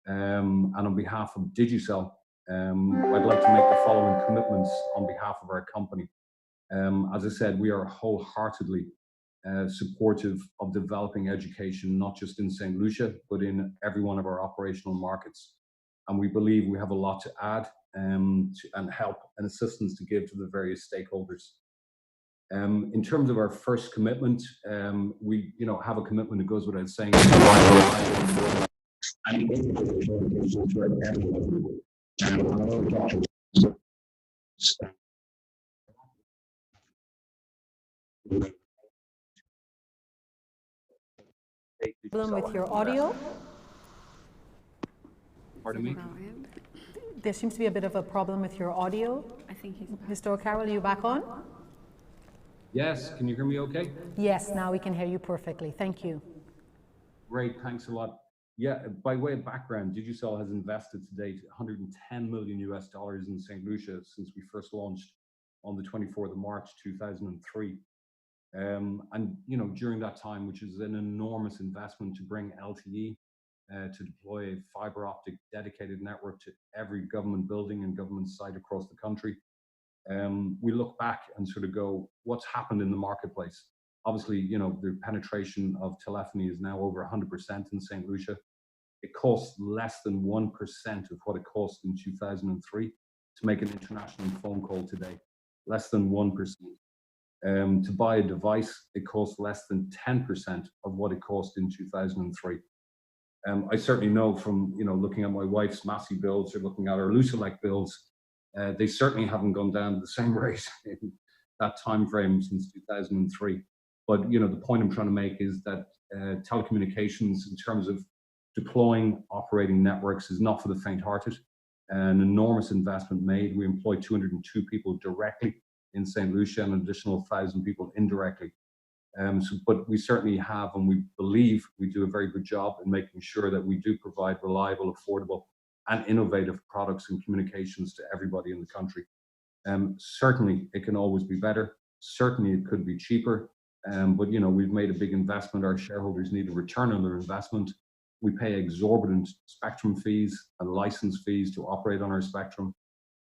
and on behalf of Digicel, I'd like to make the following commitments on behalf of our company. As I said, we are wholeheartedly supportive of developing education, not just in St. Lucia, but in every one of our operational markets. And we believe we have a lot to add and help and assistance to give to the various stakeholders. In terms of our first commitment, we have a commitment that goes without saying. Problem with your audio? Pardon me? There seems to be a bit of a problem with your audio. I think he's back. Mr. O'Carroll, are you back on? Yes, can you hear me okay? Yes, now we can hear you perfectly. Thank you. Great, thanks a lot. Yeah, by way of background, Digicel has invested to date $110 million in St. Lucia since we first launched on the 24th of March 2003. And during that time, which is an enormous investment to bring LTE, to deploy a fiber optic dedicated network to every government building and government site across the country, we look back and sort of go, what's happened in the marketplace? Obviously, the penetration of telephony is now over 100% in St. Lucia. It costs less than 1% of what it cost in 2003 to make an international phone call today, less than 1%. To buy a device, it costs less than 10% of what it cost in 2003. I certainly know from looking at my wife's Massey bills or looking at our Lucia-like bills, they certainly haven't gone down at the same rate in that time frame since 2003. But the point I'm trying to make is that telecommunications, in terms of deploying operating networks, is not for the faint-hearted. An enormous investment made. We employ 202 people directly in St. Lucia and an additional 1,000 people indirectly. But we certainly have, and we believe we do a very good job in making sure that we do provide reliable, affordable, and innovative products and communications to everybody in the country. Certainly, it can always be better. Certainly, it could be cheaper. But we've made a big investment. Our shareholders need a return on their investment. We pay exorbitant spectrum fees and license fees to operate on our spectrum.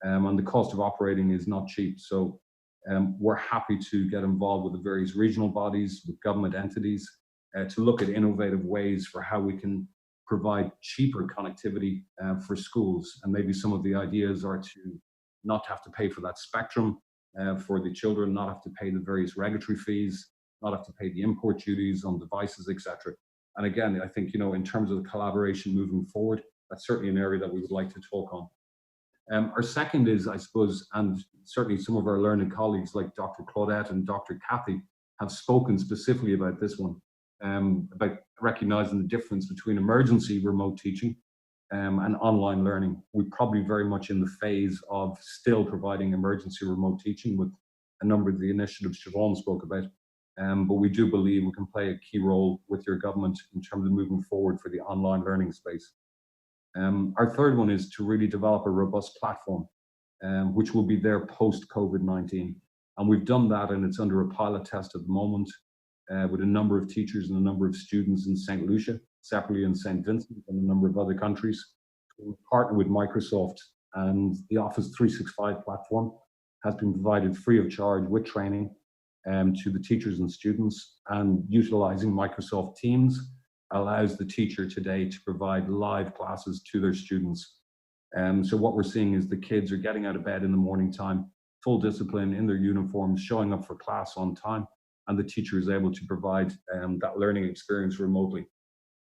And the cost of operating is not cheap. So we're happy to get involved with the various regional bodies, with government entities, to look at innovative ways for how we can provide cheaper connectivity for schools. And maybe some of the ideas are to not have to pay for that spectrum for the children, not have to pay the various regulatory fees, not have to pay the import duties on devices, etc. And again, I think, in terms of the collaboration moving forward, that's certainly an area that we would like to talk on. Our second is, I suppose, and certainly some of our learned colleagues like Dr. Claudette and Dr. Kathy have spoken specifically about this one, about recognizing the difference between emergency remote teaching and online learning. We're probably very much in the phase of still providing emergency remote teaching with a number of the initiatives Siobhan spoke about. But we do believe we can play a key role with your government in terms of moving forward for the online learning space. Our third one is to really develop a robust platform, which will be there post-COVID-19. And we've done that, and it's under a pilot test at the moment with a number of teachers and a number of students in St. Lucia, separately in St. Vincent and a number of other countries. We partner with Microsoft, and the Office 365 platform has been provided free of charge with training to the teachers and students, and utilizing Microsoft Teams allows the teacher today to provide live classes to their students. So what we're seeing is the kids are getting out of bed in the morning time, full discipline in their uniforms, showing up for class on time, and the teacher is able to provide that learning experience remotely.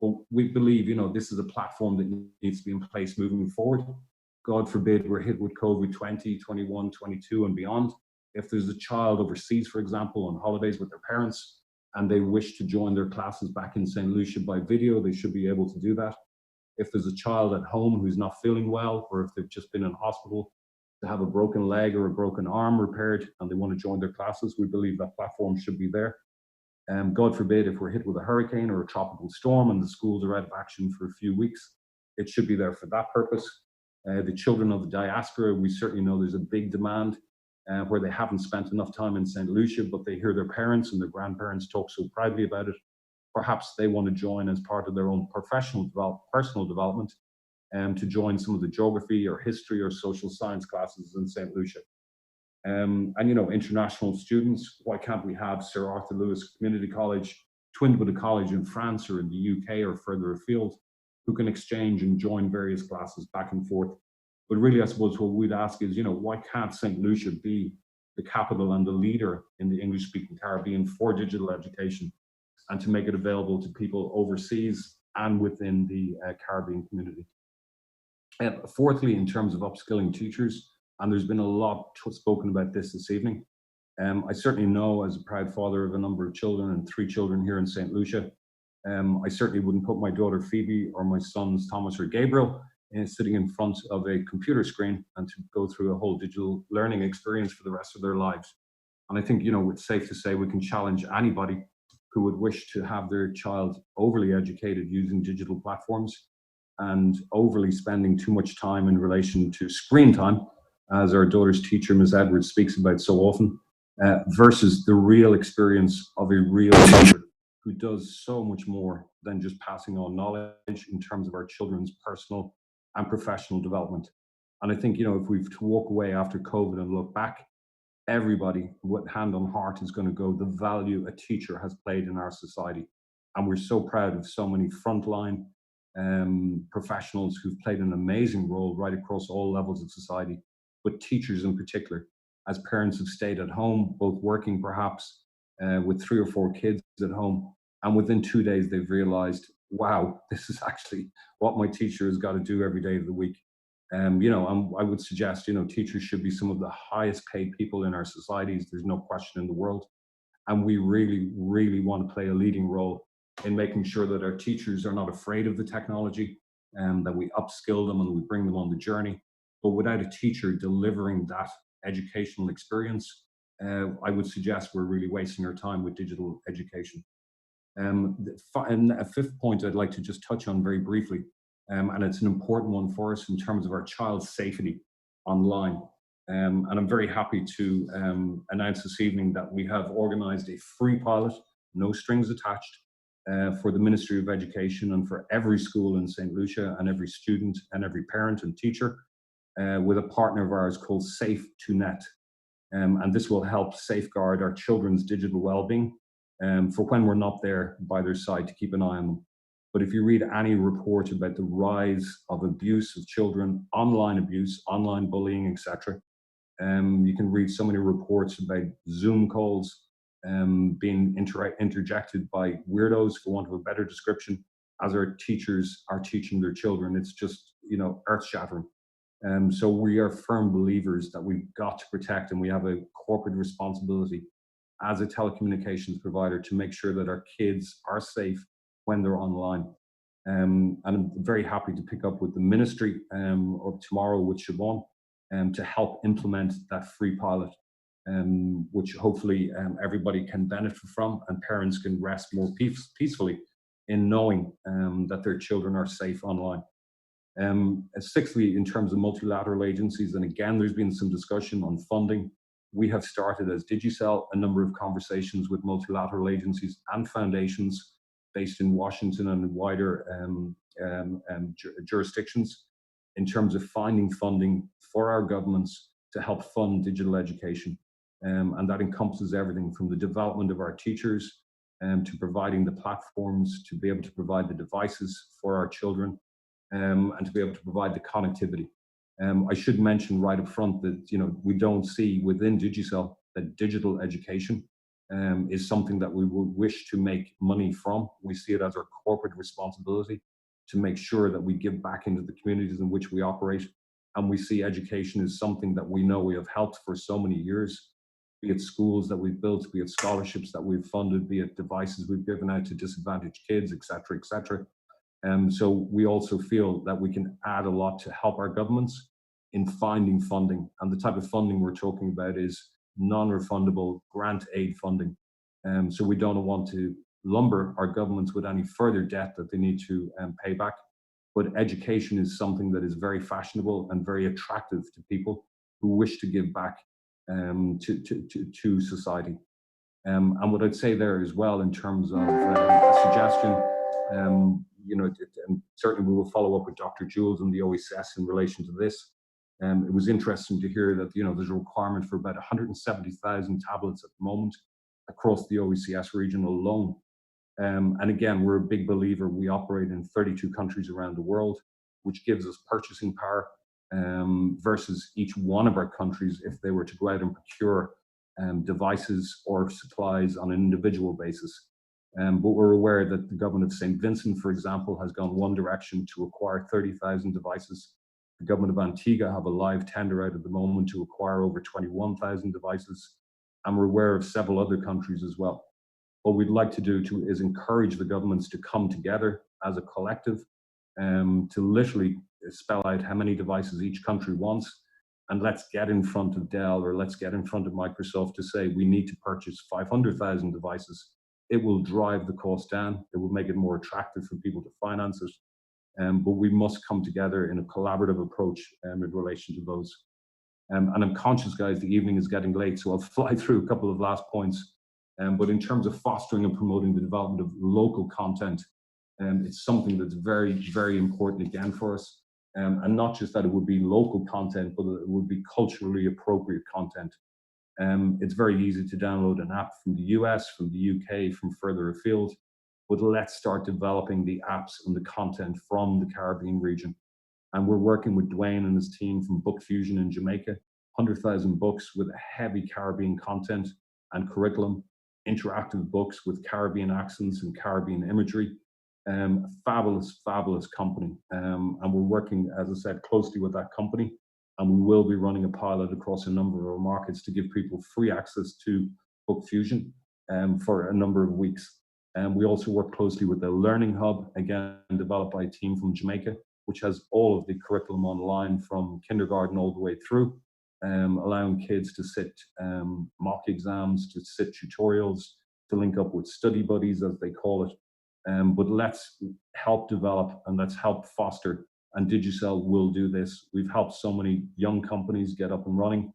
But we believe, this is a platform that needs to be in place moving forward. God forbid we're hit with COVID 20, 21, 22 and beyond. If there's a child overseas, for example, on holidays with their parents, and they wish to join their classes back in St. Lucia by video, they should be able to do that. If there's a child at home who's not feeling well, or if they've just been in hospital to have a broken leg or a broken arm repaired and they want to join their classes, we believe that platform should be there. God forbid if we're hit with a hurricane or a tropical storm and the schools are out of action for a few weeks, it should be there for that purpose. The children of the diaspora, we certainly know there's a big demand where they haven't spent enough time in St. Lucia, but they hear their parents and their grandparents talk so proudly about it. Perhaps they want to join as part of their own personal development to join some of the geography or history or social science classes in St. Lucia. And international students, why can't we have Sir Arthur Lewis Community College twinned with a college in France or in the UK or further afield, who can exchange and join various classes back and forth? But really, I suppose what we'd ask is, why can't St. Lucia be the capital and the leader in the English-speaking Caribbean for digital education, and to make it available to people overseas and within the Caribbean community? Fourthly, in terms of upskilling teachers, and there's been a lot spoken about this evening, I certainly know, as a proud father of a number of children and 3 children here in St. Lucia, I certainly wouldn't put my daughter Phoebe or my sons Thomas or Gabriel sitting in front of a computer screen and to go through a whole digital learning experience for the rest of their lives. And I think, it's safe to say we can challenge anybody who would wish to have their child overly educated using digital platforms and overly spending too much time in relation to screen time, as our daughter's teacher, Ms. Edwards, speaks about so often, versus the real experience of a real teacher who does so much more than just passing on knowledge in terms of our children's personal and professional development. And I think, if we've to walk away after COVID and look back, everybody with hand on heart is going to go, the value a teacher has played in our society. And we're so proud of so many frontline professionals who've played an amazing role right across all levels of society, but teachers in particular, as parents have stayed at home, both working perhaps with 3 or 4 kids at home. And within 2 days, they've realized, wow, this is actually what my teacher has got to do every day of the week. I would suggest, teachers should be some of the highest paid people in our societies. There's no question in the world. And we really, really want to play a leading role in making sure that our teachers are not afraid of the technology, and that we upskill them and we bring them on the journey. But without a teacher delivering that educational experience, I would suggest we're really wasting our time with digital education. And a fifth point I'd like to just touch on very briefly, and it's an important one for us in terms of our child's safety online. And I'm very happy to announce this evening that we have organized a free pilot, no strings attached, for the Ministry of Education and for every school in St. Lucia and every student and every parent and teacher with a partner of ours called Safe2Net. And this will help safeguard our children's digital well-being for when we're not there by their side to keep an eye on them. But if you read any report about the rise of abuse of children, online bullying, etc., you can read so many reports about Zoom calls being interjected by weirdos, for want of a better description, as our teachers are teaching their children. It's just, earth-shattering. So we are firm believers that we've got to protect, and we have a corporate responsibility as a telecommunications provider to make sure that our kids are safe when they're online. And I'm very happy to pick up with the ministry or tomorrow with Siobhan to help implement that free pilot, which hopefully everybody can benefit from, and parents can rest more peacefully in knowing that their children are safe online. Sixthly, in terms of multilateral agencies, and again, there's been some discussion on funding. We have started as Digicel a number of conversations with multilateral agencies and foundations based in Washington and wider jurisdictions in terms of finding funding for our governments to help fund digital education. And that encompasses everything from the development of our teachers to providing the platforms to be able to provide the devices for our children and to be able to provide the connectivity. I should mention right up front that we don't see within Digicel that digital education is something that we would wish to make money from. We see it as our corporate responsibility to make sure that we give back into the communities in which we operate. And we see education as something that we know we have helped for so many years, be it schools that we've built, be it scholarships that we've funded, be it devices we've given out to disadvantaged kids, et cetera, et cetera. So we also feel that we can add a lot to help our governments in finding funding. And the type of funding we're talking about is non-refundable grant aid funding. So we don't want to lumber our governments with any further debt that they need to pay back. But education is something that is very fashionable and very attractive to people who wish to give back to society. And what I'd say there as well in terms of a suggestion, and certainly we will follow up with Dr. Jules and the OECS in relation to this. It was interesting to hear that there's a requirement for about 170,000 tablets at the moment across the OECS region alone. And again, we're a big believer. We operate in 32 countries around the world, which gives us purchasing power versus each one of our countries if they were to go out and procure devices or supplies on an individual basis. But we're aware that the government of St. Vincent, for example, has gone one direction to acquire 30,000 devices. The government of Antigua have a live tender out at the moment to acquire over 21,000 devices. And we're aware of several other countries as well. What we'd like to do is encourage the governments to come together as a collective to literally spell out how many devices each country wants. And let's get in front of Dell or let's get in front of Microsoft to say we need to purchase 500,000 devices. It will drive the cost down. It will make it more attractive for people to finance it. But we must come together in a collaborative approach in relation to those. And I'm conscious, guys, the evening is getting late, so I'll fly through a couple of last points. But in terms of fostering and promoting the development of local content, it's something that's very, very important again for us. And not just that it would be local content, but it would be culturally appropriate content. It's very easy to download an app from the US, from the UK, from further afield. But let's start developing the apps and the content from the Caribbean region. And we're working with Dwayne and his team from Book Fusion in Jamaica, 100,000 books with a heavy Caribbean content and curriculum, interactive books with Caribbean accents and Caribbean imagery. Fabulous, fabulous company. And we're working, as I said, closely with that company. And we will be running a pilot across a number of our markets to give people free access to Book Fusion for a number of weeks. And we also work closely with the Learning Hub, again, developed by a team from Jamaica, which has all of the curriculum online from kindergarten all the way through, allowing kids to sit mock exams, to sit tutorials, to link up with study buddies, as they call it. But let's help develop and let's help foster, and Digicel will do this. We've helped so many young companies get up and running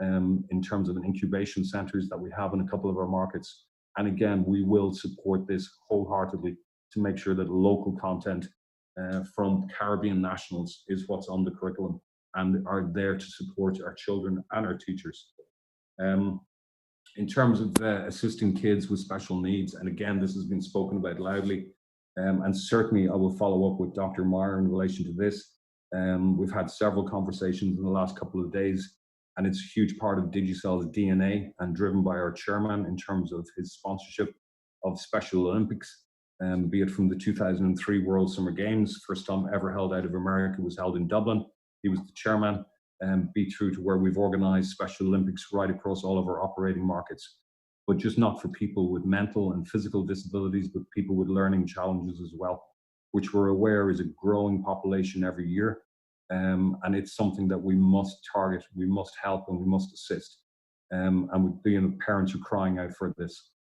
in terms of an incubation centers that we have in a couple of our markets. And again, we will support this wholeheartedly to make sure that local content from Caribbean nationals is what's on the curriculum and are there to support our children and our teachers. In terms of assisting kids with special needs, and again, this has been spoken about loudly, and certainly I will follow up with Dr. Meyer in relation to this. We've had several conversations in the last couple of days, and it's a huge part of Digicel's DNA and driven by our chairman in terms of his sponsorship of Special Olympics, be it from the 2003 World Summer Games, first time ever held out of America was held in Dublin. He was the chairman. Be through to where we've organized Special Olympics right across all of our operating markets, but just not for people with mental and physical disabilities, but people with learning challenges as well, which we're aware is a growing population every year. And it's something that we must target, we must help, and we must assist. And with being parents who are crying out for this.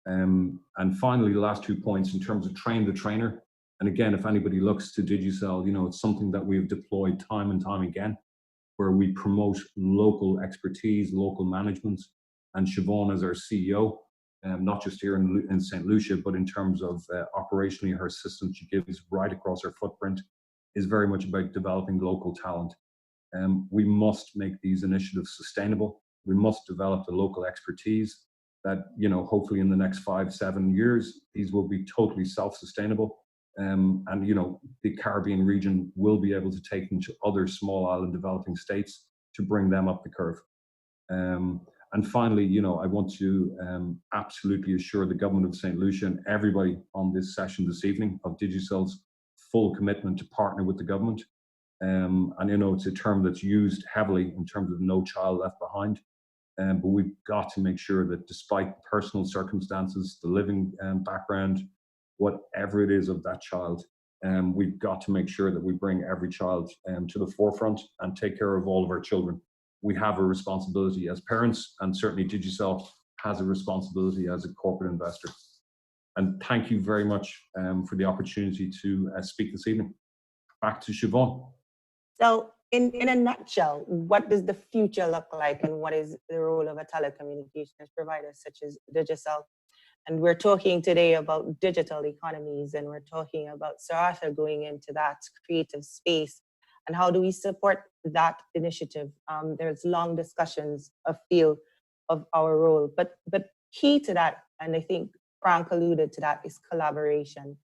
And finally, the last 2 points in terms of train the trainer. And again, if anybody looks to Digicel, you know, it's something that we've deployed time and time again, where we promote local expertise, local management, and Siobhan as our CEO, not just here in St. Lucia, but in terms of operationally her assistance she gives right across her footprint, is very much about developing local talent. We must make these initiatives sustainable. We must develop the local expertise that, you know, hopefully in the next 5-7 years, these will be totally self-sustainable. And, you know, the Caribbean region will be able to take them to other small island developing states to bring them up the curve. And finally, you know, I want to absolutely assure the government of St. Lucia and everybody on this session this evening of Digicel's full commitment to partner with the government. And, you know, it's a term that's used heavily in terms of no child left behind. But we've got to make sure that despite personal circumstances, the living background, whatever it is of that child, we've got to make sure that we bring every child to the forefront and take care of all of our children. We have a responsibility as parents, and certainly Digicel has a responsibility as a corporate investor. And thank you very much for the opportunity to speak this evening. Back to Siobhan. So in a nutshell, what does the future look like, and what is the role of a telecommunications provider such as Digicel? And we're talking today about digital economies, and we're talking about Sir Arthur going into that creative space. And how do we support that initiative? There's long discussions of field of our role, but key to that, and I think Frank alluded to that, is collaboration.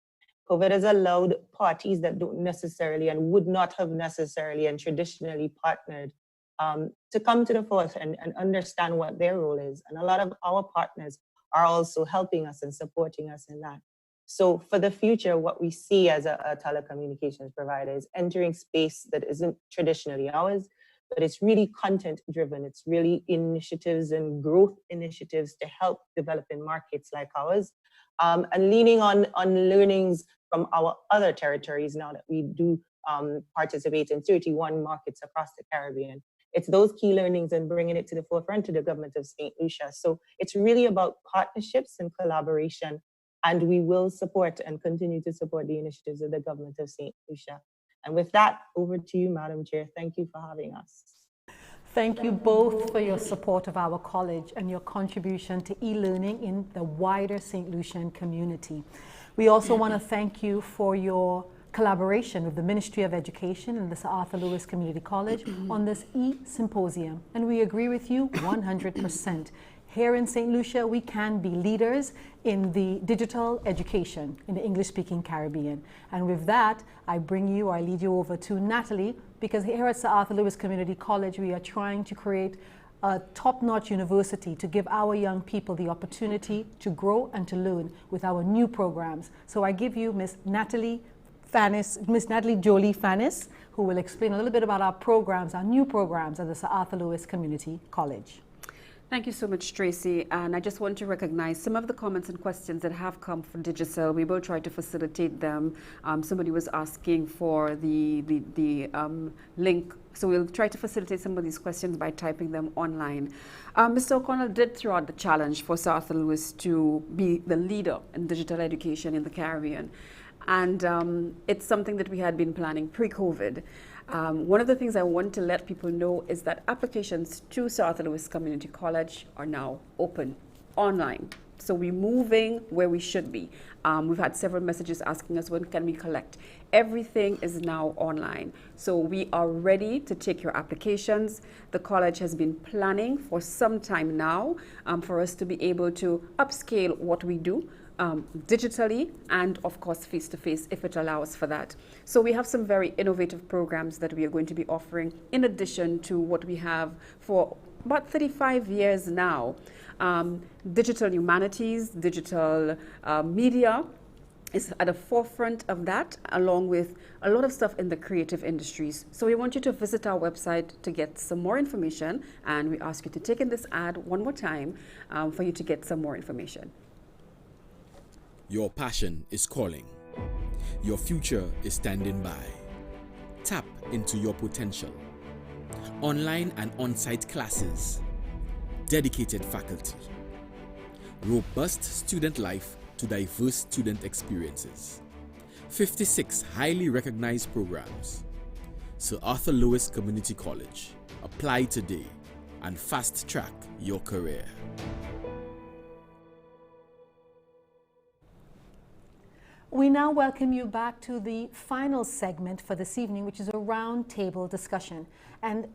COVID has allowed parties that don't necessarily and would not have necessarily and traditionally partnered to come to the forefront and understand what their role is. And a lot of our partners are also helping us and supporting us in that. So for the future, what we see as a telecommunications provider is entering space that isn't traditionally ours, but it's really content driven. It's really initiatives and growth initiatives to help developing markets like ours, and leaning on learnings from our other territories now that we do participate in 31 markets across the Caribbean. It's those key learnings and bringing it to the forefront to the government of St. Lucia. So it's really about partnerships and collaboration, and we will support and continue to support the initiatives of the government of St. Lucia. And with that, over to you, Madam Chair. Thank you for having us. Thank you both for your support of our college and your contribution to e-learning in the wider St. Lucian community. We also want to thank you for your collaboration with the Ministry of Education and the Sir Arthur Lewis Community College on this e-symposium. And we agree with you 100%. Here in St. Lucia, we can be leaders in the digital education in the English-speaking Caribbean. And with that, I lead you over to Natalie, because here at Sir Arthur Lewis Community College, we are trying to create a top-notch university to give our young people the opportunity to grow and to learn with our new programs. So I give you Miss Natalie Jolie Fannis, who will explain a little bit about our programs, our new programs at the Sir Arthur Lewis Community College. Thank you so much, Tracy. And I just want to recognize some of the comments and questions that have come from Digicel. We will try to facilitate them. Somebody was asking for the link. So we'll try to facilitate some of these questions by typing them online. Mr. O'Connell did throw out the challenge for Sir Arthur Lewis to be the leader in digital education in the Caribbean. And it's something that we had been planning pre-COVID. One of the things I want to let people know is that applications to Sir Arthur Lewis Community College are now open online. So we're moving where we should be. We've had several messages asking us, when can we collect? Everything is now online. So we are ready to take your applications. The college has been planning for some time now for us to be able to upscale what we do digitally and of course face-to-face if it allows for that. So we have some very innovative programs that we are going to be offering in addition to what we have for about 35 years now. Digital humanities, digital media is at the forefront of that, along with a lot of stuff in the creative industries. So we want you to visit our website to get some more information, and we ask you to take in this ad one more time for you to get some more information. Your passion is calling. Your future is standing by. Tap into your potential. Online and on-site classes. Dedicated faculty. Robust student life to diverse student experiences. 56 highly recognized programs. Sir Arthur Lewis Community College. Apply today and fast-track your career. We now welcome you back to the final segment for this evening, which is a roundtable discussion. And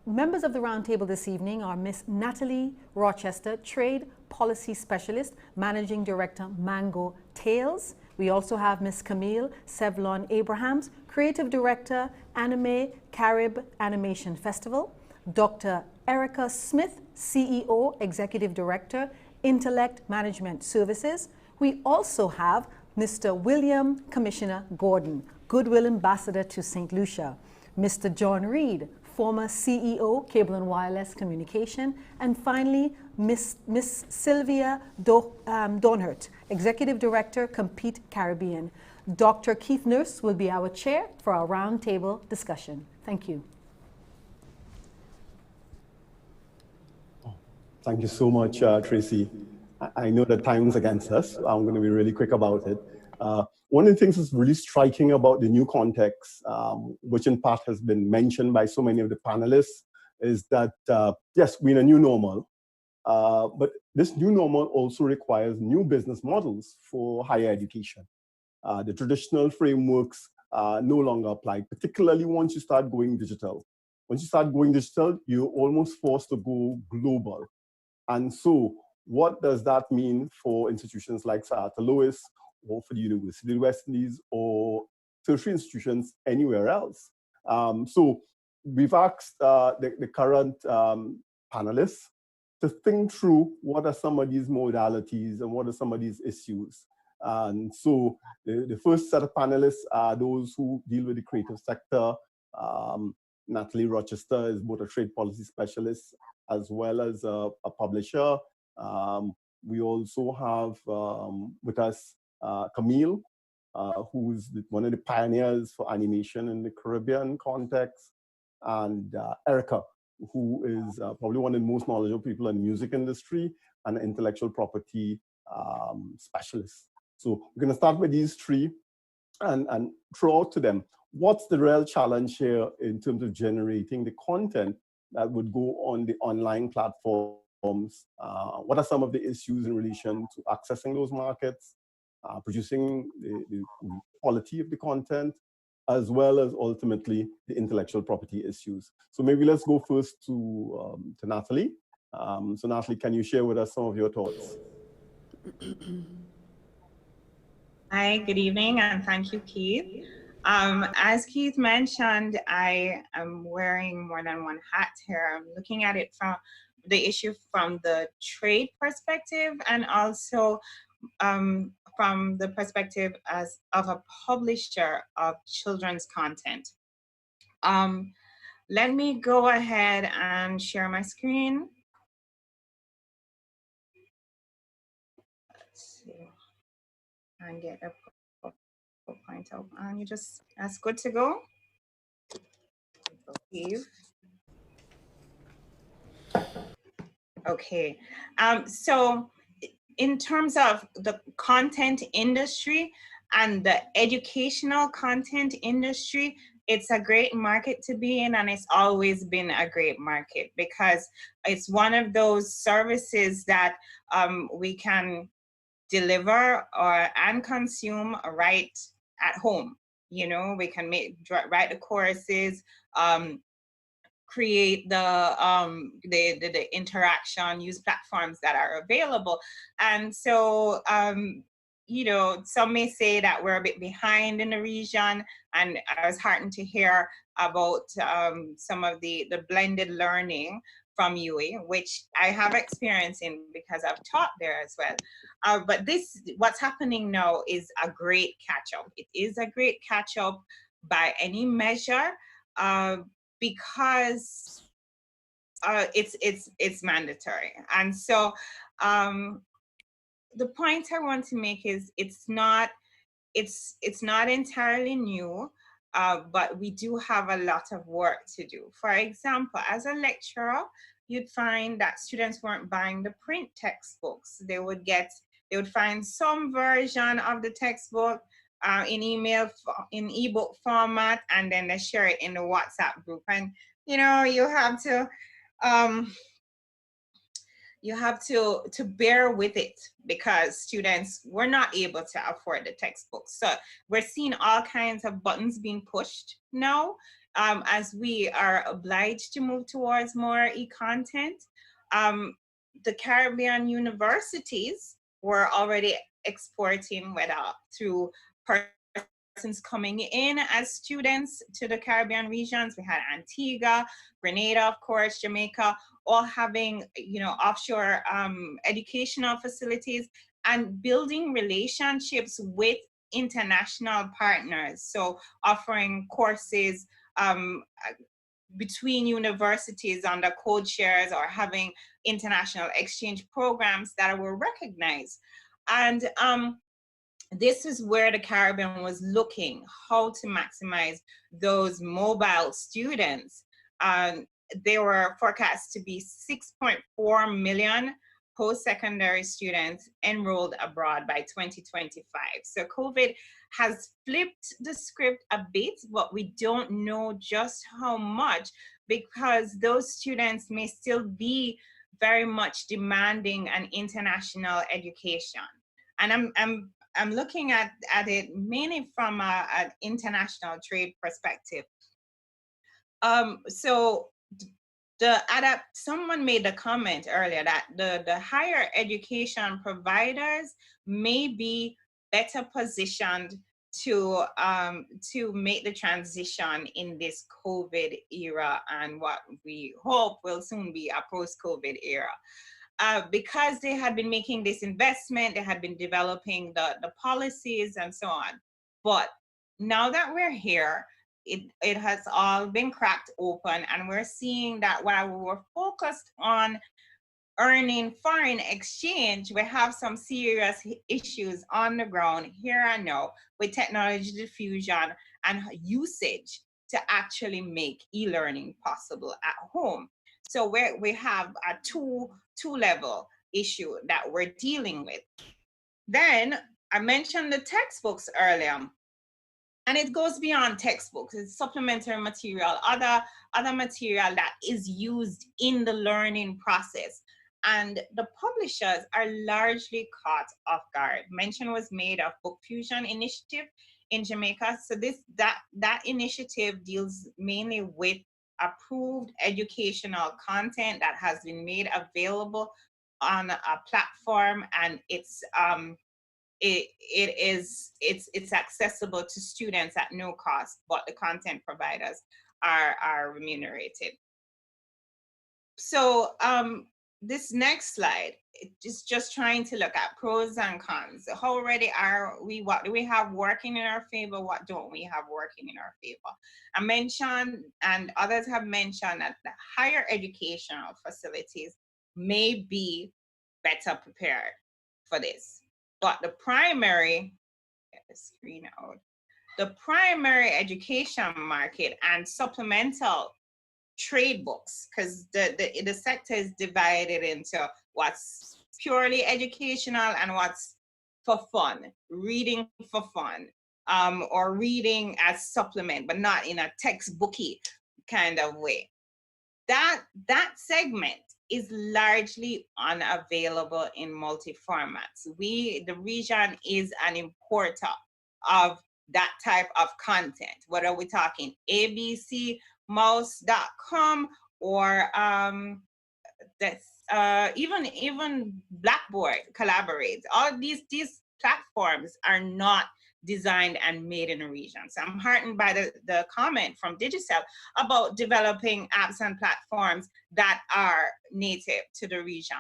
members of the roundtable this evening are Miss Natalie Rochester, Trade Policy Specialist, Managing Director, Mango Tales. We also have Miss Camille Sevlon Abrahams, Creative Director, Anime Carib Animation Festival. Dr. Erica Smith, CEO, Executive Director, Intellect Management Services. We also have Mr. William Commissioner Gordon, Goodwill Ambassador to St. Lucia. Mr. John Reed, former CEO, Cable and Wireless Communication. And finally, Miss Sylvia Donhert, Executive Director, Compete Caribbean. Dr. Keith Nurse will be our chair for our roundtable discussion. Thank you. Thank you so much, Tracy. I know that time's against us. So I'm going to be really quick about it. One of the things that's really striking about the new context, which in part has been mentioned by so many of the panelists, is that, yes, we're in a new normal, but this new normal also requires new business models for higher education. The traditional frameworks no longer apply, particularly once you start going digital. Once you start going digital, you're almost forced to go global. And so what does that mean for institutions like Sir Arthur Lewis, or for the University of the West Indies, or tertiary institutions anywhere else? So we've asked the current panelists to think through what are some of these modalities and what are some of these issues. And so the first set of panelists are those who deal with the creative sector. Natalie Rochester is both a trade policy specialist as well as a publisher. We also have with us Camille, who's one of the pioneers for animation in the Caribbean context, and Erica, who is probably one of the most knowledgeable people in the music industry and an intellectual property specialist. So we're going to start with these three and throw out to them, what's the real challenge here in terms of generating the content that would go on the online platforms? What are some of the issues in relation to accessing those markets, producing the quality of the content, as well as ultimately the intellectual property issues? So maybe let's go first to Natalie. So Natalie, can you share with us some of your thoughts? Hi, good evening, and thank you, Keith. As Keith mentioned, I am wearing more than one hat here. I'm looking at it from the issue from the trade perspective, and also from the perspective of a publisher of children's content. Let me go ahead and share my screen. Let's see. And get a point out. And you just, that's good to go. Okay. So in terms of the content industry and the educational content industry, it's a great market to be in, and it's always been a great market because it's one of those services that we can deliver and consume right at home. You know, we can write the courses, create the interaction, use platforms that are available. And so, you know, some may say that we're a bit behind in the region, and I was heartened to hear about some of the blended learning from UA, which I have experience in because I've taught there as well. But what's happening now is a great catch-up. It is a great catch-up by any measure, because it's mandatory. And so the point I want to make is it's not entirely new, but we do have a lot of work to do. For example, as a lecturer, you'd find that students weren't buying the print textbooks. They would find some version of the textbook in ebook format, and then they share it in the WhatsApp group. And you know, you have to bear with it because students were not able to afford the textbooks. So we're seeing all kinds of buttons being pushed now as we are obliged to move towards more e-content. The Caribbean universities were already exporting, whether through persons coming in as students to the Caribbean regions. We had Antigua, Grenada, of course, Jamaica, all having, you know, offshore educational facilities and building relationships with international partners. So offering courses between universities under code shares or having international exchange programs that were recognized. And this is where the Caribbean was looking how to maximize those mobile students. They were forecast to be 6.4 million post-secondary students enrolled abroad by 2025. So COVID has flipped the script a bit, but we don't know just how much, because those students may still be very much demanding an international education. And I'm looking at it mainly from an international trade perspective. So someone made a comment earlier that the higher education providers may be better positioned to make the transition in this COVID era and what we hope will soon be a post-COVID era. Because they had been making this investment, they had been developing the policies and so on. But now that we're here, it has all been cracked open, and we're seeing that while we were focused on earning foreign exchange, we have some serious issues on the ground here and now with technology diffusion and usage to actually make e-learning possible at home. So we have a two-level issue that we're dealing with. Then I mentioned the textbooks earlier, and it goes beyond textbooks. It's supplementary material, other material that is used in the learning process. And the publishers are largely caught off guard. Mention was made of Book Fusion initiative in Jamaica. So that initiative deals mainly with approved educational content that has been made available on a platform, and it's accessible to students at no cost, but the content providers are remunerated. So this next slide is just trying to look at pros and cons. How ready are we? What do we have working in our favor? What don't we have working in our favor? I mentioned, and others have mentioned, that the higher educational facilities may be better prepared for this. But the primary, get the screen out, the primary education market and supplemental trade books, because the sector is divided into what's purely educational and what's for fun, reading for fun, or reading as supplement, but not in a textbooky kind of way. That segment is largely unavailable in multi-formats. The region is an importer of that type of content. What are we talking? abcmouse.com or even Blackboard Collaborate. All these platforms are not designed and made in a region. So I'm heartened by the comment from Digicel about developing apps and platforms that are native to the region.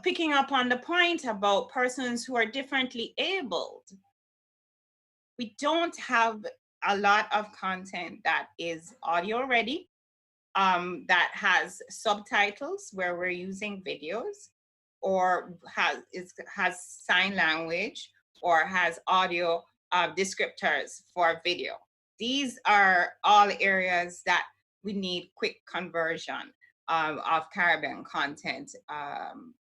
Picking up on the point about persons who are differently abled, we don't have a lot of content that is audio ready, that has subtitles where we're using videos, or has sign language, or has audio descriptors for video. These are all areas that we need quick conversion of Caribbean content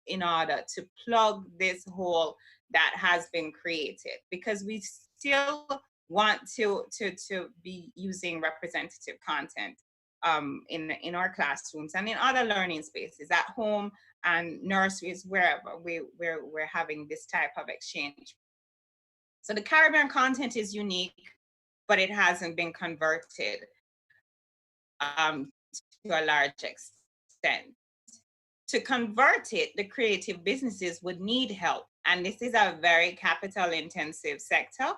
in order to plug this hole that has been created, because we still want to be using representative content in our classrooms and in other learning spaces, at home and nurseries, wherever we're having this type of exchange. So the Caribbean content is unique, but it hasn't been converted to a large extent. To convert it, the creative businesses would need help. And this is a very capital intensive sector.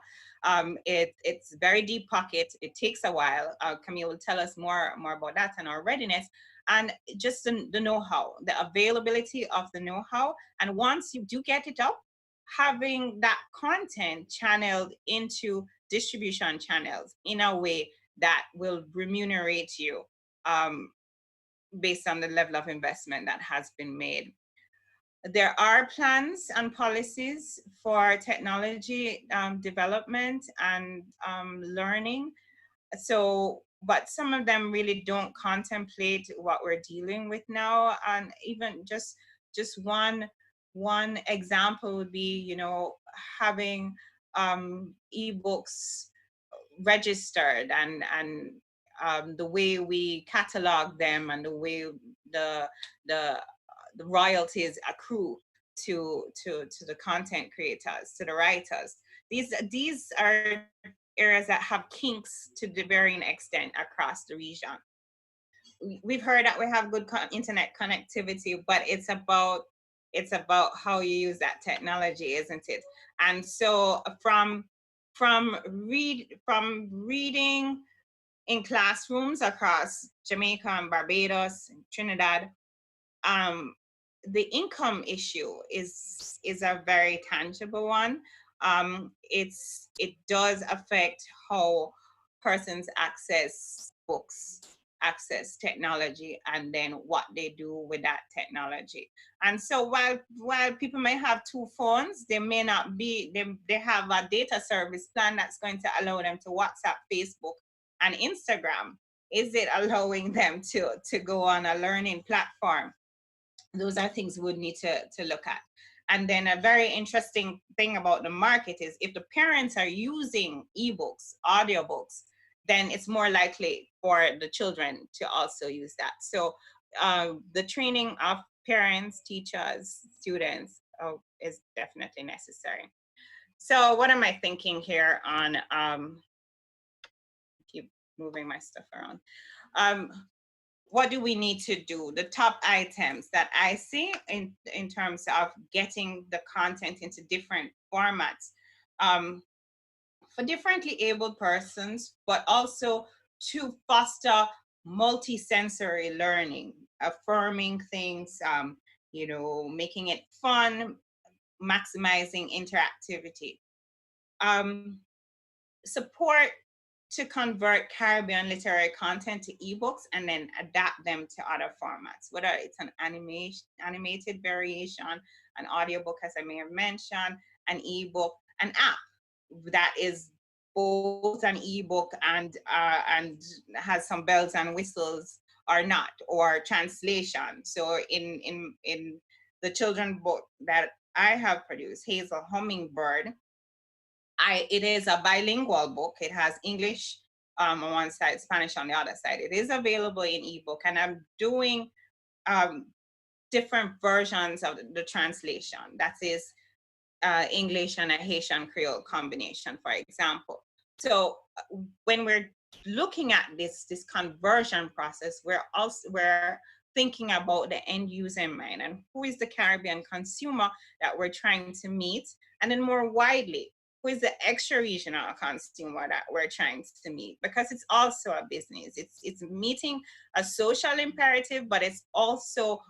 It's very deep pocket. It takes a while. Camille will tell us more about that and our readiness, and just the know-how, the availability of the know-how. And once you do get it up, having that content channeled into distribution channels in a way that will remunerate you based on the level of investment that has been made. There are plans and policies for technology development and learning. So, but some of them really don't contemplate what we're dealing with now. And even just one example would be, having ebooks registered and the way we catalog them and the way the royalties accrue to the content creators, to the writers. These are areas that have kinks to the varying extent across the region. We've heard that we have good internet connectivity, but it's about how you use that technology, isn't it? And so from reading in classrooms across Jamaica and Barbados and Trinidad, the income issue is a very tangible one. It does affect how persons access books, access technology, and then what they do with that technology. And so while people may have two phones, they may not be, they have a data service plan that's going to allow them to WhatsApp, Facebook, and Instagram. Is it allowing them to go on a learning platform? Those are things we would need to look at. And then a very interesting thing about the market is if the parents are using ebooks, audiobooks, then it's more likely for the children to also use that. So the training of parents, teachers, students is definitely necessary. So what am I thinking here on, keep moving my stuff around. What do we need to do? The top items that I see in terms of getting the content into different formats for differently abled persons, but also to foster multi-sensory learning, affirming things, making it fun, maximizing interactivity. Support to convert Caribbean literary content to ebooks and then adapt them to other formats, whether it's an animated variation, an audiobook, as I may have mentioned, an ebook, an app that is both an ebook and has some bells and whistles or not, or translation. So in the children's book that I have produced, Hazel Hummingbird, it is a bilingual book. It has English on one side, Spanish on the other side. It is available in ebook, and I'm doing different versions of the translation. That is English and a Haitian Creole combination, for example. So when we're looking at this conversion process, we're thinking about the end user in mind, and who is the Caribbean consumer that we're trying to meet, and then more widely, who is the extra regional consumer that we're trying to meet, because it's also a business. It's meeting a social imperative, but it's also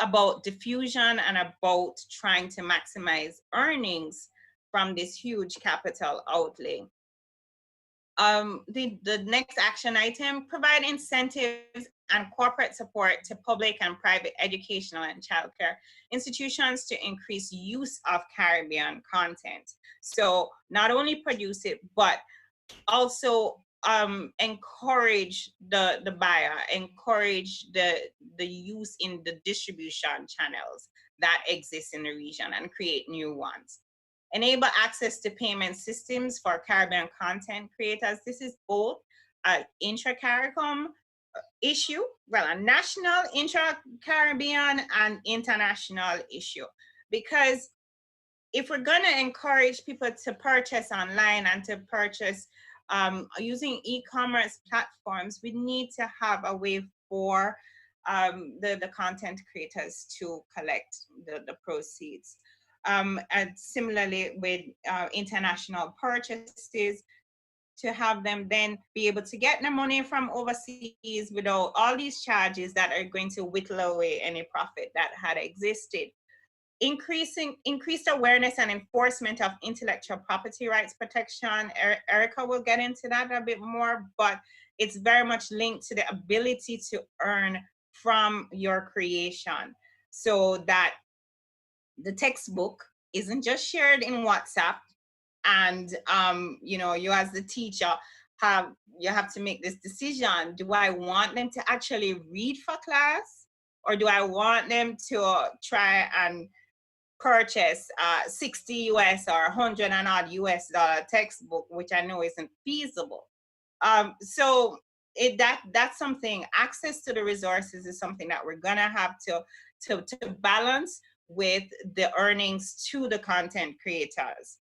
about diffusion and about trying to maximize earnings from this huge capital outlay. The next action item, provide incentives and corporate support to public and private educational and childcare institutions to increase use of Caribbean content. So not only produce it, but also encourage the buyer, encourage the use in the distribution channels that exist in the region and create new ones. Enable access to payment systems for Caribbean content creators. This is both an intra-CARICOM issue, well, a national, intra-Caribbean, and international issue. Because if we're gonna encourage people to purchase online and to purchase using e-commerce platforms, we need to have a way for the content creators to collect the proceeds. And similarly with international purchases, to have them then be able to get the money from overseas without all these charges that are going to whittle away any profit that had existed. Increased awareness and enforcement of intellectual property rights protection. Erica will get into that a bit more, but it's very much linked to the ability to earn from your creation, so that the textbook isn't just shared in WhatsApp, and you as the teacher have to make this decision. Do I want them to actually read for class, or do I want them to try and purchase 60 US or 100 and odd US dollar textbook, which I know isn't feasible? So that's something. Access to the resources is something that we're gonna have to balance with the earnings to the content creators.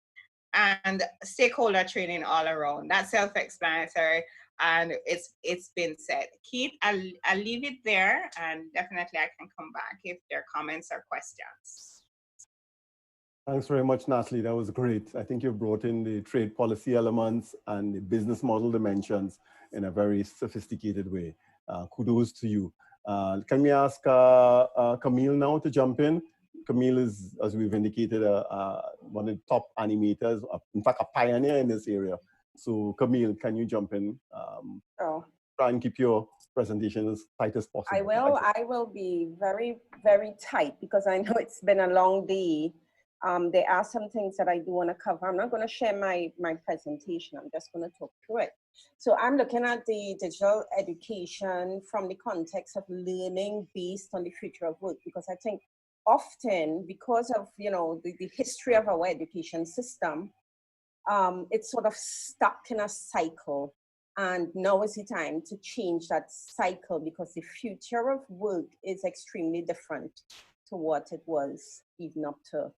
And stakeholder training all around. That's self-explanatory, and it's been said. Keith, I'll leave it there, and definitely I can come back if there are comments or questions. Thanks very much, Natalie. That was great. I think you brought in the trade policy elements and the business model dimensions in a very sophisticated way. Kudos to you. Can we ask Camille now to jump in? Camille is, as we've indicated, one of the top animators, in fact, a pioneer in this area. So Camille, can you jump in? Try and keep your presentation as tight as possible. I will be very, very tight, because I know it's been a long day. There are some things that I do want to cover. I'm not going to share my presentation. I'm just going to talk through it. So I'm looking at the digital education from the context of learning based on the future of work, because I think often, because of the history of our education system, it's sort of stuck in a cycle, and now is the time to change that cycle, because the future of work is extremely different to what it was even up to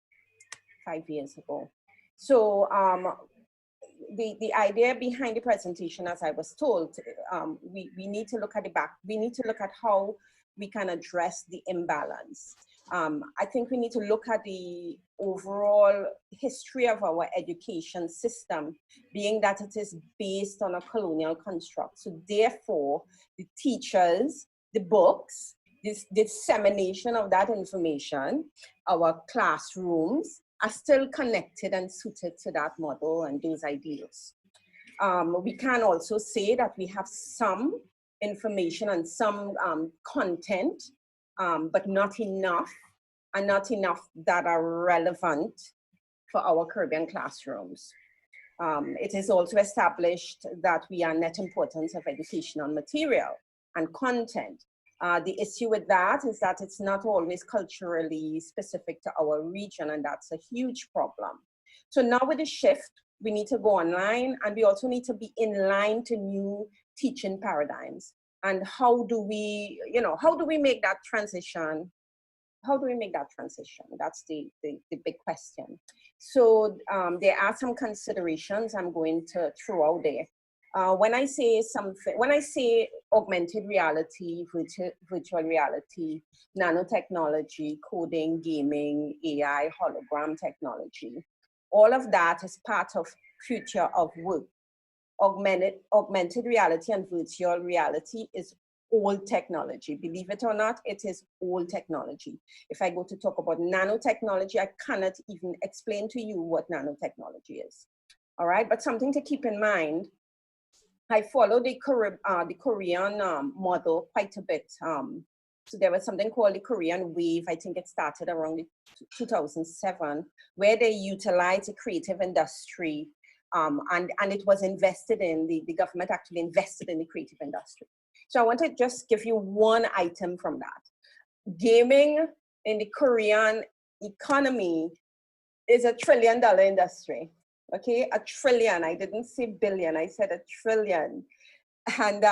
5 years ago. So the idea behind the presentation, as I was told, we need to look at the back. We need to look at how we can address the imbalance. I think we need to look at the overall history of our education system, being that it is based on a colonial construct. So therefore, the teachers, the books, this dissemination of that information, our classrooms are still connected and suited to that model and those ideals. We can also say that we have some information and some content, but not enough, and not enough that are relevant for our Caribbean classrooms. It is also established that we are net importers of educational material and content. The issue with that is that it's not always culturally specific to our region, and that's a huge problem. So now with the shift, we need to go online, and we also need to be in line to new teaching paradigms. And how do we, how do we make that transition? How do we make that transition? That's the big question. So there are some considerations I'm going to throw out there. When I say augmented reality, virtual reality, nanotechnology, coding, gaming, AI, hologram technology, all of that is part of future of work. Augmented reality and virtual reality is old technology. Believe it or not, it is old technology. If I go to talk about nanotechnology, I cannot even explain to you what nanotechnology is. All right, but something to keep in mind, I follow the Korean model quite a bit. So there was something called the Korean Wave. I think it started around 2007, where they utilized the creative industry, and it was invested in, the government actually invested in the creative industry. So I want to just give you one item from that. Gaming in the Korean economy is $1 trillion industry. Okay, $1 trillion. I didn't say billion, I said $1 trillion. And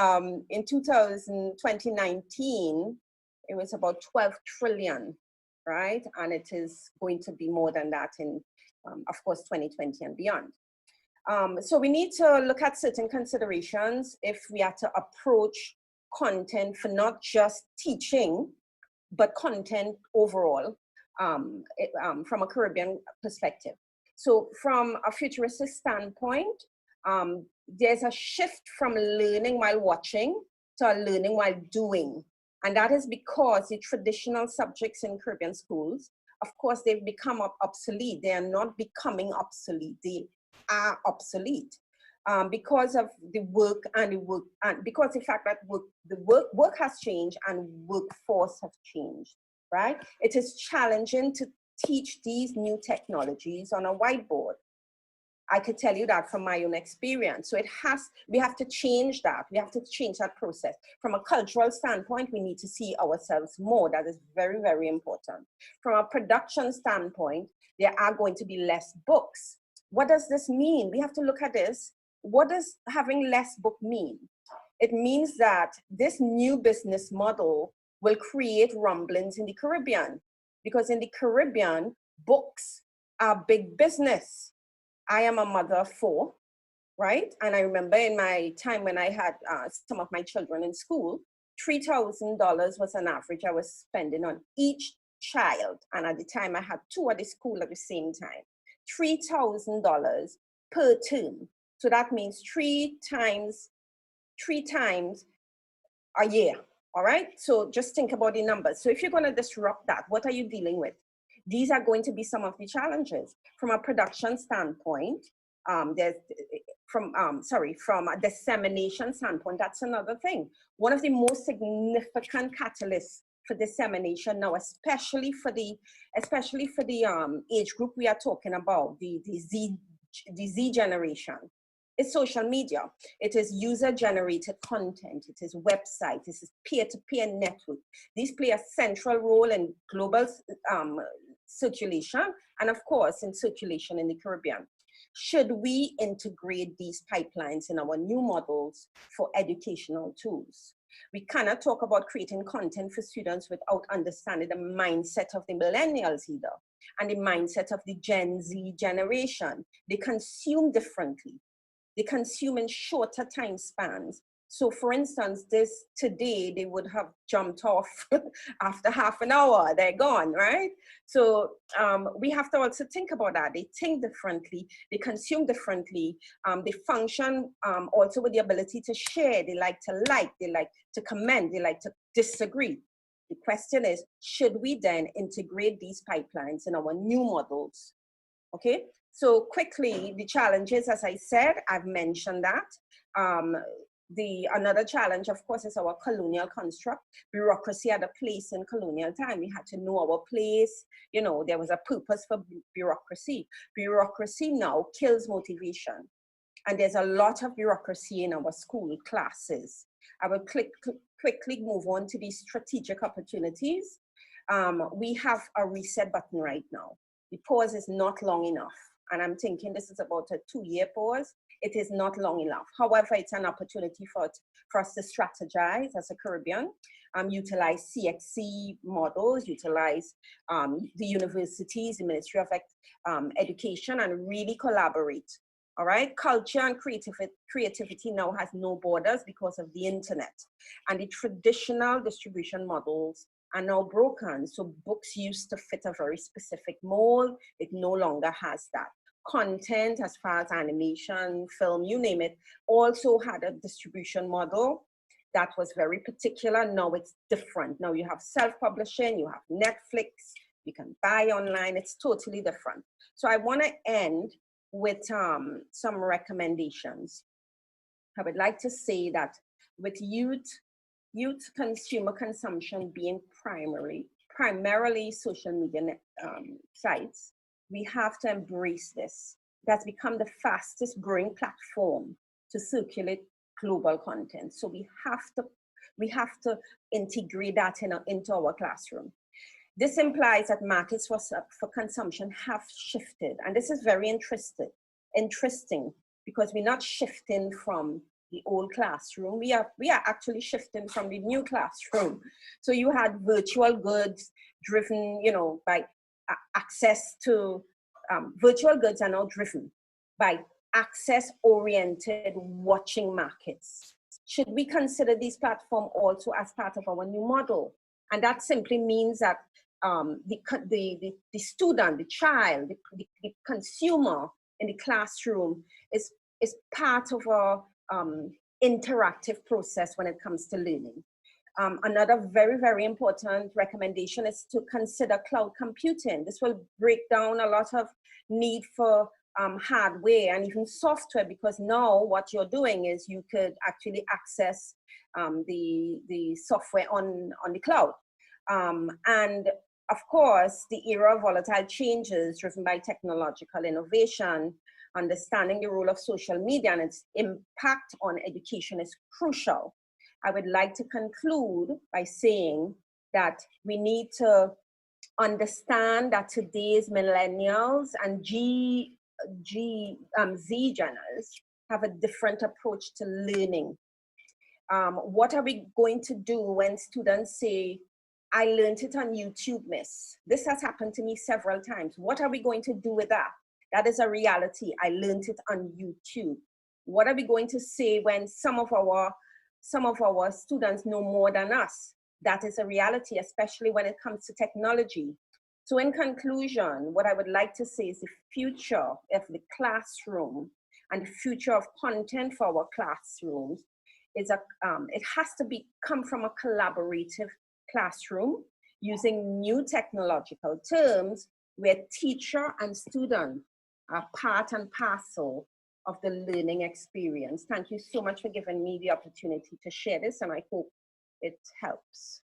in 2019, it was about 12 trillion, right? And it is going to be more than that in, of course, 2020 and beyond. So we need to look at certain considerations if we are to approach content for not just teaching, but content overall from a Caribbean perspective. So from a futuristic standpoint, there's a shift from learning while watching to learning while doing. And that is because the traditional subjects in Caribbean schools, of course, they've become obsolete. They are not becoming obsolete. They are obsolete because of the work and because the fact that work has changed and workforce has changed, right? It is challenging to teach these new technologies on a whiteboard. I could tell you that from my own experience. So we have to change that. We have to change that process. From a cultural standpoint, we need to see ourselves more. That is very, very important. From a production standpoint, there are going to be less books. What does this mean? We have to look at this. What does having less book mean? It means that this new business model will create rumblings in the Caribbean, because in the Caribbean, books are big business. I am a mother of 4, right? And I remember in my time when I had some of my children in school, $3,000 was an average I was spending on each child. And at the time I had 2 at the school at the same time. $3,000 per term. So that means 3 times a year, all right? So just think about the numbers. So if you're gonna disrupt that, what are you dealing with? These are going to be some of the challenges. From a production standpoint, from a dissemination standpoint, that's another thing. One of the most significant catalysts for dissemination now, especially for the age group we are talking about, the Z generation, is social media. It is user-generated content. It is websites. This is peer-to-peer network. These play a central role in global circulation, and of course in circulation in the Caribbean. Should we integrate these pipelines in our new models for educational tools? We cannot talk about creating content for students without understanding the mindset of the millennials either, and the mindset of the Gen Z generation. They consume differently. They consume in shorter time spans. So for instance, today they would have jumped off after half an hour, they're gone, right? So we have to also think about that. They think differently, they consume differently, they function also with the ability to share. They like, they like to comment, they like to disagree. The question is, should we then integrate these pipelines in our new models? Okay, so quickly, the challenges, as I said, I've mentioned that. Another challenge, of course, is our colonial construct. Bureaucracy had a place in colonial time. We had to know our place. You know, there was a purpose for bureaucracy. Bureaucracy now kills motivation. And there's a lot of bureaucracy in our school classes. I will quickly move on to these strategic opportunities. We have a reset button right now. The pause is not long enough. and I'm thinking this is about a 2-year pause, it is not long enough. However, it's an opportunity for us to strategize as a Caribbean, utilize CXC models, utilize the universities, the Ministry of Education, and really collaborate. All right, culture and creativity now has no borders because of the internet, and the traditional distribution models are now broken. So books used to fit a very specific mold, it no longer has that. Content, as far as animation, film, you name it, also had a distribution model that was very particular. Now it's different. Now you have self-publishing, you have Netflix, you can buy online, it's totally different. So I want to end with some recommendations. I would like to say that with youth consumer consumption being primarily social media sites, we have to embrace this. That's become the fastest growing platform to circulate global content. So we have to integrate that into our classroom. This implies that markets for consumption have shifted, and this is very interesting because we're not shifting from the old classroom. We are actually shifting from the new classroom. So you had virtual goods driven, by access to virtual goods are now driven by access-oriented watching markets. Should we consider these platforms also as part of our new model? And that simply means that the student, the child, the consumer in the classroom is part of our interactive process when it comes to learning. Another very, very important recommendation is to consider cloud computing. This will break down a lot of need for hardware and even software, because now what you're doing is you could actually access the software on the cloud. And of course, the era of volatile changes driven by technological innovation, understanding the role of social media and its impact on education is crucial. I would like to conclude by saying that we need to understand that today's millennials and Z Geners have a different approach to learning. What are we going to do when students say, I learned it on YouTube, miss? This has happened to me several times. What are we going to do with that? That is a reality. I learned it on YouTube. What are we going to say when some of our students know more than us? That is a reality, especially when it comes to technology. So in conclusion, what I would like to say is the future of the classroom and the future of content for our classrooms is it has to come from a collaborative classroom using new technological terms where teacher and student are part and parcel of the learning experience. Thank you so much for giving me the opportunity to share this, and I hope it helps.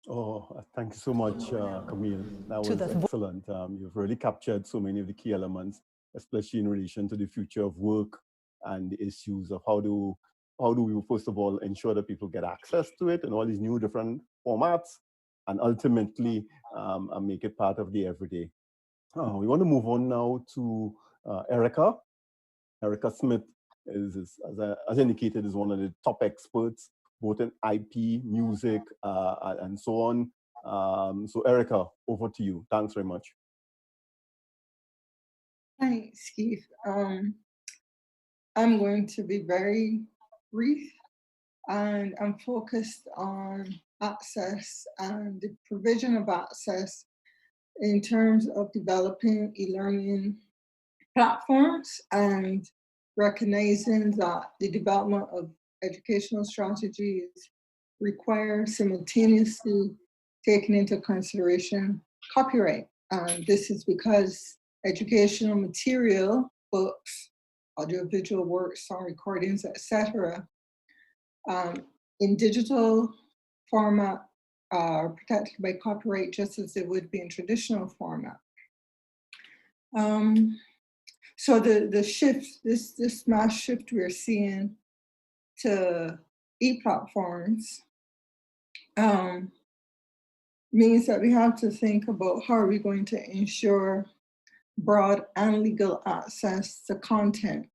Oh, thank you so much, Camille. That was excellent. You've really captured so many of the key elements, especially in relation to the future of work and the issues of how do we, first of all, ensure that people get access to it in all these new different formats, and ultimately make it part of the everyday. We want to move on now to Erica. Erica Smith is as indicated, is one of the top experts both in IP, music, and so on. So Erica, over to you. Thanks very much. Thanks, Keith. I'm going to be very brief, and I'm focused on access and the provision of access in terms of developing e-learning platforms and recognizing that the development of educational strategies require simultaneously taking into consideration copyright. This is because educational material, books, audiovisual works, song recordings, etc., in digital format are protected by copyright just as they would be in traditional format. So the shift, this mass shift we're seeing to e-platforms means that we have to think about how are we going to ensure broad and legal access to content.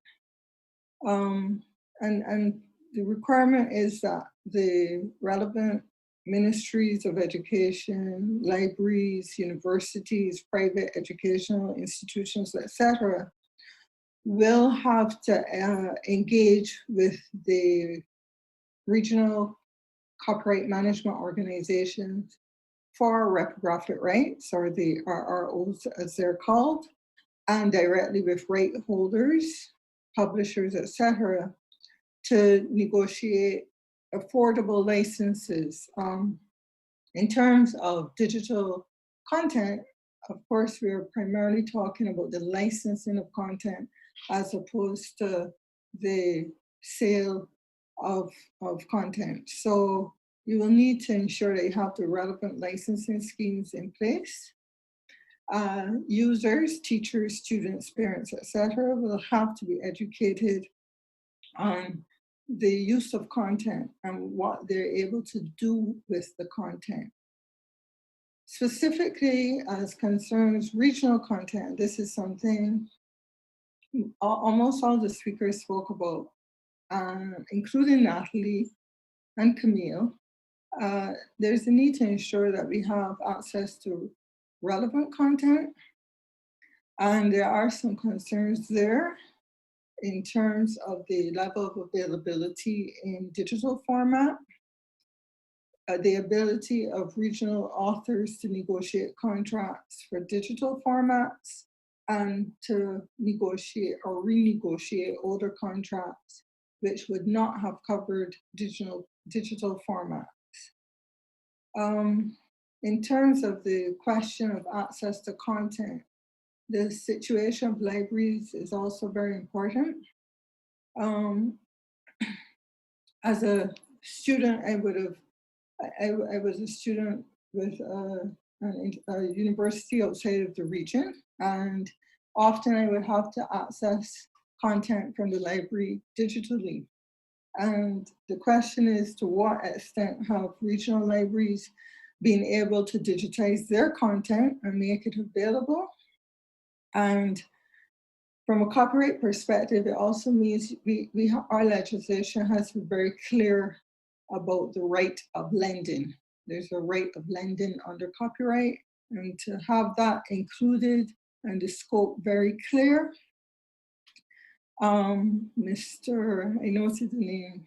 And the requirement is that the relevant ministries of education, libraries, universities, private educational institutions, etc., will have to engage with the regional copyright management organizations for reprographic rights, or the RROs as they're called, and directly with right holders, publishers, etc., to negotiate affordable licenses. In terms of digital content, of course, we are primarily talking about the licensing of content as opposed to the sale of content. So you will need to ensure that you have the relevant licensing schemes in place. Users, teachers, students, parents, etc., will have to be educated on the use of content and what they're able to do with the content. Specifically, as concerns regional content, this is something almost all the speakers spoke about, including Natalie and Camille. There's a need to ensure that we have access to relevant content, and there are some concerns there in terms of the level of availability in digital format, the ability of regional authors to negotiate contracts for digital formats, and to negotiate or renegotiate older contracts which would not have covered digital formats. In terms of the question of access to content, the situation of libraries is also very important. As a student, I was a student with a university outside of the region, and often I would have to access content from the library digitally. And the question is, to what extent have regional libraries been able to digitize their content and make it available? And from a copyright perspective, it also means our legislation has to be very clear about the right of lending. There's a right of lending under copyright, and to have that included and the scope very clear. I noted the name,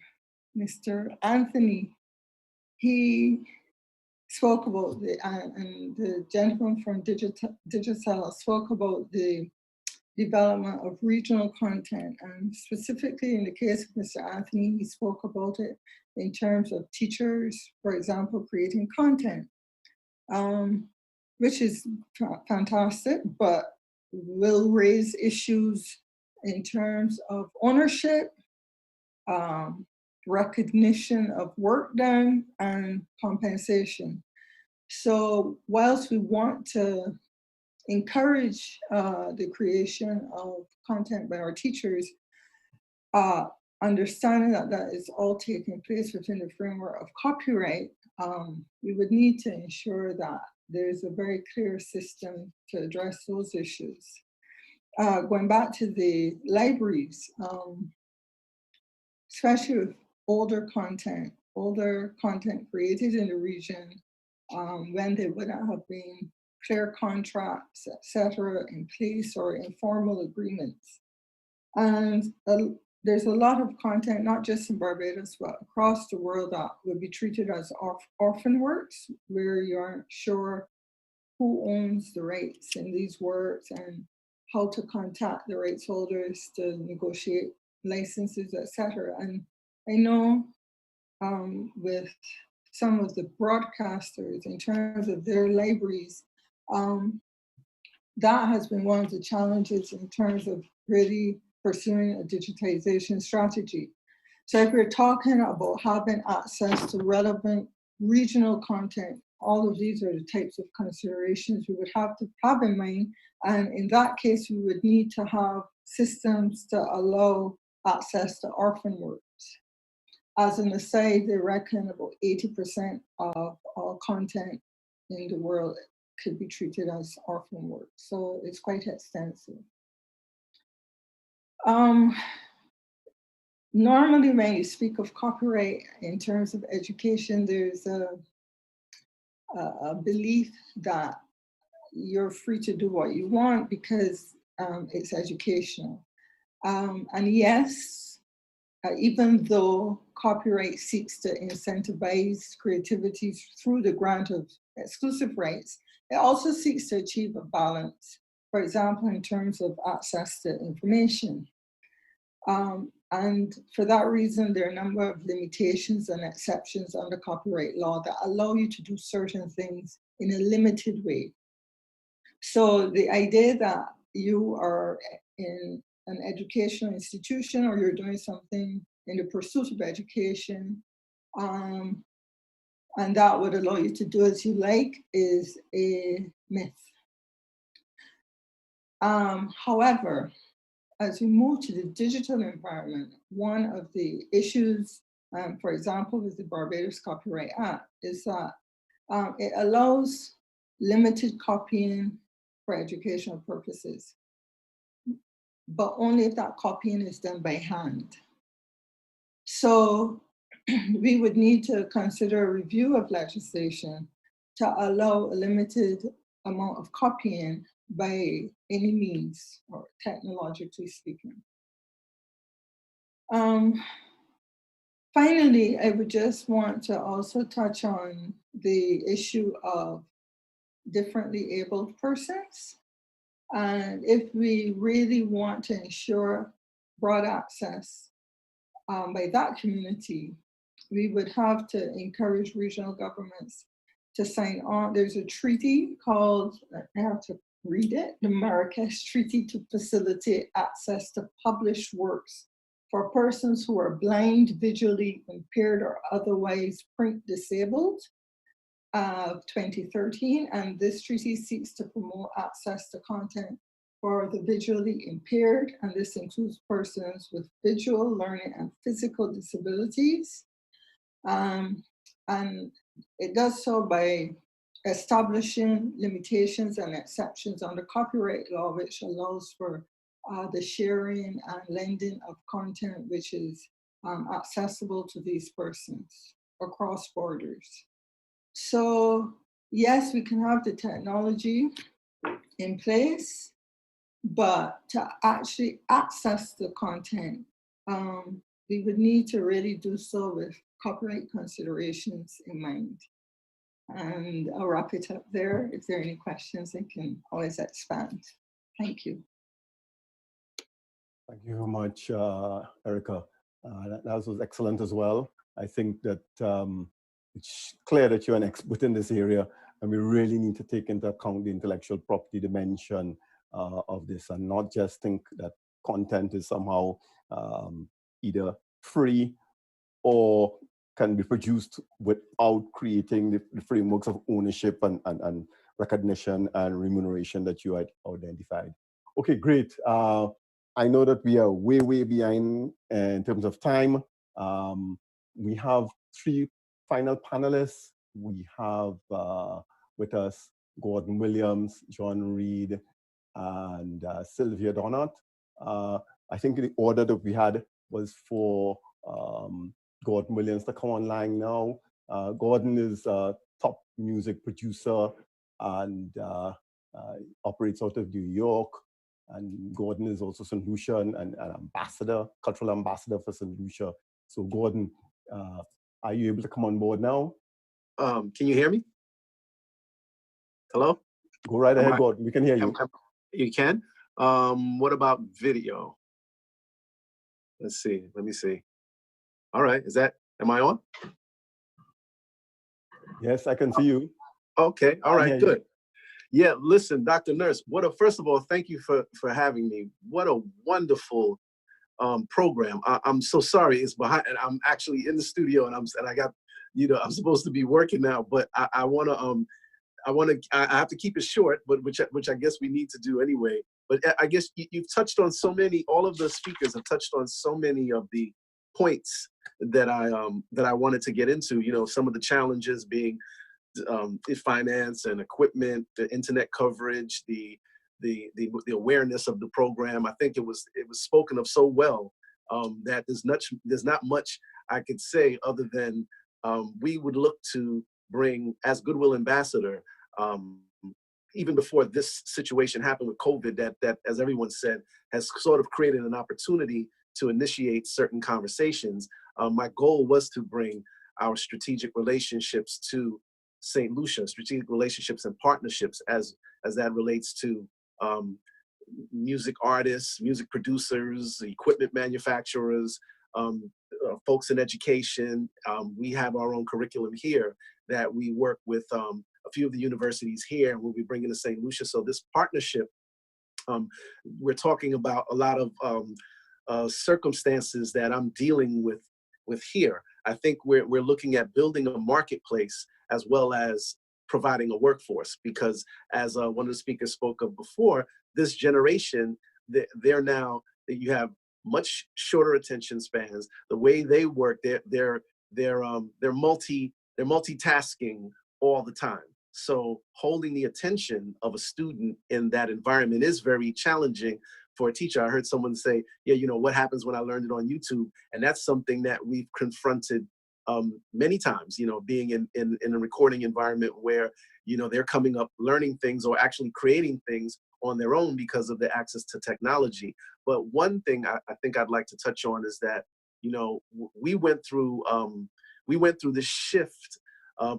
Mr. Anthony, he spoke about and the gentleman from Digital spoke about the development of regional content, and specifically in the case of Mr. Anthony, he spoke about it in terms of teachers, for example, creating content, which is fantastic, but will raise issues in terms of ownership, recognition of work done, and compensation. So whilst we want to encourage the creation of content by our teachers, understanding that that is all taking place within the framework of copyright, we would need to ensure that there's a very clear system to address those issues. Going back to the libraries, especially with older content created in the region, when there wouldn't have been clear contracts, etc., in place, or informal agreements. And there's a lot of content, not just in Barbados, but across the world, that would be treated as orphan works, where you aren't sure who owns the rights in these works and how to contact the rights holders to negotiate licenses, etc. And I know with some of the broadcasters, in terms of their libraries, that has been one of the challenges in terms of really pursuing a digitization strategy. So if we're talking about having access to relevant regional content, all of these are the types of considerations we would have to have in mind. And in that case, we would need to have systems to allow access to orphan works. As an aside, they reckon about 80% of all content in the world could be treated as orphan work. So it's quite extensive. Normally, when you speak of copyright in terms of education, there's a belief that you're free to do what you want because it's educational. And yes, even though copyright seeks to incentivize creativity through the grant of exclusive rights, it also seeks to achieve a balance, for example, in terms of access to information. And for that reason, there are a number of limitations and exceptions under copyright law that allow you to do certain things in a limited way. So the idea that you are in an educational institution or you're doing something in the pursuit of education, and that would allow you to do as you like is a myth. However, as we move to the digital environment, one of the issues, for example, with the Barbados Copyright Act is that it allows limited copying for educational purposes, but only if that copying is done by hand. So we would need to consider a review of legislation to allow a limited amount of copying by any means, or technologically speaking. Finally, I would just want to also touch on the issue of differently abled persons. And if we really want to ensure broad access by that community, we would have to encourage regional governments to sign on. There's a treaty called, I have to read it, the Marrakesh Treaty to Facilitate Access to Published Works for Persons who are blind, visually impaired, or otherwise print disabled of 2013. And this treaty seeks to promote access to content for the visually impaired, and this includes persons with visual, learning, and physical disabilities. And it does so by establishing limitations and exceptions under copyright law, which allows for the sharing and lending of content which is accessible to these persons across borders. So yes, we can have the technology in place, but to actually access the content, we would need to really do so with copyright considerations in mind. And I'll wrap it up there. If there are any questions, I can always expand. Thank you. Thank you very much, Erica. That was excellent as well. I think that it's clear that you're an expert in this area, and we really need to take into account the intellectual property dimension of this, and not just think that content is somehow either free or can be produced without creating the frameworks of ownership and recognition and remuneration that you had identified. Okay, great. I know that we are way behind in terms of time. We have 3 final panelists. We have with us Gordon Williams, John Reed, and Sylvia Donat. I think the order that we had was for Gordon Williams to come online now. Gordon is a top music producer and operates out of New York. And Gordon is also St. Lucia and an ambassador, cultural ambassador for St. Lucia. So Gordon, are you able to come on board now? Can you hear me? Hello? Go right ahead, Gordon. We can hear you. You can? What about video? Let's see. Let me see. All right. Am I on? Yes, I can see you. Okay. All right. Good. Yeah. Listen, Dr. Nurse, first of all, thank you for having me. What a wonderful program. I'm so sorry it's behind, and I'm actually in the studio, and I got, I'm supposed to be working now, but I have to keep it short, but which I guess we need to do anyway. But I guess you've touched on so many. All of the speakers have touched on so many of the points that I wanted to get into. Some of the challenges being finance and equipment, the internet coverage, the awareness of the program. I think it was spoken of so well that there's not much I could say other than we would look to bring, as Goodwill Ambassador, even before this situation happened with COVID, that as everyone said, has sort of created an opportunity to initiate certain conversations. My goal was to bring our strategic relationships to St. Lucia, strategic relationships and partnerships as that relates to music artists, music producers, equipment manufacturers, folks in education. We have our own curriculum here that we work with a few of the universities here, and we'll be bringing to St. Lucia. So this partnership, we're talking about a lot of circumstances that I'm dealing with here. I think we're looking at building a marketplace as well as providing a workforce, because as one of the speakers spoke of before, this generation, they're now, you have much shorter attention spans. The way they work, they're multitasking all the time. So holding the attention of a student in that environment is very challenging for a teacher. I heard someone say, yeah, you know, what happens when I learned it on YouTube? And that's something that we've confronted many times, you know, being in a recording environment where, you know, they're coming up learning things or actually creating things on their own because of the access to technology. But one thing I think I'd like to touch on is that, you know, we went through this shift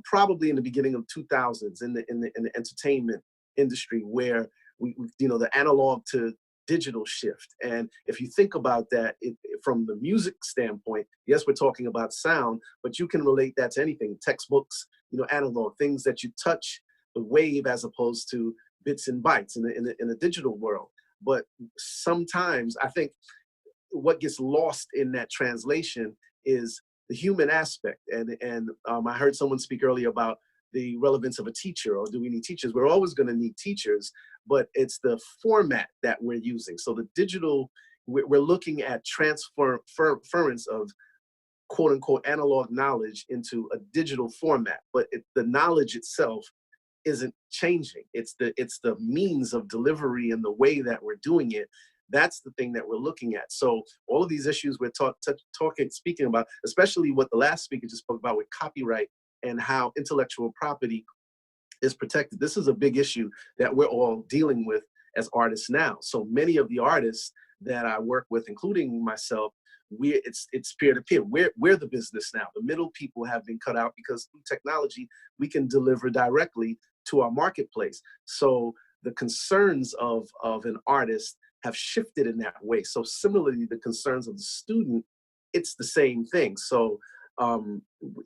probably in the beginning of 2000s in the entertainment industry, where we, you know, the analog to digital shift. And if you think about that from the music standpoint, yes, we're talking about sound, but you can relate that to anything, textbooks, you know, analog, things that you touch, the wave, as opposed to bits and bytes in the digital world. But sometimes I think what gets lost in that translation is the human aspect. And I heard someone speak earlier about the relevance of a teacher, or do we need teachers? We're always going to need teachers, but it's the format that we're using. So the digital, we're looking at transference of quote unquote analog knowledge into a digital format, but the knowledge itself isn't changing. It's the means of delivery and the way that we're doing it. That's the thing that we're looking at. So all of these issues we're speaking about, especially what the last speaker just spoke about with copyright and how intellectual property is protected. This is a big issue that we're all dealing with as artists now. So many of the artists that I work with, including myself, it's peer-to-peer. We're the business now. The middle people have been cut out because through technology, we can deliver directly to our marketplace. So the concerns of an artist have shifted in that way. So similarly, the concerns of the student, it's the same thing. So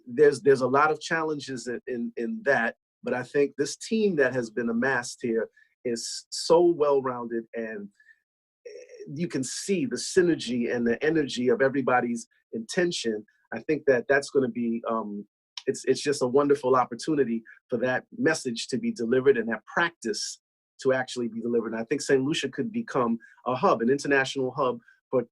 there's a lot of challenges in that, but I think this team that has been amassed here is so well-rounded, and you can see the synergy and the energy of everybody's intention. I think that that's going to be, it's just a wonderful opportunity for that message to be delivered and that practice to actually be delivered. And I think St. Lucia could become a hub, an international hub for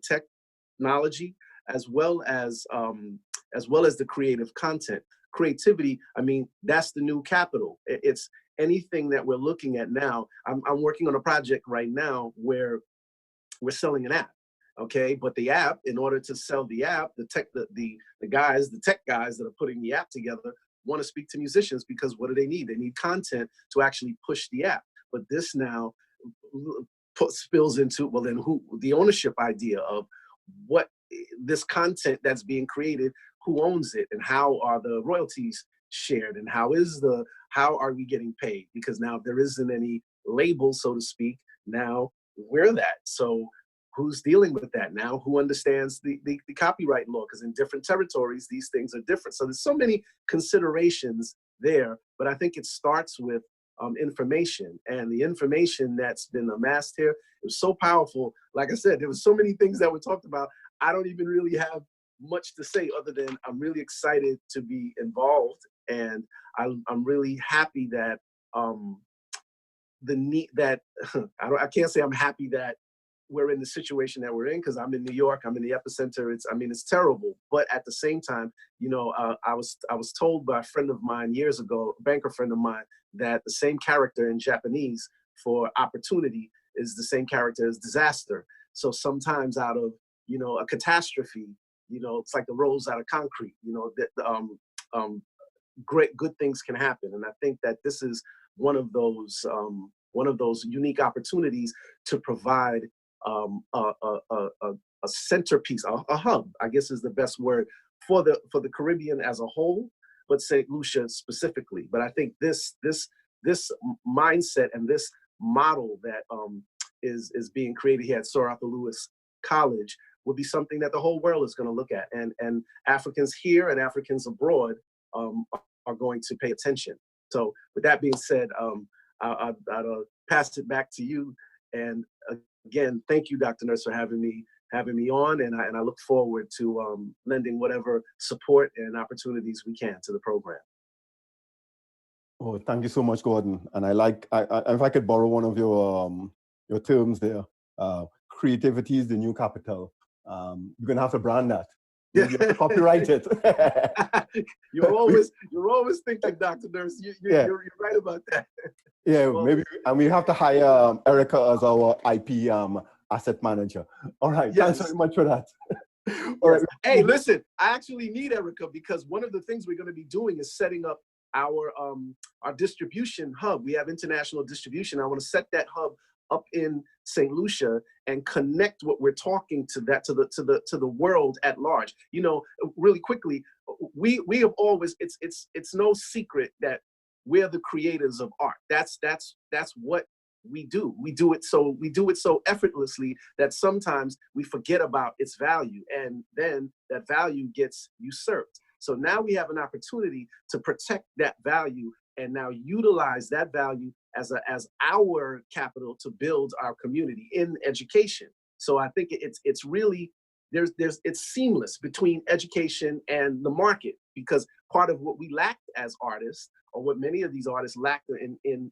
technology, as well as the creative content. Creativity, I mean, that's the new capital. It's anything that we're looking at now. I'm working on a project right now where we're selling an app, okay? But the app, in order to sell the app, the tech guys that are putting the app together want to speak to musicians, because what do they need? They need content to actually push the app. But this now spills into, well, then the ownership idea of what this content that's being created, who owns it, and how are the royalties shared, and how are we getting paid? Because now there isn't any label, so to speak. Now we're that. So who's dealing with that now? Who understands the copyright law? Because in different territories, these things are different. So there's so many considerations there, but I think it starts with information, and the information that's been amassed here is so powerful. Like I said, there were so many things that were talked about. I don't even really have much to say other than I'm really excited to be involved, and I'm really happy that I can't say I'm happy that we're in the situation that we're in, because I'm in New York, I'm in the epicenter. It's terrible. But at the same time, I was told by a friend of mine years ago, a banker friend of mine, that the same character in Japanese for opportunity is the same character as disaster. So sometimes out of, a catastrophe, it's like the rolls out of concrete, great, good things can happen. And I think that this is one of those unique opportunities to provide a centerpiece, a hub, I guess is the best word, for the Caribbean as a whole, but St. Lucia specifically. But I think this mindset and this model that is being created here at Sir Arthur Lewis College will be something that the whole world is going to look at, and Africans here and Africans abroad are going to pay attention. So with that being said, I'll pass it back to you. And again, thank you, Dr. Nurse, for having me on, and I look forward to lending whatever support and opportunities we can to the program. Oh, thank you so much, Gordon. And if I could borrow one of your terms there, creativity is the new capital. You're gonna have to brand that. You have to copyright it. You're always thinking, Dr. Nurse. You're right about that. Yeah, maybe, and we have to hire Erica as our IP asset manager. All right, yes. Thanks very much for that. All right. Hey, listen, I actually need Erica, because one of the things we're going to be doing is setting up our distribution hub. We have international distribution. I want to set that hub up in St. Lucia and connect what we're talking to the world at large. Really quickly, we have always, it's no secret that we're the creators of art. That's what we do. We do it so effortlessly that sometimes we forget about its value, and then that value gets usurped. So now we have an opportunity to protect that value and now utilize that value as our capital to build our community in education. So I think it's really, it's seamless between education and the market, because part of what we lacked as artists, or what many of these artists lacked in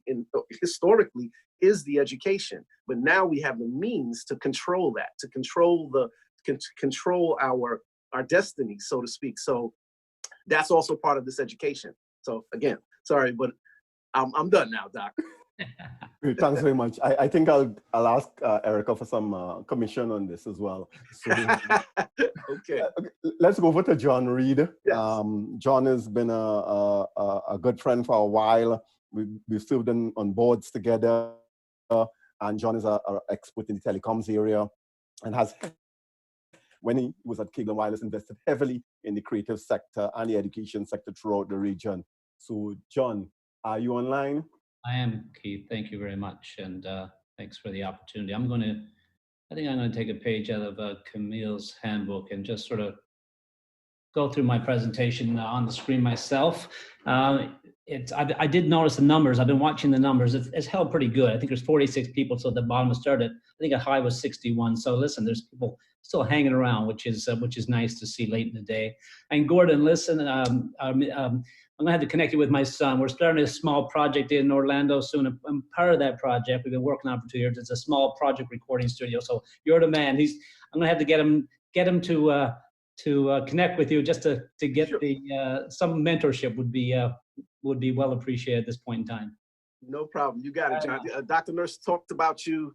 historically, is the education. But now we have the means to control that, to control our destiny, so to speak. So that's also part of this education. So again, sorry, but I'm done now, Doc. Thanks very much. I think I'll ask Erica for some commission on this as well. So, okay. Let's go over to John Reed. Yes. John has been a good friend for a while. We've served on boards together, and John is an expert in the telecoms area, and has, when he was at Cable & Wireless, invested heavily in the creative sector and the education sector throughout the region. So, John, are you online? I am, Keith. Thank you very much, and thanks for the opportunity. I think I'm going to take a page out of Camille's handbook and just sort of go through my presentation on the screen myself. I did notice the numbers. I've been watching the numbers. It's held pretty good. I think there's 46 people, so at the bottom started. I think a high was 61. So listen, there's people still hanging around, which is nice to see late in the day. And Gordon, listen, I'm gonna have to connect you with my son. We're starting a small project in Orlando soon. I'm part of that project. We've been working on it for 2 years. It's a small project recording studio. So you're the man. I'm gonna have to get him to connect with you just to get sure. Some mentorship would be well appreciated at this point in time. No problem. You got it, John. Dr. Nurse talked about you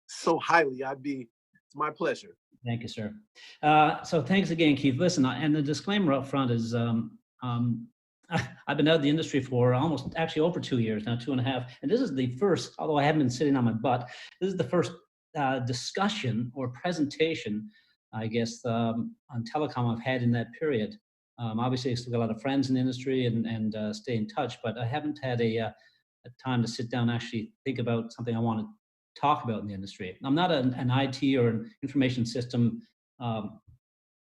so highly. It's my pleasure. Thank you, sir. So thanks again, Keith. Listen, and the disclaimer up front is I've been out of the industry for actually over 2 years now, 2.5. And this is the first, although I haven't been sitting on my butt, this is the first discussion or presentation, I guess, on telecom I've had in that period. Obviously, I still got a lot of friends in the industry and stay in touch, but I haven't had a time to sit down and actually think about something I want to talk about in the industry. I'm not an IT or an information system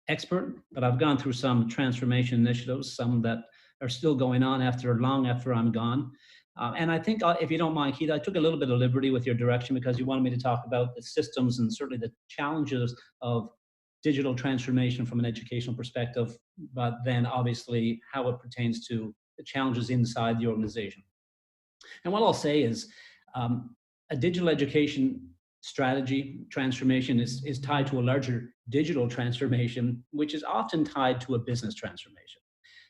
expert, but I've gone through some transformation initiatives, some that are still going on long after I'm gone. And I think, if you don't mind, Keith, I took a little bit of liberty with your direction because you wanted me to talk about the systems and certainly the challenges of digital transformation from an educational perspective, but then obviously how it pertains to the challenges inside the organization. And what I'll say is a digital education strategy transformation is tied to a larger digital transformation, which is often tied to a business transformation.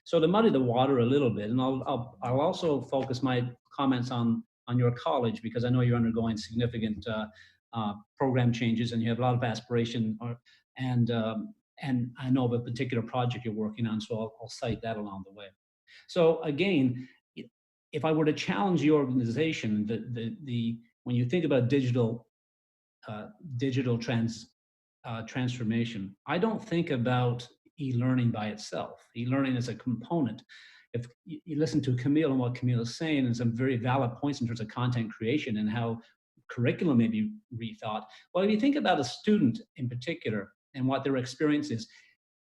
So to muddy the water a little bit, and I'll also focus my comments on your college, because I know you're undergoing significant program changes and you have a lot of aspiration, and I know of a particular project you're working on, so I'll cite that along the way. So again, if I were to challenge the organization, when you think about digital transformation, I don't think about e-learning by itself. E-learning is a component. If you listen to Camille and what Camille is saying, and some very valid points in terms of content creation and how curriculum may be rethought. Well, if you think about a student in particular and what their experience is,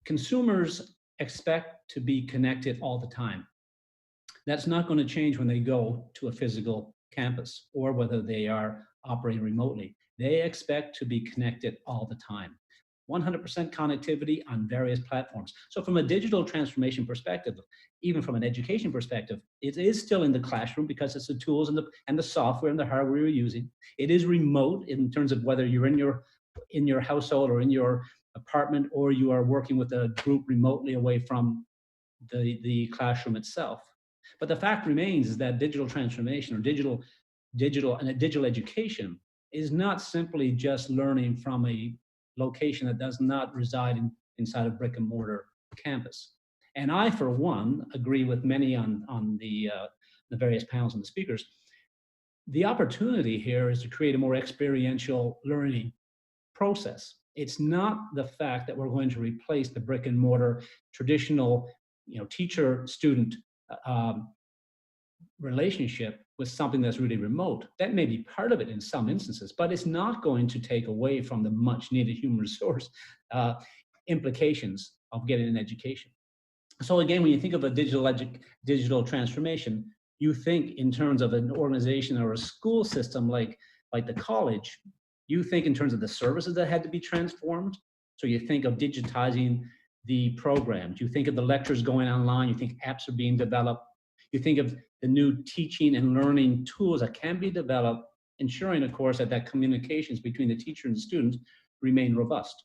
consumers expect to be connected all the time. That's not going to change when they go to a physical campus or whether they are operating remotely. They expect to be connected all the time. 100% connectivity on various platforms. So from a digital transformation perspective, even from an education perspective, it is still in the classroom because it's the tools and the software and the hardware you're using. It is remote in terms of whether you're in your household or in your apartment, or you are working with a group remotely away from the classroom itself. But the fact remains is that digital transformation or digital education is not simply just learning from a location that does not reside inside a brick and mortar campus. And I, for one, agree with many on the various panels and the speakers. The opportunity here is to create a more experiential learning process. It's not the fact that we're going to replace the brick and mortar traditional, teacher-student relationship with something that's really remote. That may be part of it in some instances, but it's not going to take away from the much needed human resource implications of getting an education. So again, when you think of a digital transformation, you think in terms of an organization or a school system like the college. You think in terms of the services that had to be transformed. So you think of digitizing the programs. You think of the lectures going online. You think apps are being developed. You think of the new teaching and learning tools that can be developed, ensuring, of course, that communications between the teacher and the student remain robust.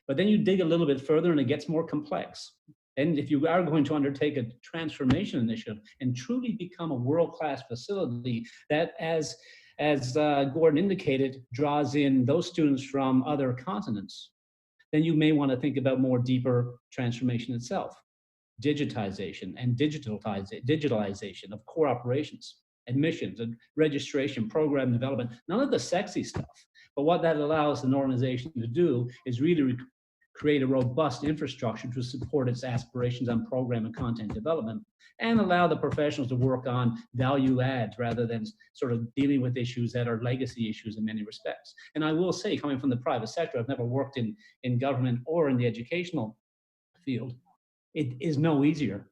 But then you dig a little bit further and it gets more complex. And if you are going to undertake a transformation initiative and truly become a world-class facility that, as Gordon indicated, draws in those students from other continents, then you may want to think about more deeper transformation itself. Digitization and digitalization of core operations, admissions and registration, program development, none of the sexy stuff. But what that allows an organization to do is really create a robust infrastructure to support its aspirations on program and content development, and allow the professionals to work on value adds rather than sort of dealing with issues that are legacy issues in many respects. And I will say, coming from the private sector, I've never worked in government or in the educational field. It is no easier.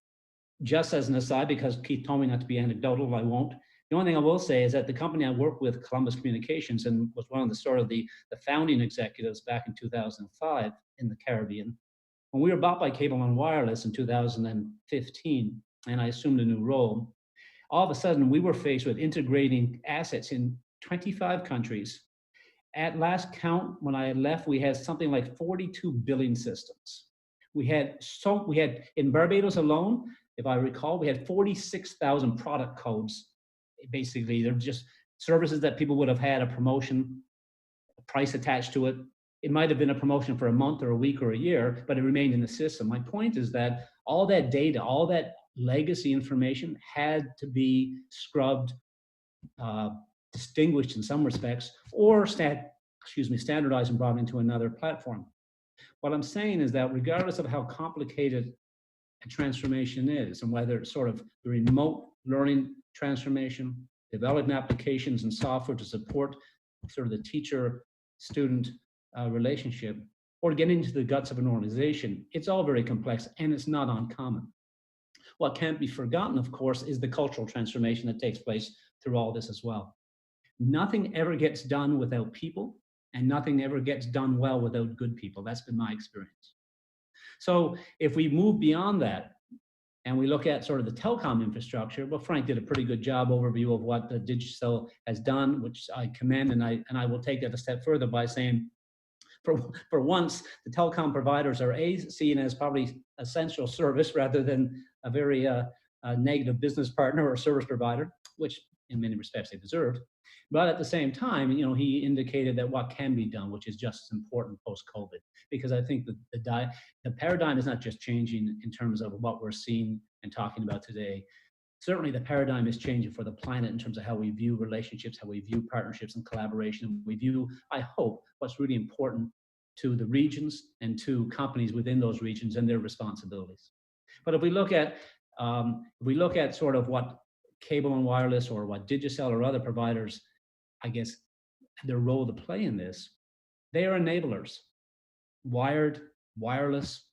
Just as an aside, because Keith told me not to be anecdotal, I won't. The only thing I will say is that the company I worked with, Columbus Communications, and was one of the founding executives back in 2005 in the Caribbean, when we were bought by Cable and Wireless in 2015, and I assumed a new role, all of a sudden we were faced with integrating assets in 25 countries. At last count, when I left, we had something like 42 billing systems. We had in Barbados alone, if I recall, we had 46,000 product codes. Basically, they're just services that people would have had a promotion, a price attached to it. It might have been a promotion for a month or a week or a year, but it remained in the system. My point is that all that data, all that legacy information had to be scrubbed, distinguished in some respects, or standardized and brought into another platform. What I'm saying is that regardless of how complicated a transformation is, and whether it's sort of the remote learning transformation, developing applications and software to support sort of the teacher-student relationship, or getting into the guts of an organization, it's all very complex and it's not uncommon. What can't be forgotten, of course, is the cultural transformation that takes place through all this as well. Nothing ever gets done without people, and nothing ever gets done well without good people. That's been my experience. So if we move beyond that and we look at sort of the telecom infrastructure, well, Frank did a pretty good job overview of what the Digicel has done, which I commend, and I will take that a step further by saying, for once, the telecom providers are seen as probably essential service rather than a very negative business partner or service provider, which in many respects they deserved. But at the same time, you know, he indicated that what can be done, which is just as important post-COVID, because I think the paradigm is not just changing in terms of what we're seeing and talking about today. Certainly the paradigm is changing for the planet in terms of how we view relationships, how we view partnerships and collaboration. We view, I hope, what's really important to the regions and to companies within those regions and their responsibilities. But if we look at sort of what cable and wireless or what Digicel or other providers, I guess, their role to play in this, they are enablers. Wired, wireless.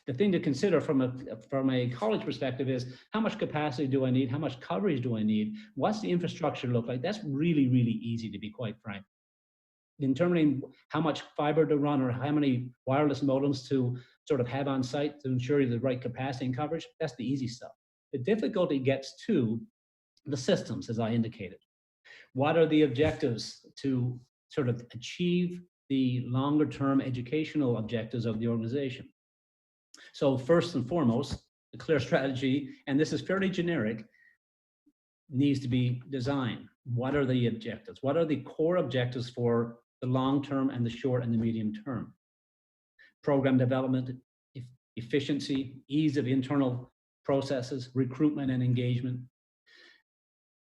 The thing to consider from a college perspective is how much capacity do I need? How much coverage do I need? What's the infrastructure look like? That's really, really easy, to be quite frank. Determining how much fiber to run or how many wireless modems to sort of have on site to ensure the right capacity and coverage, that's the easy stuff. The difficulty gets to the systems, as I indicated. What are the objectives to sort of achieve the longer term educational objectives of the organization? So first and foremost, a clear strategy, and this is fairly generic, needs to be designed. What are the objectives? What are the core objectives for the long term and the short and the medium term? Program development, efficiency, ease of internal processes, recruitment and engagement.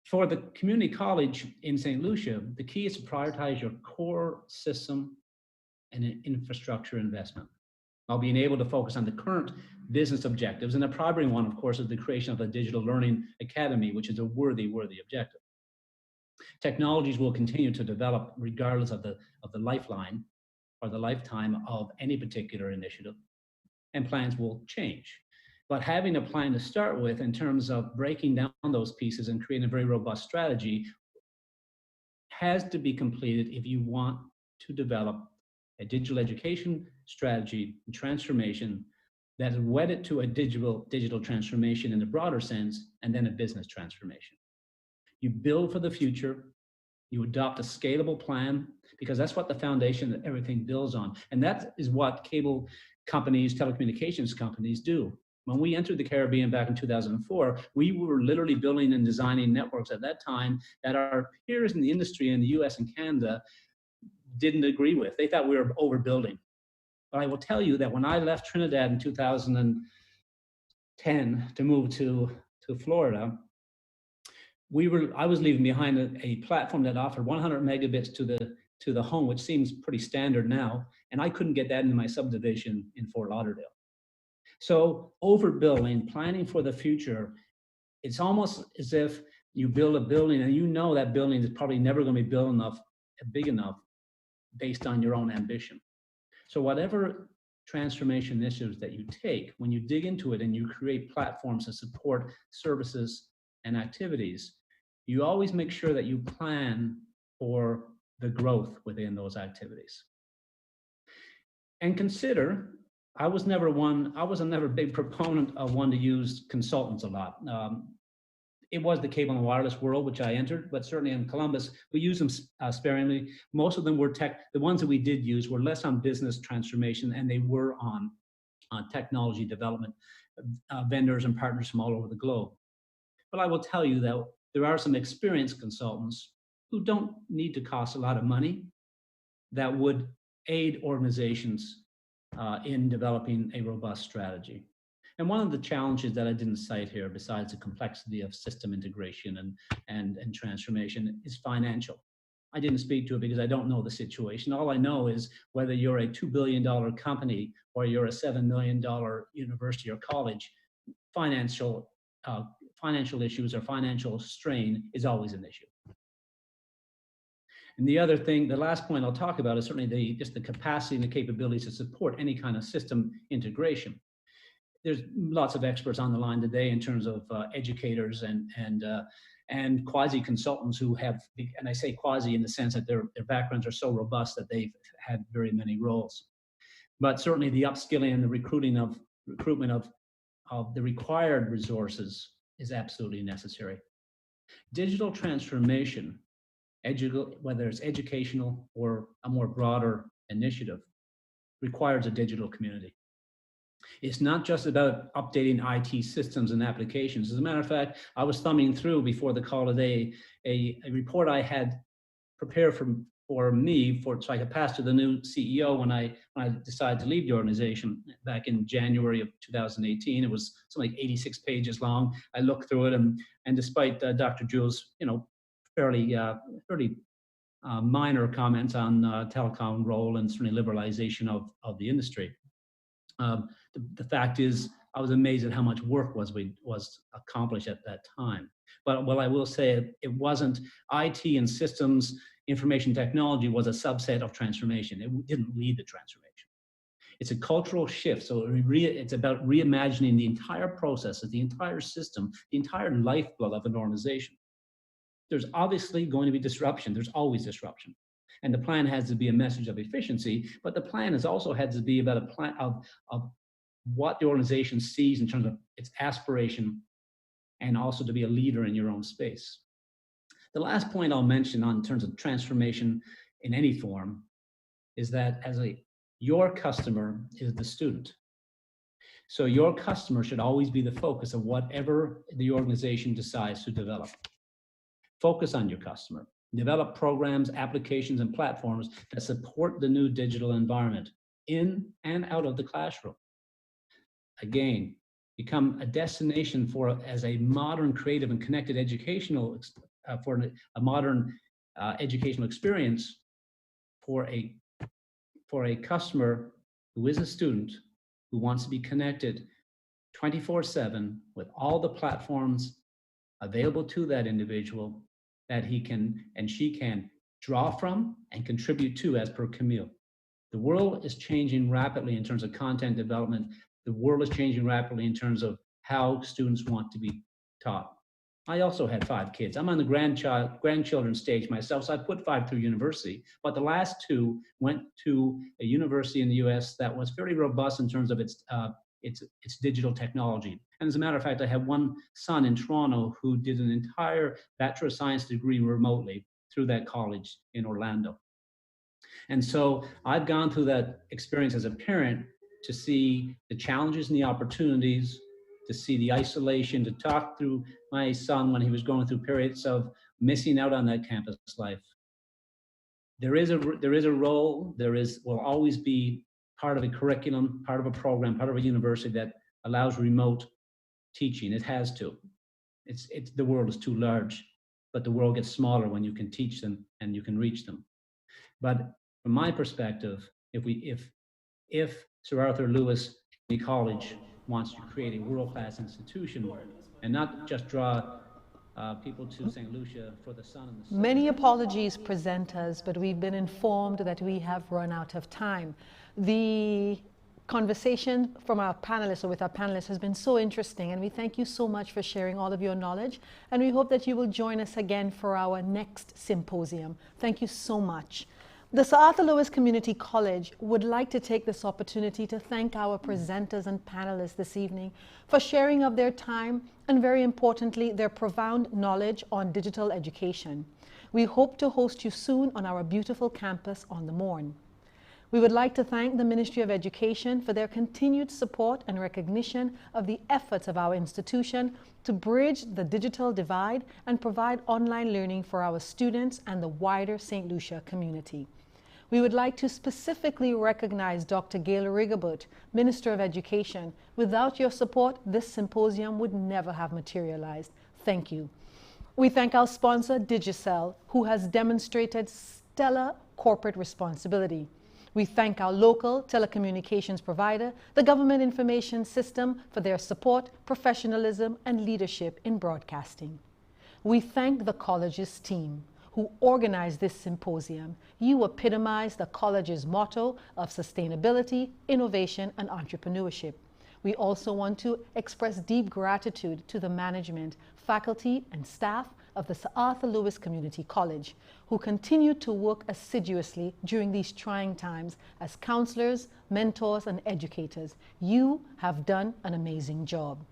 For the community college in St. Lucia, the key is to prioritize your core system and infrastructure investment, while being able to focus on the current business objectives. And the primary one, of course, is the creation of a digital learning academy, which is a worthy objective. Technologies will continue to develop regardless of the lifeline or the lifetime of any particular initiative, and plans will change. But having a plan to start with in terms of breaking down those pieces and creating a very robust strategy has to be completed if you want to develop a digital education strategy and transformation that is wedded to a digital transformation in the broader sense, and then a business transformation. You build for the future, you adopt a scalable plan, because that's what the foundation that everything builds on. And that is what cable companies, telecommunications companies do. When we entered the Caribbean back in 2004, we were literally building and designing networks at that time that our peers in the industry in the US and Canada didn't agree with. They thought we were overbuilding. But I will tell you that when I left Trinidad in 2010 to move to Florida, I was leaving behind a platform that offered 100 megabits to the home, which seems pretty standard now, and I couldn't get that into my subdivision in Fort Lauderdale. So overbuilding, planning for the future, it's almost as if you build a building and you know that building is probably never going to be big enough based on your own ambition. So whatever transformation initiatives that you take, when you dig into it and you create platforms to support services and activities, you always make sure that you plan for the growth within those activities. And consider, I was never a big proponent of one to use consultants a lot. It was the cable and wireless world, which I entered, but certainly in Columbus, we use them sparingly. Most of them were the ones that we did use were less on business transformation, and they were on technology development, vendors and partners from all over the globe. But I will tell you that there are some experienced consultants who don't need to cost a lot of money that would aid organizations in developing a robust strategy. And one of the challenges that I didn't cite here, besides the complexity of system integration and transformation, is financial. I didn't speak to it because I don't know the situation. All I know is whether you're a $2 billion company or you're a $7 million university or college, financial issues or financial strain is always an issue. And the other thing, the last point I'll talk about is certainly just the capacity and the capabilities to support any kind of system integration. There's lots of experts on the line today in terms of educators and quasi consultants who have, and I say quasi in the sense that their backgrounds are so robust that they've had very many roles. But certainly the upskilling and the recruitment of of the required resources is absolutely necessary. Digital transformation, whether it's educational or a more broader initiative, requires a digital community. It's not just about updating IT systems and applications. As a matter of fact, I was thumbing through before the call today a report I had prepared for me so I could pass to the new CEO when I decided to leave the organization back in January of 2018. It was something like 86 pages long. I looked through it, and despite Dr. Jewell's, fairly minor comments on telecom role and certainly liberalization of the industry, the fact is, I was amazed at how much work was accomplished at that time. But what I will say, it wasn't IT and systems, information technology was a subset of transformation. It didn't lead the transformation. It's a cultural shift. So it's about reimagining the entire processes, the entire system, the entire lifeblood of an organization. There's obviously going to be disruption. There's always disruption. And the plan has to be a message of efficiency, but the plan also has to be about a plan of what the organization sees in terms of its aspiration, and also to be a leader in your own space. The last point I'll mention in terms of transformation in any form is that your customer is the student. So your customer should always be the focus of whatever the organization decides to develop. Focus on your customer. Develop programs, applications, and platforms that support the new digital environment in and out of the classroom. Again, become a destination as a modern, creative, and connected educational modern educational experience for a customer who is a student who wants to be connected 24/7 with all the platforms available to that individual that he can and she can draw from and contribute to, as per Camille. The world is changing rapidly in terms of content development. The world is changing rapidly in terms of how students want to be taught. I also had 5 kids. I'm on the grandchildren stage myself, so I put 5 through university, but the last 2 went to a university in the US that was fairly robust in terms of its digital technology. And as a matter of fact, I have one son in Toronto who did an entire Bachelor of Science degree remotely through that college in Orlando. And so I've gone through that experience as a parent to see the challenges and the opportunities, to see the isolation, to talk through my son when he was going through periods of missing out on that campus life. There is a role, will always be part of a curriculum, part of a program, part of a university that allows remote teaching. It has to. The world is too large, but the world gets smaller when you can teach them and you can reach them. But from my perspective, if Sir Arthur Lewis College wants to create a world-class institution and not just draw people to St. Lucia for the sun and the sun. Many apologies, presenters, but we've been informed that we have run out of time. The conversation from our panelists or with our panelists has been so interesting, and we thank you so much for sharing all of your knowledge, and we hope that you will join us again for our next symposium. Thank you so much. The Sir Arthur Lewis Community College would like to take this opportunity to thank our presenters and panelists this evening for sharing of their time and, very importantly, their profound knowledge on digital education. We hope to host you soon on our beautiful campus on the Morn. We would like to thank the Ministry of Education for their continued support and recognition of the efforts of our institution to bridge the digital divide and provide online learning for our students and the wider St. Lucia community. We would like to specifically recognize Dr. Gail Rigobert, Minister of Education. Without your support, this symposium would never have materialized. Thank you. We thank our sponsor, Digicel, who has demonstrated stellar corporate responsibility. We thank our local telecommunications provider, the Government Information System, for their support, professionalism, and leadership in broadcasting. We thank the college's team who organized this symposium. You epitomize the college's motto of sustainability, innovation, and entrepreneurship. We also want to express deep gratitude to the management, faculty, and staff, of the Sir Arthur Lewis Community College, who continue to work assiduously during these trying times as counselors, mentors, and educators. You have done an amazing job.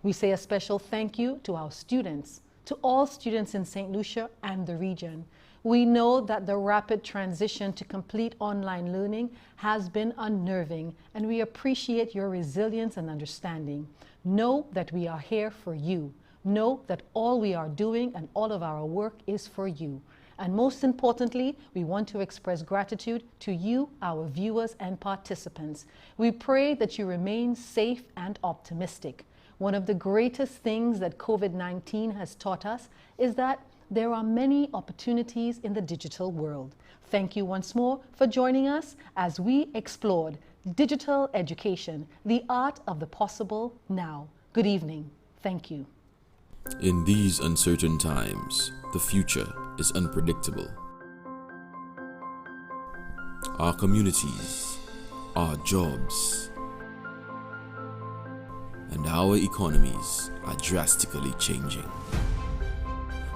We say a special thank you to our students, to all students in St. Lucia and the region. We know that the rapid transition to complete online learning has been unnerving, and we appreciate your resilience and understanding. Know that we are here for you. Know that all we are doing and all of our work is for you. And most importantly, we want to express gratitude to you, our viewers and participants. We pray that you remain safe and optimistic. One of the greatest things that COVID-19 has taught us is that there are many opportunities in the digital world. Thank you once more for joining us as we explored digital education, the art of the possible now. Good evening. Thank you. In these uncertain times, the future is unpredictable. Our communities, our jobs, and our economies are drastically changing.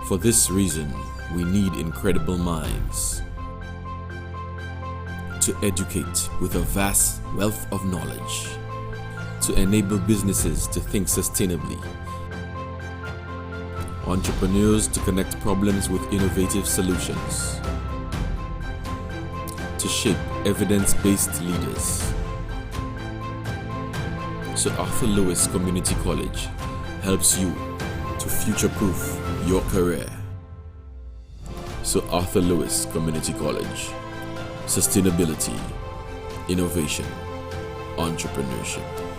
For this reason, we need incredible minds to educate with a vast wealth of knowledge, to enable businesses to think sustainably, entrepreneurs to connect problems with innovative solutions, to shape evidence-based leaders. Sir Arthur Lewis Community College helps you to future-proof your career. Sir Arthur Lewis Community College. Sustainability, innovation, entrepreneurship.